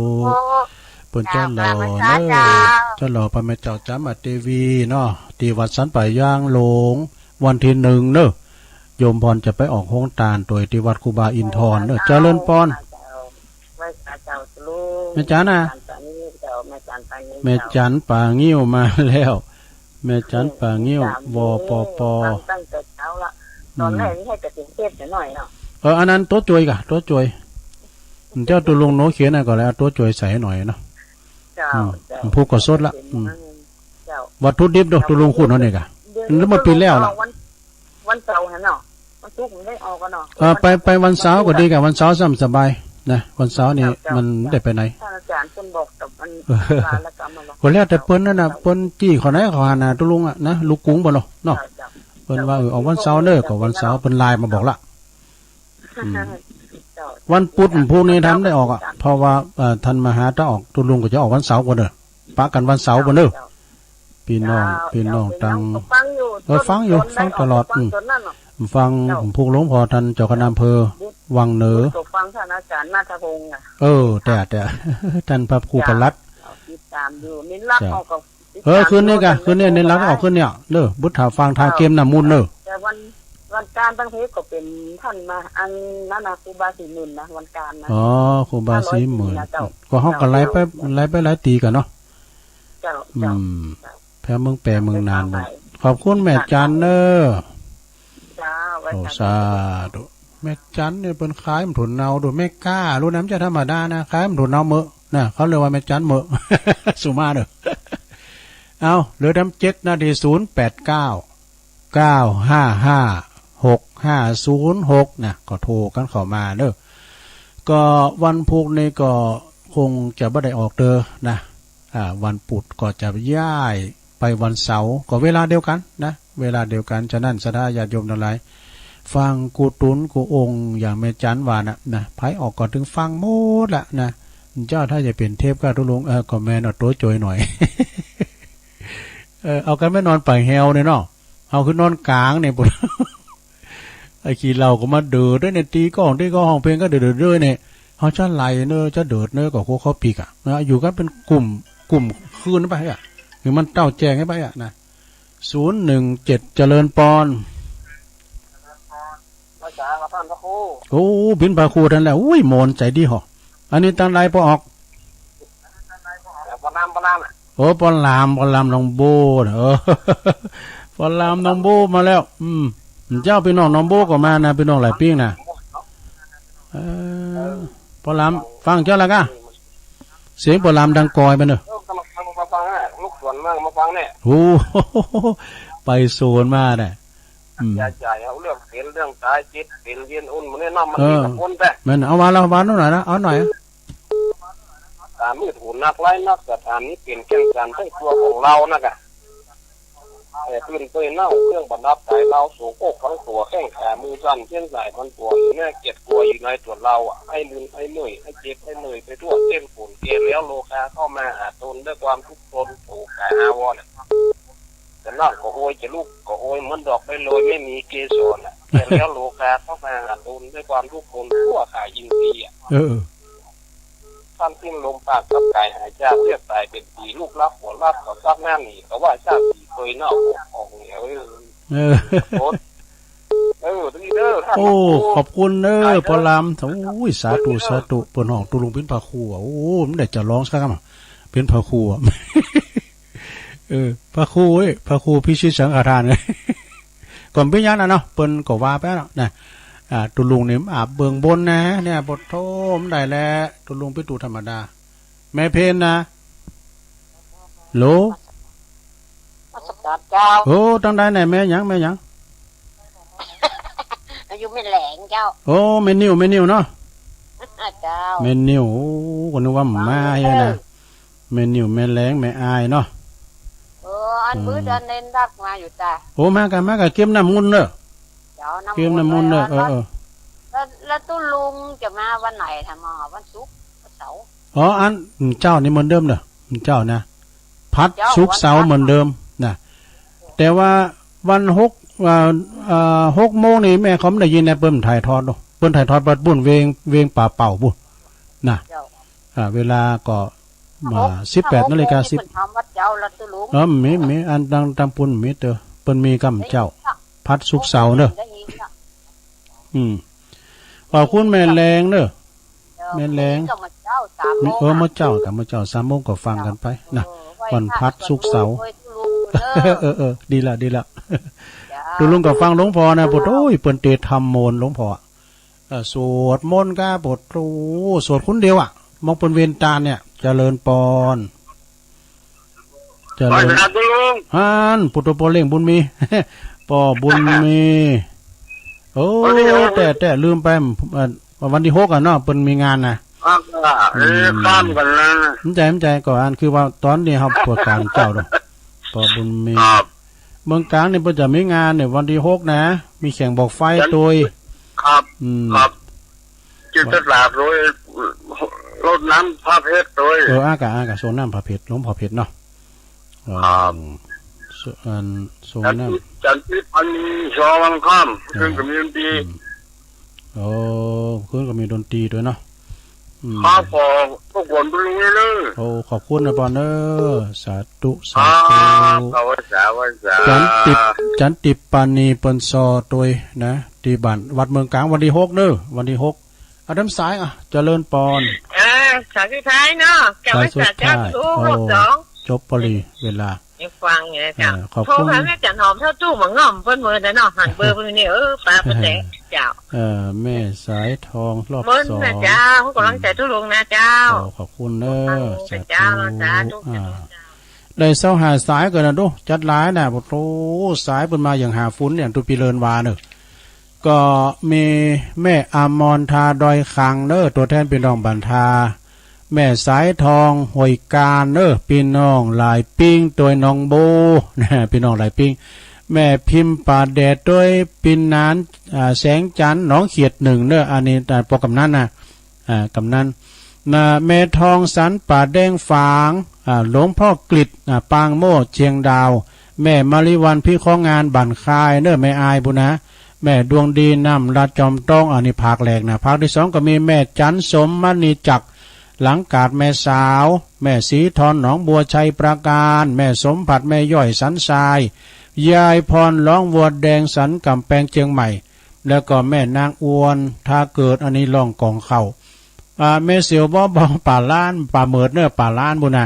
เปิ้นเจ้าหล่อเด้อเจ้าหล่อพระแม่เจ้าจามเทวีเนาะที่วัดสันป่ายางหลงวันที่1เด้อโยมพรจะไปออกโฮงตาลโดยที่วัดครูบาอินทรเด้อเจริญพรแม่จันน่ะแม่จันป่างิ้วมาแล้วแม่จันป่างิ้ววปปตั้งแต่เช้าละตอนแรกนี่ให้แต่เทศหน่อยเนาะอันนั้นตัวจวยกะตัวจวยเจ้าตัวลงโนเขียนน่ะก็แล้วตัวจวยใส่หน่อยเนาะผู้ก็สดละวัตถุดิบดอกตัวลงขุดเนาะนี่กะแล้วหมดปีแล้วล่ะวันเสาร์เห็นเนาะวันศุกร์มันได้ออกกันเนาะไปวันเสาร์ก็ดีกับวันเสาร์สบายนะวันเสาร์นี่มันได้ไปไหนอาจารย์เพิ่นบอกกับมันละกรรมก็แล้วแต่เปิ้นนั่นน่ะเปิ้นจี้เขาไหนเขาหาน่ะตัวลุงอ่ะนะลูกกุ้งบ่เนาะเปิ้นว่าออกวันเสาร์เด้อก็วันเสาร์เปิ้นไลน์มาบอกละวันพุธพวกนี้ทำได้ออกอ่ะเพราะว่าท่านมหาถ้าออกตัวลุงก็จะออกวันเสาร์บ่เด้อปะกันวันเสาร์บ่เด้อพี่น้องตังฟังอยู่ฟังตลอดฟังพวกหลวงพ่อท่านเจ้าคณะอำเภอวังเหนือฟังท่านอาจารย์นาถพงษ์แต่ท่านพระครูประหลัดติดตามอยู่นิรักออกกับคืนนี้กะคืนนี้นิรักออกคืนเนี่ยเด้อบุตรฟังทางเกมน้ำมูลเด้อแต่วันการตั้งเทศก็เป็นท่านมาอันนั้นนะครูบาศรีหมื่นนะวันการนะครูบาศรีหมื่นก็เฮาก็ไล่ไปหลายตีกันเนาะแพ้เมืองแปรเมืองนานขอบคุณแม่จันเด้อสาธุแม่จันเนี่ยเป็นคล้ายมันถุนเนาดูแม่กล้ารู้น้ำจะธรรมดานะคล้ายมันถุนเนาเมอะนะเขาเรียกว่าแม่จันเมอะสุมาเด้อเอาเหลือน้ำ7 นาที 089 09556506นะก็โทรกันเข้ามาเด้อก็วันพุธนี้ก็คงจะบ่ได้ออกเด้อนะวันพุธก็จะย้ายไปวันเสาร์ก็เวลาเดียวกันนะเวลาเดียวกันฉะนั้นศรัทธาญาติโยมทั้งหลายฟังกูตุนกูองค์อย่างแม่จันว่านะไผออกก่อนถึงฟังหมดละนะเจ้าถ้าจะเป็นเทพก็ทุลุงก็แม่นตัวโจยหน่อย เอากันไม่นอนไปแฮวเนี่ยเนาะเอาขึ้นนอนกลางเนี่ยปุ๊บ ไอ้ขี้เราก็มาเดือดด้วยเนี่ยตีก้องห้องเพลงก็เดือดด้วยเนี่ยเขาจะไหลเนอะจะเดือดเนอะก็เขาปีกนะอยู่กันเป็นกลุ่มคืนไปหรือมันเต้าแจงให้ไปนะ017เจริญปอนอาจารย์ท่านพระครู โอ้บินพระครูท่านแล้วอุ้ยโมนใจดีหรออันนี้ตั้งไรพอออกปนามโอ้ปอนลามน้องโบปอนลามน้องโบมาแล้วเจ้าพี่น้องน้องโบก็มานะพี่น้องหลายปีนะปอนลามฟังเจ้าละก้าเสียงปอนลามดังกอยไปเนอะมาฟังลูกสวนมาฟังเนี่ยโอ้ไปโซนมาเนี่ยใหญ่เอาเรื่องตายจิตเป็นเย็นอุ่นมันเนี่ยน้ำมันมีกับคนแต่มันเอามาแล้วมาหน่อยนะเอาหน่อยการมืดหูนักไล่นักสถานนี้เปลี่ยนแข่งกันทั้งตัวของเรานะกะแต่ปืนเปยเน่าเครื่องบรรดับสายเราสูงโอกทั้งตัวแข้งขามือสั่นเช่นสายมันตัวแม่เก็บตัวอยู่ในตัวเราให้ลืมให้เหนื่อยให้เจ็บให้เหนื่อยไปทั่วเส้นฝุ่นเกลียวโลคาเข้ามาหาตนด้วยความทุกข์ทนถูกกายอาวรจะนั่งก็โอยจะลูกก็โอยเหมือนดอกใบโรยไม่มีเกสรเกลียวโลคาเข้ามาหาตนด้วยความทุกข์ทนทั่วขายิงปีท่านทิ้งลมปากกับกายหายใจเรียกตายเป็นปีลูกรักหัวรักกับซักหน้าหนีก็ว่าชาติปีเคยเน่าออกเหนียวโอ้ขอบคุณเด้อพอลำโอ้ยสาธุเปิดห้องตุลุงเป็นพระครูโอ้มันได้จะร้องสักคำเป็นพระครูพระครูพระครูพิชิตสังฆทานเลยก่อนพิญญาเนาะเปิ้นก็ว่าไปแล้วนะตุลุงเนี่ยอาบเบื้องบนนะเนี่ยบทโทมได้แล้วตุลุงพิตูธรรมดาแม่เพนนะโหลโอ้ตั้งได้ไหนแม่ยังอายุไม่แหลงเจ้าโอ้แม่นิ้วเนาะเจ้าแม่นิ้วก็นึกว่ามาใช่นะแม่นิ้วแม่แหลงแม่อายเนาะอันมื้อเดินเล่นดักมาอยู่จ้ะโอ้มากันเก็บน้ำมุนเด้อเก็บน้ำมุนเด้อแล้วตู้ลุงจะมาวันไหนทำมาวันศุกร์วันเสาร์อ๋ออันเจ้านี่เหมือนเดิมเด้อเจ้านะพัดศุกร์เสาร์เหมือนเดิมนะแต่ว่าวัน6 โมงนี่แม่เขาไม่ได้ยินนะเปิ้นถ่ายทอดเนาะเปิ้นถ่ายทอดบัดบุญเวงป่าเป่าบุญนะเวลาก็18:10น.มีอันดังปุ่นมีเด้อเปิ้นมีกำเจ้าพัดศุกร์เสาร์เด้อขอบคุณแม่แรงเด้อแม่แรงมาเจ้า3 โมงก็ฟังกันไปนะวันพัดศุกร์เสาร์ดีละตุลุงก็ฟังหลวงพ่อนะบทโอ้ยเปิ้นเตธรรมโมนหลวงพ่อสวดมนต์ก็บทโอ้สวดคนเดียวมองเปิ้นเวียนตาเนี่ยเจริญปอนเจริญปุตโตโปเล่งบุญมีปอบุญมีโอ้แต่ลืมไปวันที่6เนาะเปิ้นมีงานนะข้ามกันนะมันใจก่อนคือว่าตอนนี้เฮาปวดการเจ้าดอกปอบุญมีเมืองกลางนี่เพิ่นจะมีงานเนี่ยวันที่6นะมีแข่งบอกไฟตัวครับจิตตลาดโดยรถน้ำพระเพชรโดยอากาโซนน้ำพระเพชรหลวงพ่อเพชรเนาะโซนน้ำจันทิพันชอวังค่ำขึ้นกับมีดนตรีขึ้นกับมีดนตรีด้วยเนาะข้าพอพวกคนไปรู้เลยขอบคุณนะปอนเนอสาธุจันติปานีปนซอตัวนะที่บ้านวัดเมืองกลางวันที่6เด้อวันที่6อาดัมสายเจริญปอนสายสุดท้ายเนาะแกว่าจะจับตู้รอบ2จบปรีเวลาฟังไงจ้ะโทรหาแม่จันหอมเท่าตู้หมังง่อมเพิ่นมือแต่เนาะหันเบอร์เพิ่นนี่ปลาเพิ่นเจ้าแม่สายทองรอบ2นะเจ้าขอกำลังใจทุกลุงนะเจ้าขอบคุณเด้อเจ้าสาธุ ได้เศร้าหาสายกันนะดูจัดหลายนะโอ้สายเป็นมาอย่างหาฟุ้นอย่างตุปีเลินวาเนอะก็มีแม่อามอนทาดอยคังเนอะตัวแทนพี่น้องบันทาแม่สายทองหอยการเนอะพี่น้องหลายปิ้งตัวน้องโบนะพี่น้องหลายปิ้งแม่พิมพ์ป่าแดดด้วยปินนานแสงจันทร์น้องเขียดหนึ่งเนอะอันนี้แต่ปกกำนันนะกำนันแม่ทองสันป่าแดงฝางหลวงพ่อกฤษปางโม่เชียงดาวแม่มาริวันพี่ของงานบั่นคายเนอะแม่อายบุนะแม่ดวงดีนำรัดจอมต้องอันนี้ภาคแรกนะภาคที่สองก็มีแม่จันสมมณีจักรหลังกาดแม่สาวแม่สีทอนหนองบัวชัยประการแม่สมผัดแม่ย่อยสันทรายยายพรร้องวัวแดงสันกำแพงเชียงใหม่แล้วก็แม่นางอวนถ้าเกิดอันนี้ล่องกองเข่าแม่เสียวบ่บองป่าล้านป่าเมิดเนอะป่าล้านบุนะ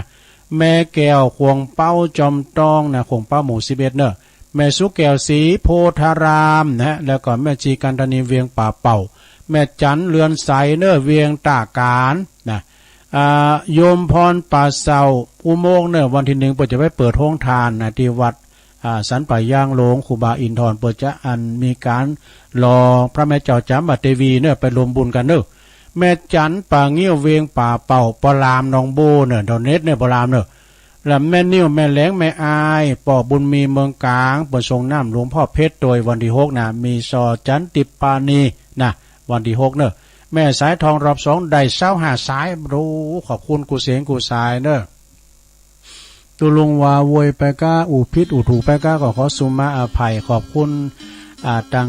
แม่แก้วขวงเป้าจอมตองนะขวงเป้าหมู่11เนอะแม่สุแก้วสีโพธารามนะแล้วก็แม่จีกันตนีเวียงป่าเป่าแม่จันเรือนใสเนอะเวียงตาการนะโยมพรป่าเศร้าอุโมงค์เนอะวันที่1เปิดจะไปเปิดห้องทานนะที่วัดสันป่ายางหลวงครูบาอินทร์เปิดจะมีการรอพระแม่เจ้าจามเทวีเนอะไปรวมบุญกันเนอะแม่จันป่าเงี้ยวเวียงป่าเป่าปลามนองโบเนอะดอนเน็ตเนอะปลามเนอะแล้วแม่นิ้วแม่แหลงแม่อายปอบุญมีเมืองกลางเปิดทรงน้ำหลวงพ่อเพชรโดยวันที่6นะมีซอจันติปานีนะวันที่6เนอะแม่สายทองรอบ2ได้เศร้าหาสายรู้ขอบคุณกูเสียงกูสายเนอะตุลุงวาโวยไปก้าอูพิษอูถูกไปก้าก็ขอสุมาอภัยขอบคุณตัง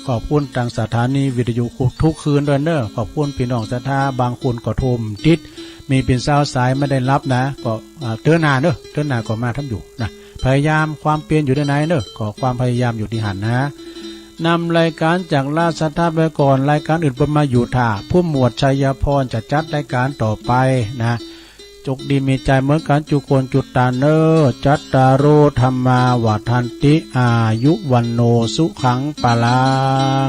ขอบคุณทางสถานีวิทยุทุกคืนด้วยเนอะขอบคุณพี่น้องศรัทธาบางคนก็โทรติดมีเป็นเศร้าสายไม่ได้รับนะก็เตือนหน้าเนอะเตือนหน้าก็มาทำอยู่นะพยายามความเปลี่ยนอยู่ในไหนเนอะขอความพยายามอยู่ที่หันนะนำรายการจากราชทัพไปก่อนรายการอื่นเป็นมาอยู่ท่าผู้หมวดชัยพรจะจัดรายการต่อไปนะจกดีมีใจเหมือนกันจุโกนจุดตาเนอจัตตารโอธรรมาวัฏันติอายุวันโนสุขังปาลา